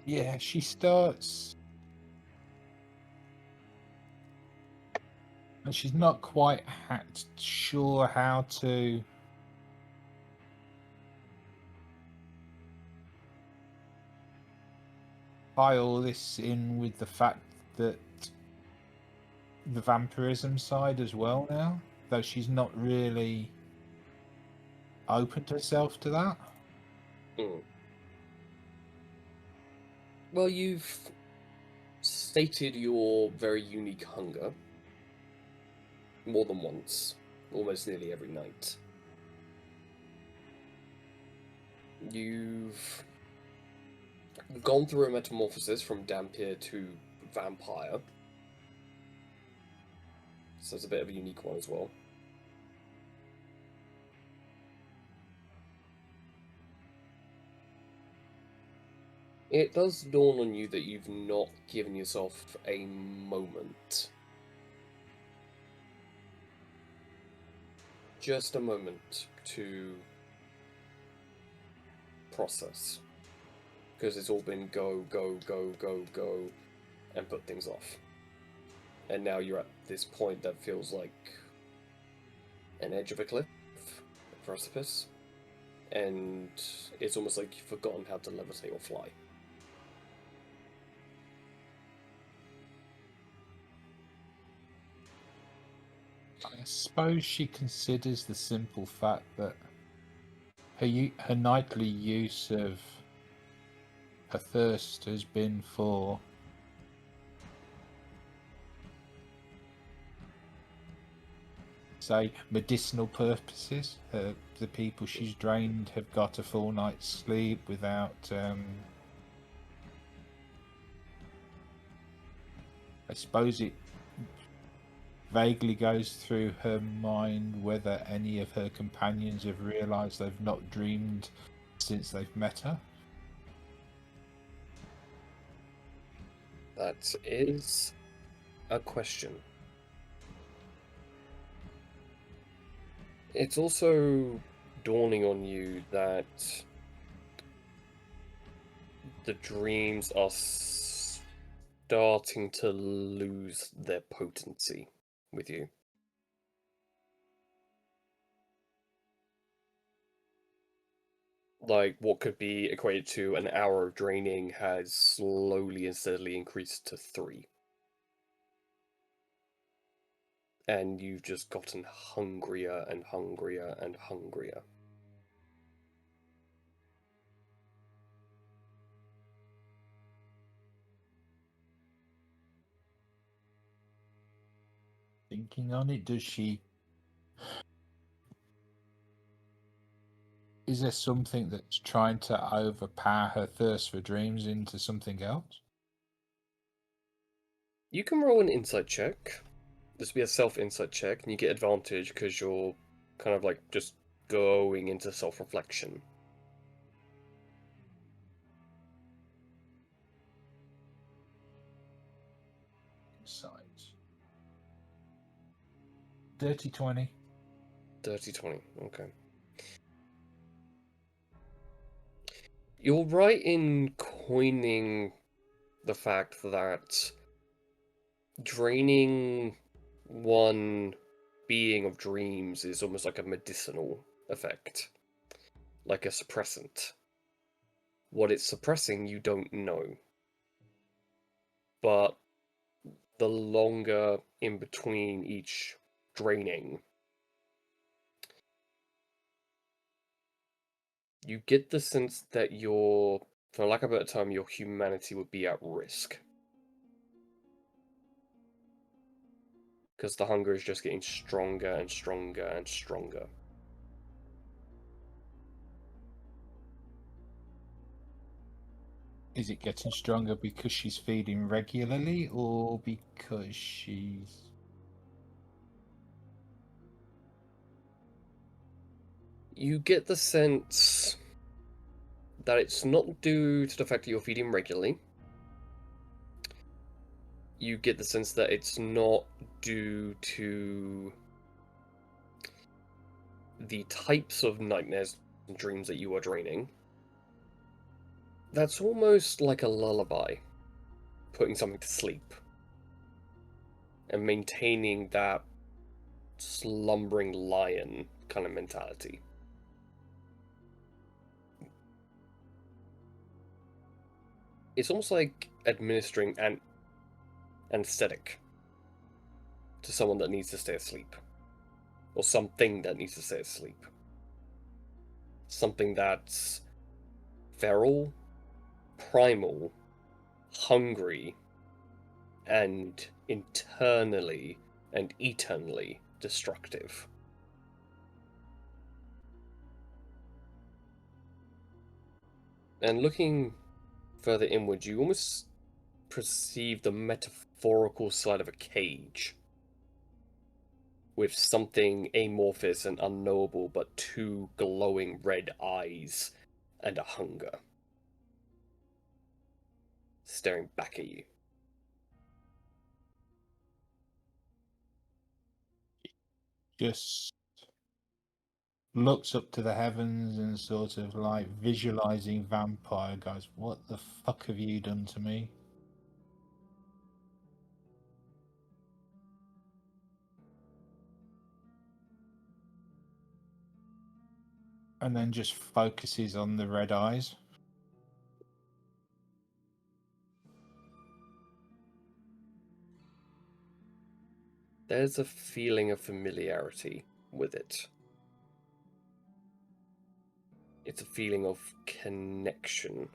Yeah, she starts. And she's not quite sure how to tie all this in with the fact that the vampirism side as well now, though she's not really opened herself to that. Well, you've stated your very unique hunger more than once, almost nearly every night. You've gone through a metamorphosis from Dampier to vampire, so it's a bit of a unique one as well. It does dawn on you that you've not given yourself a moment. Just a moment to process. Because it's all been go, go, go, go, go, and put things off. And now you're at this point that feels like an edge of a cliff, a precipice, and it's almost like you've forgotten how to levitate or fly. I suppose she considers the simple fact that her nightly use of her thirst has been for say medicinal purposes. The people she's drained have got a full night's sleep without I suppose it vaguely goes through her mind whether any of her companions have realised they've not dreamed since they've met her. That is a question. It's also dawning on you that the dreams are starting to lose their potency with you. like what could be equated to an hour of draining has slowly and steadily increased to 3. And you've just gotten hungrier and hungrier and hungrier. Thinking on it, does she... Is there something that's trying to overpower her thirst for dreams into something else? You can roll an insight check. This will be a self-insight check, and you get advantage because you're kind of like just going into self-reflection. Insight. Dirty 20. Dirty 20, okay. You're right in coining the fact that draining one being of dreams is almost like a medicinal effect, like a suppressant. What it's suppressing, you don't know. But the longer in between each draining, you get the sense that your, for lack of a better term, your humanity would be at risk. Because the hunger is just getting stronger and stronger and stronger. Is it getting stronger because she's feeding regularly, or because she's... You get the sense that it's not due to the fact that you're feeding regularly. You get the sense that it's not due to the types of nightmares and dreams that you are draining. That's almost like a lullaby, putting something to sleep and maintaining that slumbering lion kind of mentality. It's almost like administering an anesthetic to someone that needs to stay asleep, or something that needs to stay asleep. Something that's feral, primal, hungry, and internally and eternally destructive. And looking further inward, you almost perceive the metaphorical side of a cage, with something amorphous and unknowable but 2 glowing red eyes and a hunger staring back at you. just looks up to the heavens and sort of like visualizing vampire guys. What the fuck have you done to me? And then just focuses on the red eyes. There's a feeling of familiarity with it. It's a feeling of connection.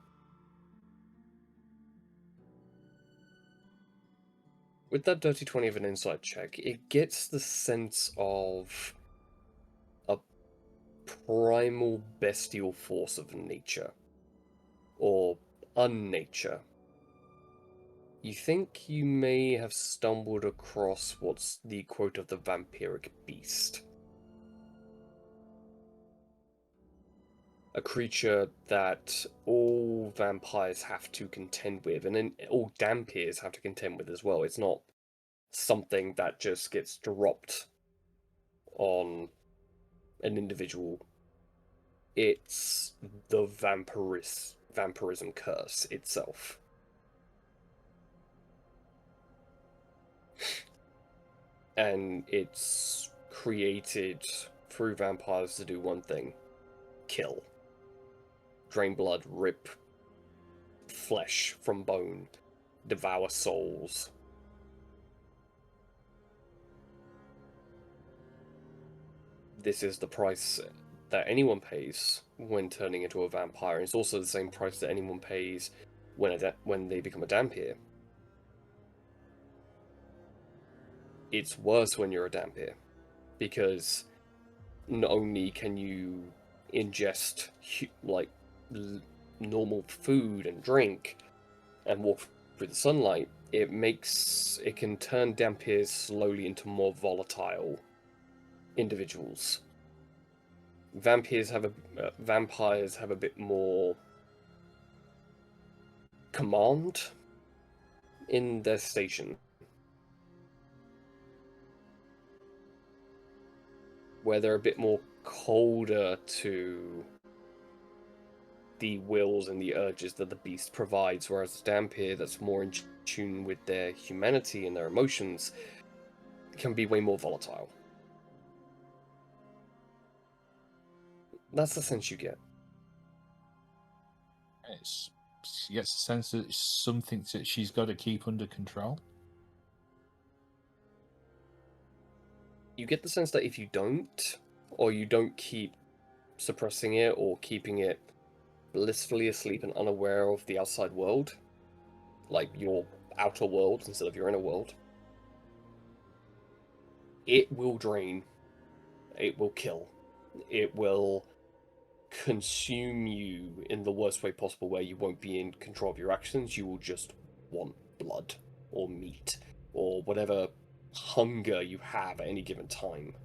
With that dirty 20 of an insight check, it gets the sense of a primal bestial force of nature. Or unnature. You think you may have stumbled across what's the quote of the vampiric beast. A creature that all vampires have to contend with, and then all dampiers have to contend with as well. It's not something that just gets dropped on an individual. It's the vampirism curse itself. And it's created through vampires to do one thing: kill. drain blood, rip flesh from bone, devour souls. This is the price that anyone pays when turning into a vampire. And it's also the same price that anyone pays when they become a Dhampir. It's worse when you're a Dhampir, because not only can you ingest like normal food and drink and walk through the sunlight, it can turn Dhampirs slowly into more volatile individuals. Vampires have a bit more command in their station, where they're a bit more colder to the wills and the urges that the beast provides, whereas the Dhampir, that's more in tune with their humanity and their emotions, can be way more volatile. That's the sense you get. She gets a sense that it's something that she's got to keep under control. You get the sense that if you don't, or you don't keep suppressing it or keeping it blissfully asleep and unaware of the outside world, like your outer world instead of your inner world, it will drain, it will kill, it will consume you in the worst way possible, where you won't be in control of your actions. You will just want blood or meat or whatever hunger you have at any given time.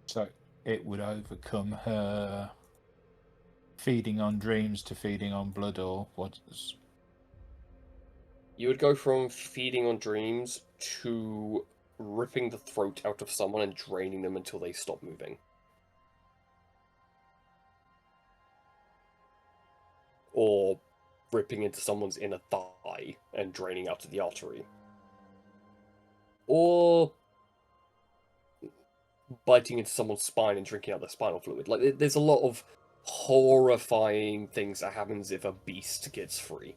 So it would overcome her feeding on dreams to feeding on blood, or what? You would go from feeding on dreams to ripping the throat out of someone and draining them until they stop moving. Or ripping into someone's inner thigh and draining out of the artery. Or biting into someone's spine and drinking out their spinal fluid. Like, there's a lot of horrifying things that happens if a beast gets free.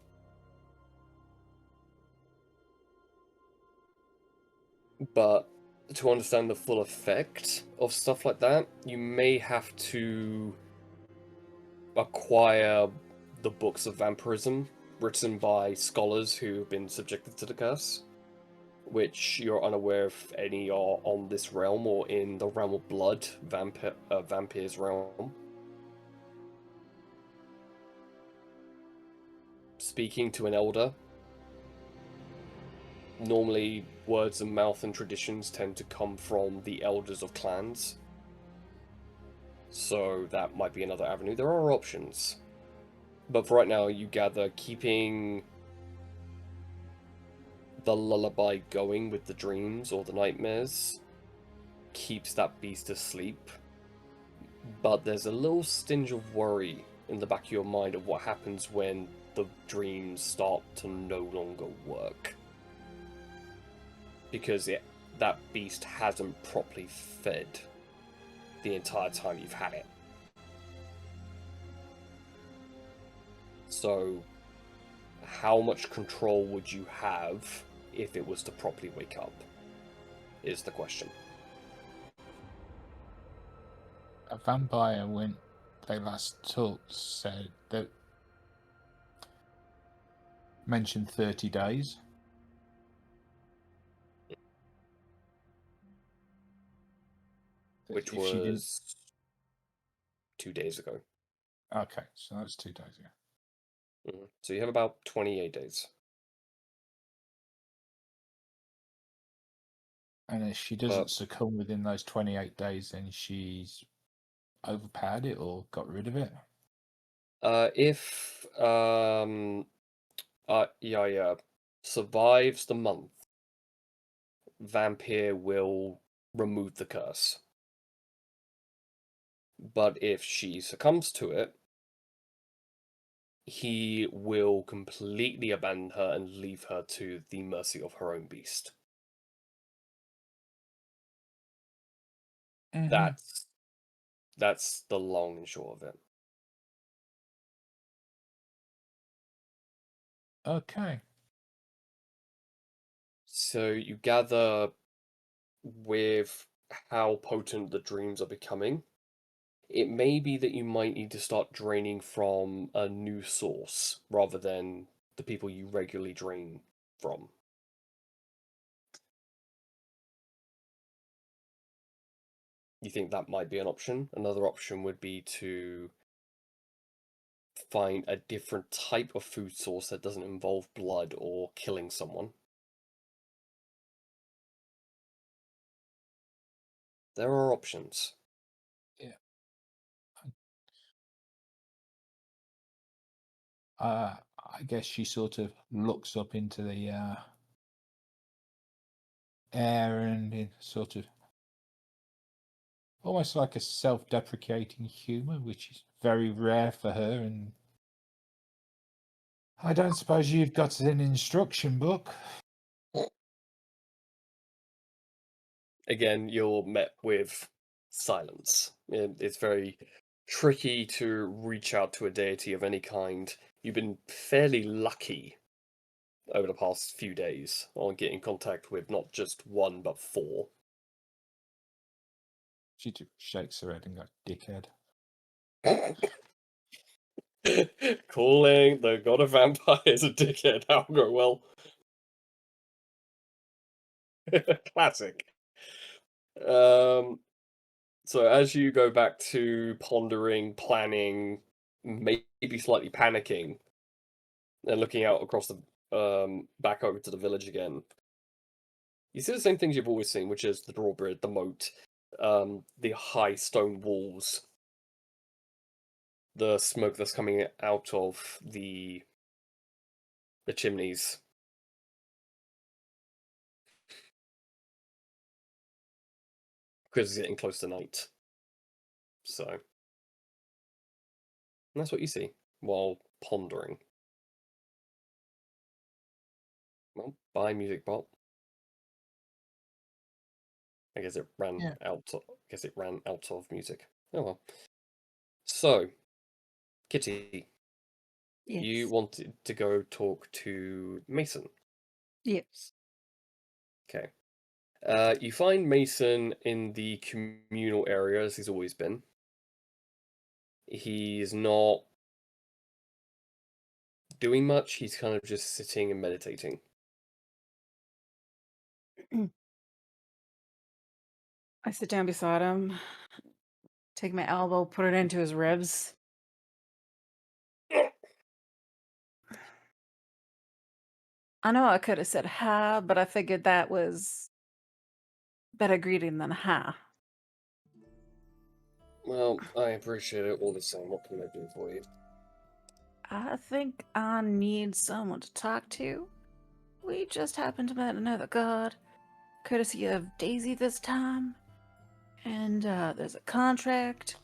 But to understand the full effect of stuff like that, you may have to acquire the books of vampirism written by scholars who have been subjected to the curse, which you're unaware if any are on this realm or in the realm of blood, vampires realm. Speaking to an elder, normally words of mouth and traditions tend to come from the elders of clans, so that might be another avenue. There are options, but for right now, you gather keeping the lullaby going with the dreams or the nightmares keeps that beast asleep, but there's a little stinge of worry in the back of your mind of what happens when the dreams start to no longer work, because that beast hasn't properly fed the entire time you've had it. So how much control would you have if it was to properly wake up, is the question. A vampire, when they last talked, said that mentioned 30 days. Which was 2 days ago. Okay, so that's 2 days ago. So you have about 28 days. And if she doesn't succumb within those 28 days, then she's overpowered it or got rid of it? If Yaya survives the month, Vampire will remove the curse. But if she succumbs to it, he will completely abandon her and leave her to the mercy of her own beast. Mm-hmm. That's That's the long and short of it. Okay. So you gather with how potent the dreams are becoming, it may be that you might need to start draining from a new source rather than the people you regularly drain from. You think that might be an option? Another option would be to find a different type of food source that doesn't involve blood or killing someone. There are options. Yeah. I guess she sort of looks up into the air and in sort of almost like a self-deprecating humor, which is very rare for her. And I don't suppose you've got an instruction book. Again, you're met with silence. It's very tricky to reach out to a deity of any kind. You've been fairly lucky over the past few days on getting contact with not just one but four. She shakes her head and goes, "Dickhead." Calling the god of vampires a dickhead. That'll go well. Classic. So as you go back to pondering, planning, maybe slightly panicking, and looking out across the back over to the village again, you see the same things you've always seen, which is the drawbridge, the moat, the high stone walls, the smoke that's coming out of the chimneys. Because it's getting close to night. So and that's what you see while pondering. Well, bye, music bot. I guess it ran Yeah. out. I guess it ran out of music. Oh well. So, Kitty, Yes. you wanted to go talk to Mason. Yes. Okay. You find Mason in the communal area as he's always been. He's not doing much. He's kind of just sitting and meditating. I sit down beside him, take my elbow, put it into his ribs. I know I could have said ha, but I figured that was better greeting than ha. Well, I appreciate it all the same. What can I do for you? I think I need someone to talk to. We just happened to meet another god, courtesy of Daisy this time. And there's a contract,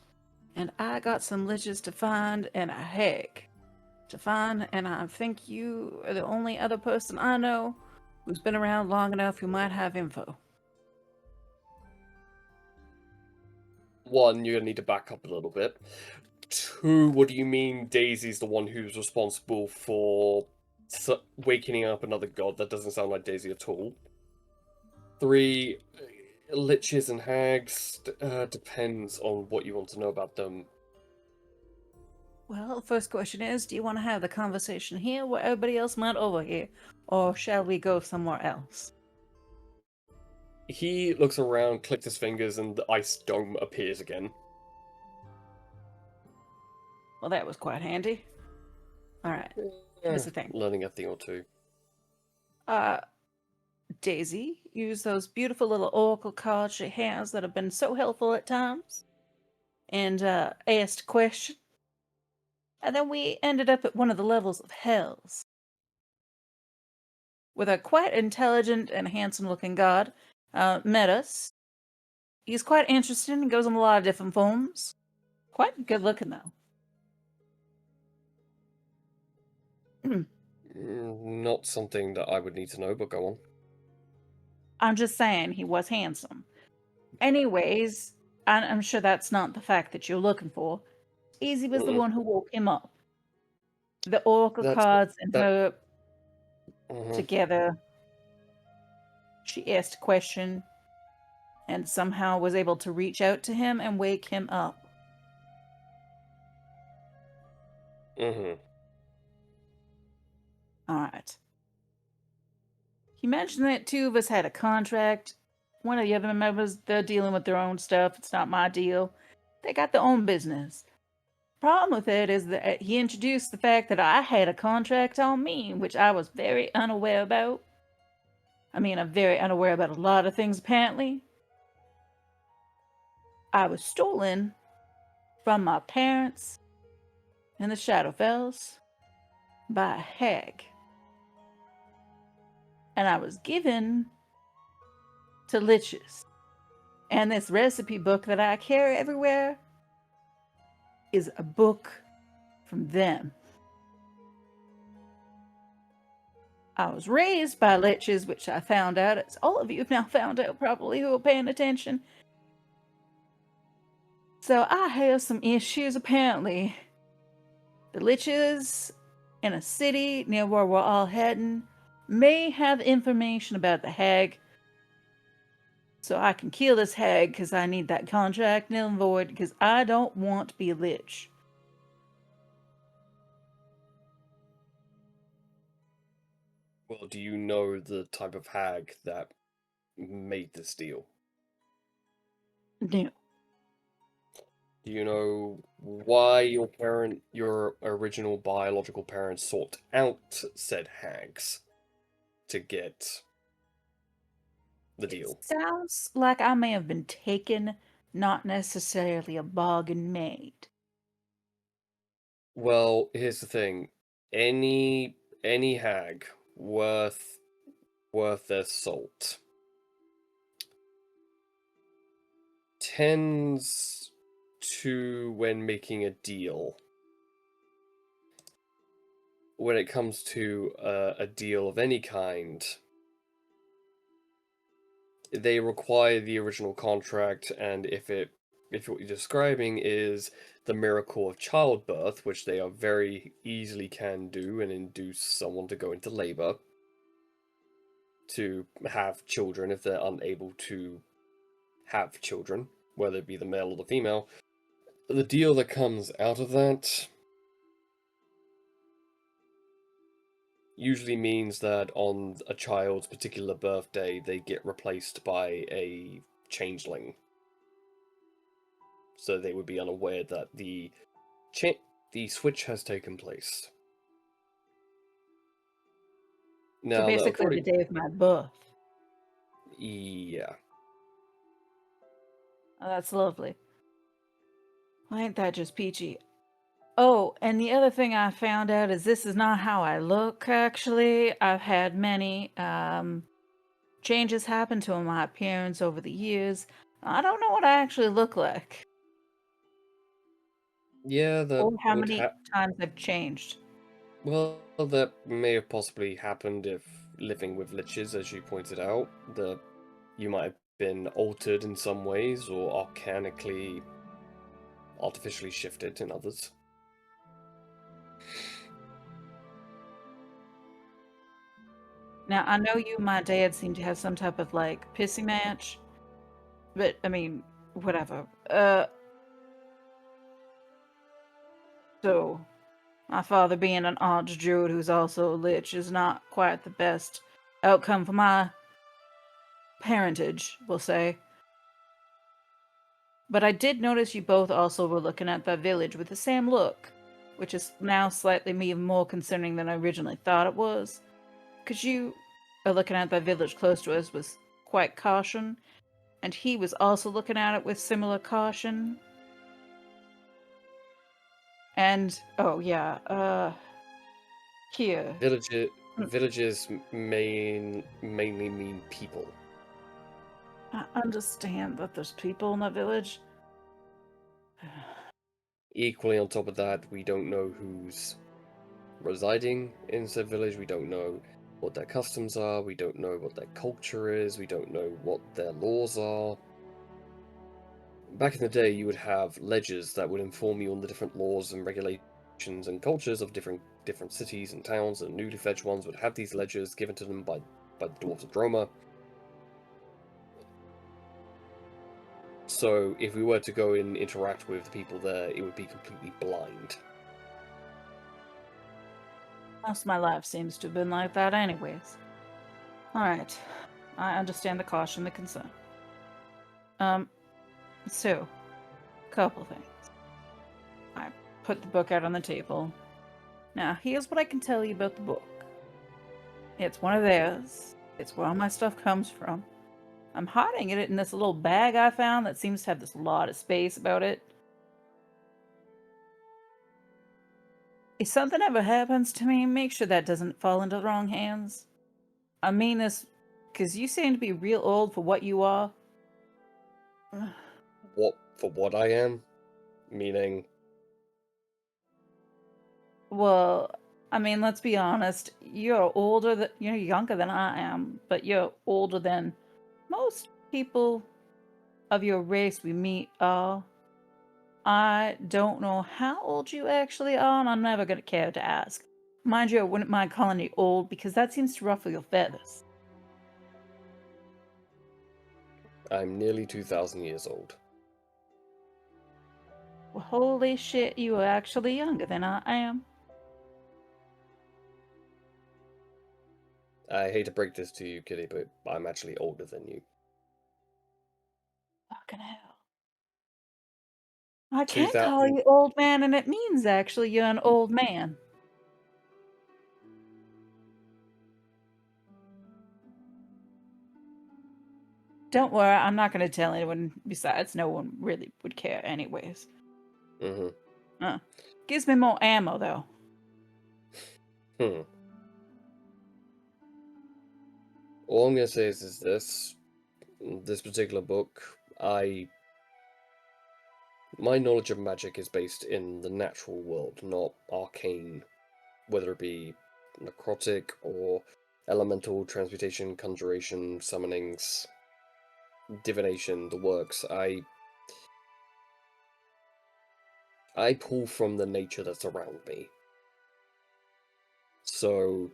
and I got some liches to find and a hag to find, and I think you are the only other person I know who's been around long enough who might have info. One, you're gonna need to back up a little bit. Two, what do you mean Daisy's the one who's responsible for waking up another god? That doesn't sound like Daisy at all. Three, liches and hags, depends on what you want to know about them. Well, the first question is, do you want to have the conversation here where everybody else might overhear, or shall we go somewhere else? He looks around, clicks his fingers, and the ice dome appears again. Well, that was quite handy. Alright, here's the thing. Learning a thing or two. Daisy used those beautiful little oracle cards she has that have been so helpful at times, and asked a question. And then we ended up at one of the levels of hells, with a quite intelligent and handsome-looking god met us. He's quite interesting and goes in a lot of different forms. Quite good-looking, though. Not something that I would need to know, but go on. I'm just saying he was handsome. Anyways, I'm sure that's not the fact that you're looking for. Easy was the Mm-mm. one who woke him up. The oracle That's cards and that. her Mhm. together. She asked a question and somehow was able to reach out to him and wake him up. Mhm. All right. He mentioned that two of us had a contract. One of the other members, they're dealing with their own stuff. It's not my deal. They got their own business. Problem with it is that he introduced the fact that I had a contract on me, which I was very unaware about. I mean, I'm very unaware about a lot of things, apparently. I was stolen from my parents in the Shadowfells by a hag. And I was given to liches. And this recipe book that I carry everywhere is a book from them. I was raised by liches, which I found out, as all of you have now found out probably who are paying attention. So I have some issues apparently. The liches in a city near where we're all heading may have information about the hag. So I can kill this hag because I need that contract null and void because I don't want to be a lich. Well, do you know the type of hag that made this deal? No. Do you know why your original biological parents, sought out said hags to get the deal? It sounds like I may have been taken, not necessarily a bargain made. Well, here's the thing. Any hag worth their salt tends to, when making a deal, when it comes to a deal of any kind, they require the original contract, and if what you're describing is the miracle of childbirth, which they are very easily can do and induce someone to go into labor to have children if they're unable to have children, whether it be the male or the female, the deal that comes out of that usually means that on a child's particular birthday they get replaced by a changeling. So they would be unaware that the switch has taken place. So Now, basically, the day of my birth. yeah. Oh, that's lovely. Well, ain't that just peachy? Oh, and the other thing I found out is this is not how I look, actually. I've had many changes happen to my appearance over the years. I don't know what I actually look like. Yeah, that Or how would many times I've changed. Well, that may have possibly happened if living with liches, as you pointed out. You might have been altered in some ways, or artificially shifted in others. Now, I know you and my dad seem to have some type of, like, pissing match. But, I mean, whatever. So, my father being an archdruid who's also a lich is not quite the best outcome for my parentage, we'll say. But I did notice you both also were looking at that village with the same look, which is now slightly even more concerning than I originally thought it was. Because you are looking at that village close to us with quite caution, and he was also looking at it with similar caution. And, oh yeah, here. Villages mainly mean people. I understand that there's people in that village. Equally, on top of that, we don't know who's residing in said village. We don't know what their customs are. We don't know what their culture is. We don't know what their laws are. back in the day, you would have ledgers that would inform you on the different laws and regulations and cultures of different cities and towns, and newly fledged ones would have these ledgers given to them by the dwarves of Droma. So if we were to go and interact with the people there, it would be completely blind. Most of my life seems to have been like that anyways. Alright. I understand the caution, the concern. So, couple things. I put the book out on the table. Now, here's what I can tell you about the book. It's one of theirs. It's where all my stuff comes from. I'm hiding it in this little bag I found that seems to have this lot of space about it. If something ever happens to me, make sure that doesn't fall into the wrong hands. I mean this because you seem to be real old for what you are. What I am? Meaning? Well, I mean, let's be honest. You're younger than I am, but you're older than most people of your race we meet are. I don't know how old you actually are, and I'm never going to care to ask. Mind you, I wouldn't mind calling you old, because that seems to ruffle your feathers. I'm nearly 2,000 years old. Well, holy shit, you are actually younger than I am. I hate to break this to you, Kitty, but I'm actually older than you. Fucking hell. I can 2,000 call you old man, and it means actually you're an old man. Don't worry, I'm not going to tell anyone. Besides, no one really would care anyways. Gives me more ammo, though. All I'm going to say is this particular book, my knowledge of magic is based in the natural world, not arcane, whether it be necrotic or elemental, transmutation, conjuration, summonings, divination, the works. I pull from the nature that's around me. So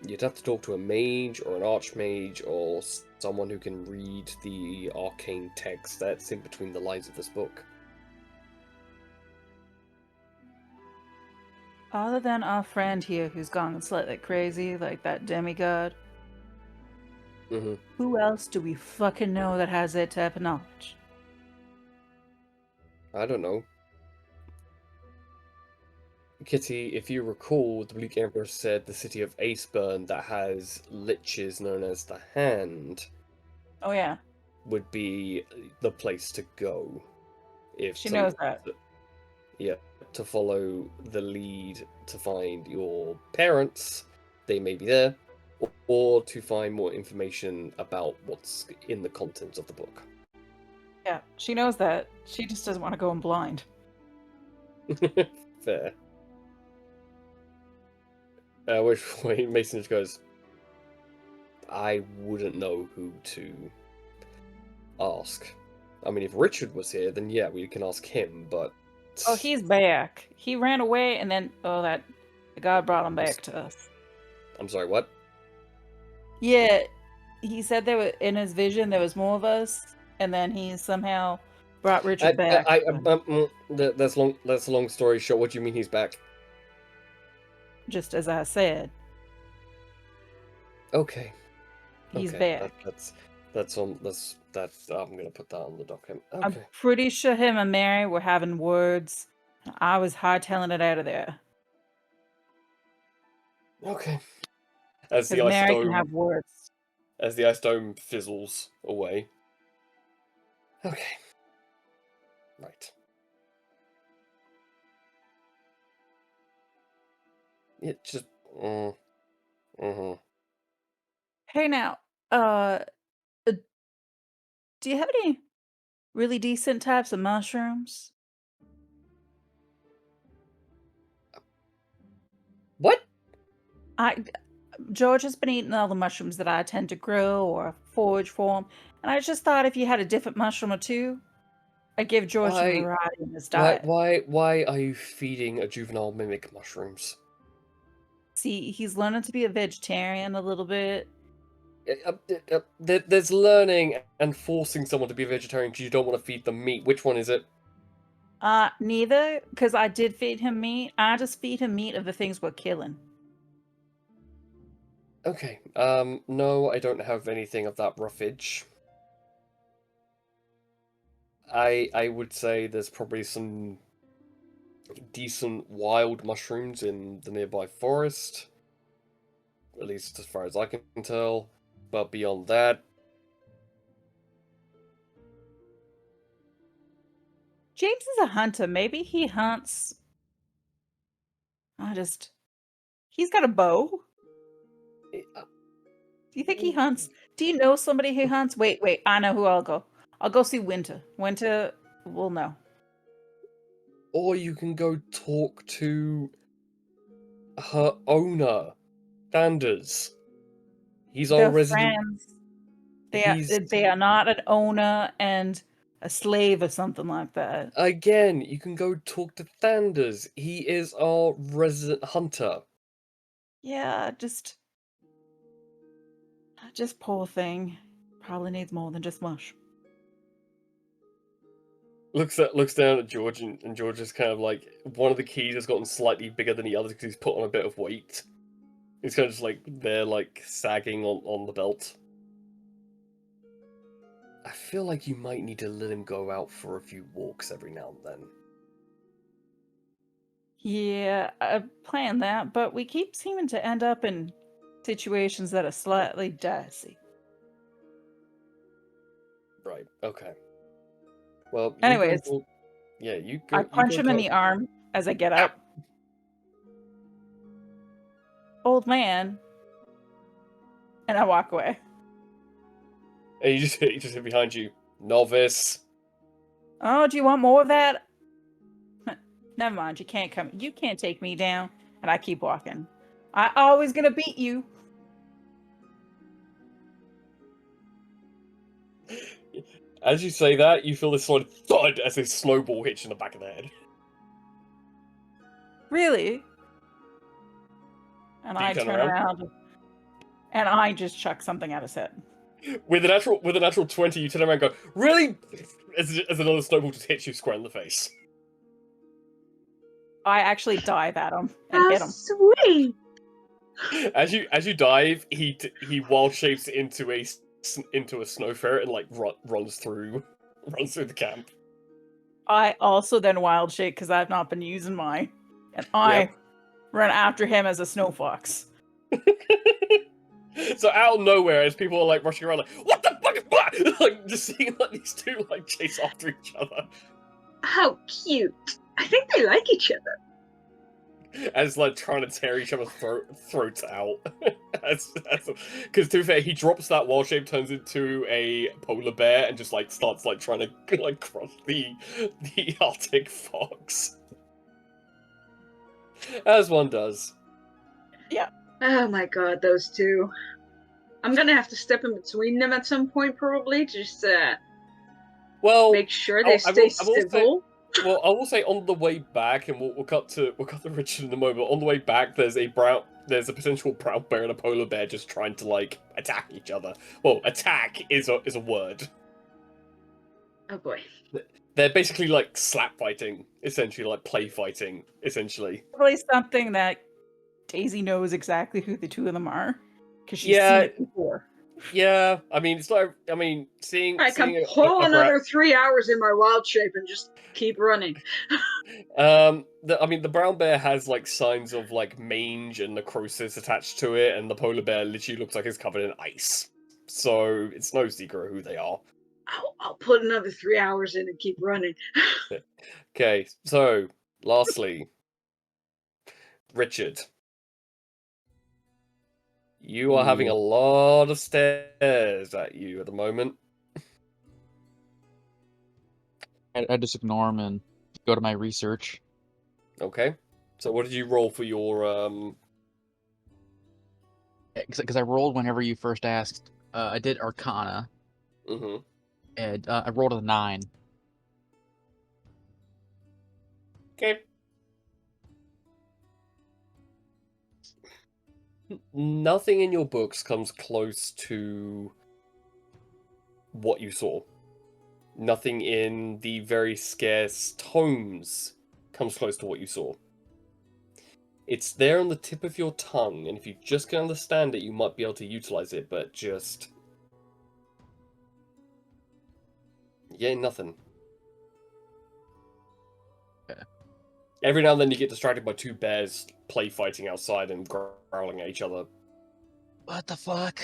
you'd have to talk to a mage or an archmage or someone who can read the arcane text that's in between the lines of this book. Other than our friend here who's gone slightly crazy, like that demigod, who else do we fucking know that has that type of knowledge? I don't know. Kitty, if you recall, the Bleak Emperor said the city of Aceburn that has liches known as the Hand Oh yeah, would be the place to go. If she knows that. Yeah, to follow the lead to find your parents, they may be there, or to find more information about what's in the contents of the book. Yeah, she knows that. She just doesn't want to go in blind. Fair. Which point Mason just goes, I wouldn't know who to ask. I mean, if Richard was here, then yeah, we can ask him, but... Oh, he's back. He ran away, and then, the god brought him back to us. I'm sorry, what? Yeah, he said in his vision there was more of us, and then he somehow brought Richard back. That's a long story short. What do you mean he's back? Just as I said. Okay. He's back. I'm gonna put that on the document. Okay. I'm pretty sure him and Mary were having words. I was hightailing it out of there. Okay. As the Mary ice can have words. As the ice dome fizzles away. Okay. Right. It just. Hey now, do you have any really decent types of mushrooms? What? George has been eating all the mushrooms that I tend to grow or forage for him, and I just thought if you had a different mushroom or two, I give George some Why- variety in his diet. Why are you feeding a juvenile mimic mushrooms? See, he's learning to be a vegetarian a little bit. There's learning and forcing someone to be a vegetarian because you don't want to feed them meat. Which one is it? Neither, because I did feed him meat. I just feed him meat of the things we're killing. Okay. No, I don't have anything of that roughage. I would say there's probably some decent wild mushrooms in the nearby forest. At least as far as I can tell. But beyond that, James is a hunter. Maybe he hunts. He's got a bow. eh, Do you think he hunts? Do you know somebody who hunts? Wait, I know who I'll go. I'll go see Winter. Winter will know. or you can go talk to her owner, Danders. He's our They're resident. friends. He's They are not an owner and a slave or something like that. again. You can go talk to Thanders. He is our resident hunter. Yeah, just poor thing. Probably needs more than just mush. Looks down at George, and George is kind of like, one of the keys has gotten slightly bigger than the others because he's put on a bit of weight. He's kind of just like there, like sagging on the belt. I feel like you might need to let him go out for a few walks every now and then. Yeah, I planned that, but we keep seeming to end up in situations that are slightly dicey. Right. Okay. Well, you Anyways, go. Yeah, you go. I punch you him go in the arm as I get up. Old man. And I walk away. And you just hit behind you, novice. Oh, do you want more of that? Never mind, you can't come. You can't take me down. And I keep walking. I always gonna beat you. As you say that, you feel this sort of thud as a snowball hits you in the back of the head. Really? And Do you I turn turn around? around and I just chuck something at his head. With a natural 20, you turn around and go, really? As another snowball just hits you square in the face. I actually dive at him and How hit him. sweet! As you dive, he wild shapes into a snow ferret and like runs through the camp. I also then wild shake because I've not been using mine. And I run after him as a snow fox. So out of nowhere, as people are like rushing around, like, what the fuck is that? Like just seeing like these two like chase after each other. How cute. I think they like each other. As like trying to tear each other's throats out. Because to be fair, he drops that wild shape, turns into a polar bear, and just like starts like trying to like crush the Arctic fox. As one does. Oh my god, those two. I'm gonna have to step in between them at some point, probably, just Well, make sure they I stay will say- civil. well, I will say on the way back, and we'll cut to Richard in a moment. On the way back, there's a potential brown bear and a polar bear just trying to like attack each other. Well, attack is a word. Oh boy. They're basically like slap fighting, essentially, like play fighting, essentially. Probably something that Daisy knows exactly who the two of them are. Because she's Yeah. seen it before. Yeah, I mean, it's like, I mean, seeing I can seeing pull a another 3 hours in my wild shape and just keep running. the brown bear has like signs of like mange and necrosis attached to it, and the polar bear literally looks like it's covered in ice. So it's no secret who they are. I'll put another 3 hours in and keep running. Okay, so lastly, Richard, you are having a lot of stares at you at the moment. I just ignore them and go to my research. Okay, so what did you roll for your Because I rolled whenever you first asked. I did Arcana, Mm-hmm. and I rolled a 9. Okay. Nothing in your books comes close to what you saw. Nothing in the very scarce tomes comes close to what you saw. It's there on the tip of your tongue, and if you just can understand it, you might be able to utilize it, but just... yeah, nothing. Okay. Every now and then you get distracted by two bears play fighting outside and growling at each other. What the fuck?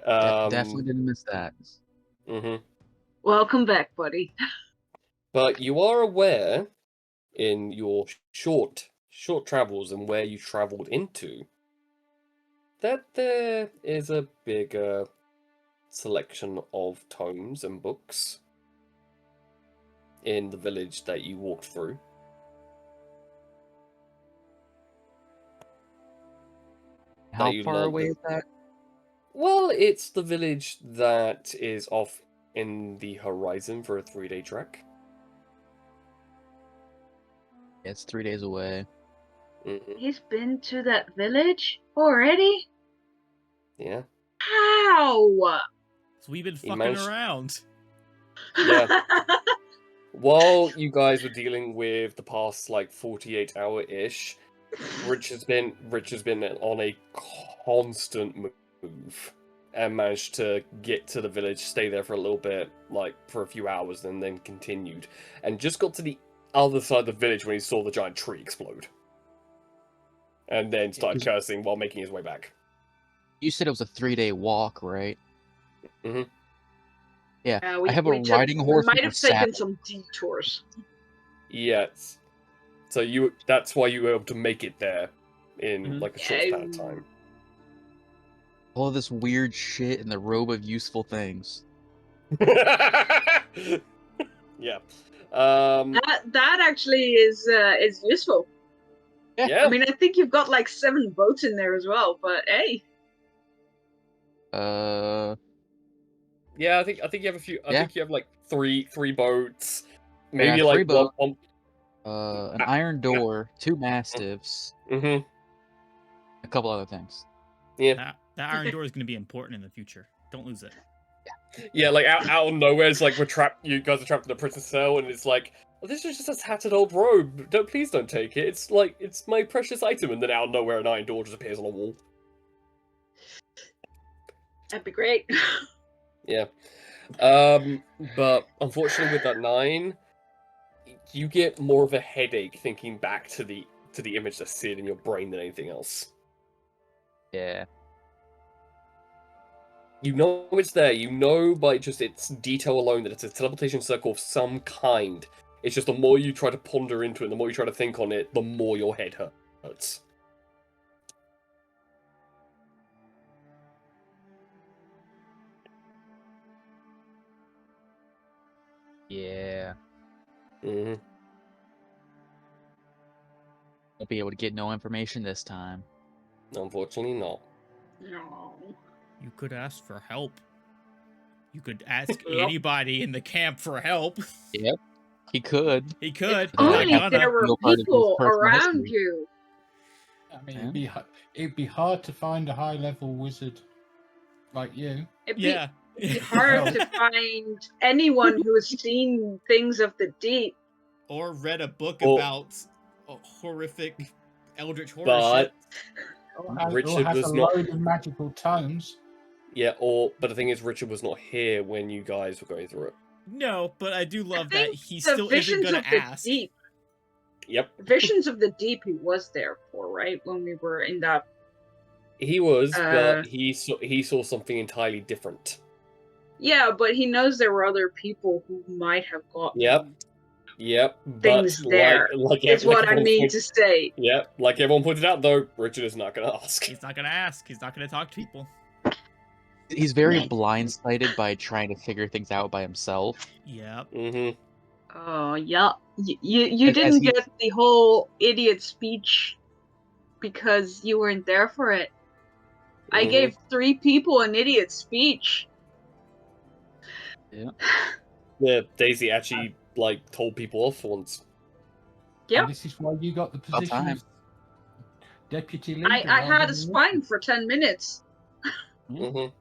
Um, Definitely didn't miss that. Welcome back, buddy. But you are aware, in your short travels and where you travelled into, that there is a bigger selection of tomes and books in the village that you walked through. How you far learned away that- is that? Well, it's the village that is off in the horizon for a 3-day trek. It's 3 days away. He's been to that village already? Yeah. How? So we've been He fucking managed- around. Yeah. While you guys were dealing with the past, like, 48-hour-ish, Rich has been on a constant move and managed to get to the village, stay there for a little bit, like for a few hours, and then continued. And just got to the other side of the village when he saw the giant tree explode. And then started cursing while making his way back. You said it was a 3-day walk, right? Mhm. Yeah, We I have a riding horse. We might with have a taken saddle. some detours. Yes. So that's why you were able to make it there in like a short span of time. All of this weird shit in the robe of useful things. Yeah. That actually is useful. Yeah. I mean, I think you've got like 7 boats in there as well, but hey. Yeah, I think you have a few. I think you have like three boats, maybe Yeah, like 3 boats. one. An iron door, 2 mastiffs, Mm-hmm. a couple other things. Yeah. That iron door is going to be important in the future. Don't lose it. Yeah, like out of nowhere, it's like we're trapped. You guys are trapped in a prison cell, and it's like, oh, this is just a tattered old robe. Please don't take it. It's like it's my precious item, and then out of nowhere, an iron door just appears on a wall. That'd be great. Yeah. But unfortunately, with that 9, you get more of a headache thinking back to the image that's seared in your brain than anything else. Yeah. You know it's there. You know by just its detail alone that it's a teleportation circle of some kind. It's just the more you try to ponder into it, the more you try to think on it, the more your head hurts. Yeah. Mm-hmm. Won't be able to get no information this time. Unfortunately, not. No. You could ask for help. You could ask anybody in the camp for help. Yep. He could. He could. If but not only gonna. there were Feel part of his people personal around history. you. I mean, it'd be hard to find a high-level wizard like you. It'd Yeah. be hard to find anyone who has seen things of the deep. Or read a book Well- about horrific eldritch horror But shit. Richard has was a not- load of magical tomes. yeah, but the thing is, Richard was not here when you guys were going through it. No, but I do love that think he the still isn't visions gonna of the ask. deep. Yep, Visions of the deep he was there for, right? When we were in that. he was, Uh, but he saw something entirely different. Yeah, but he knows there were other people who might have gotten Yep, but things there. It's what I everyone mean to say. Yep, like everyone pointed out, though, Richard is not going to ask. He's not gonna ask. He's not gonna talk to people. He's very blindsided by trying to figure things out by himself. Yep. Mm-hmm. Oh, yeah. You As didn't he- get the whole idiot speech because you weren't there for it. I Mhm. gave 3 people an idiot speech. Yeah, Daisy actually like told people off once. Yep. And this is why you got the About position time. of deputy leader. I rather had a than spine for 10 minutes. Mm-hmm.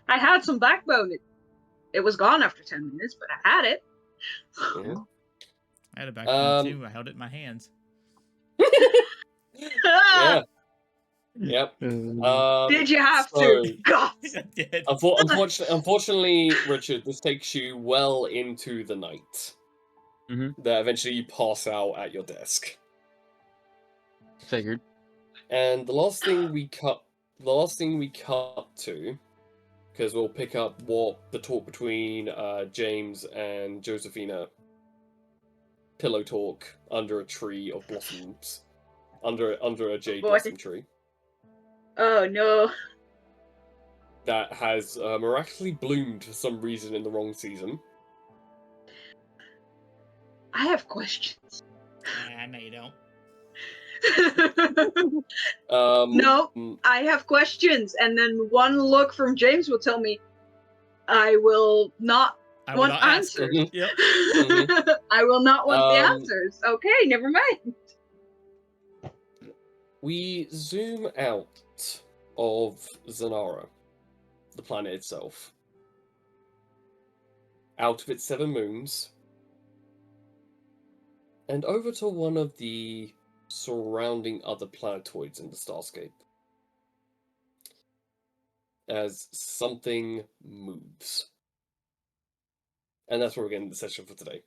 I had some backbone. It was gone after 10 minutes, but I had it. Mm-hmm. I had a backbone too. I held it in my hands. Yeah. Yep. Did you have so, to? God. I did. Unfortunately, Richard, this takes you well into the night. That eventually you pass out at your desk. Figured. And the last thing we cut to, because we'll pick up what the talk between James and Josephina, pillow talk under a tree of blossoms, under a jade blossom tree. Oh no. That has miraculously bloomed for some reason in the wrong season. I have questions. No, you don't. No, I have questions, and then one look from James will tell me I will not want answers. Yep. I will not want the answers. Okay, never mind. We zoom out of Zanara, the planet itself, out of its 7 moons, and over to one of the surrounding other planetoids in the starscape. As something moves. And that's where we're getting the session for today.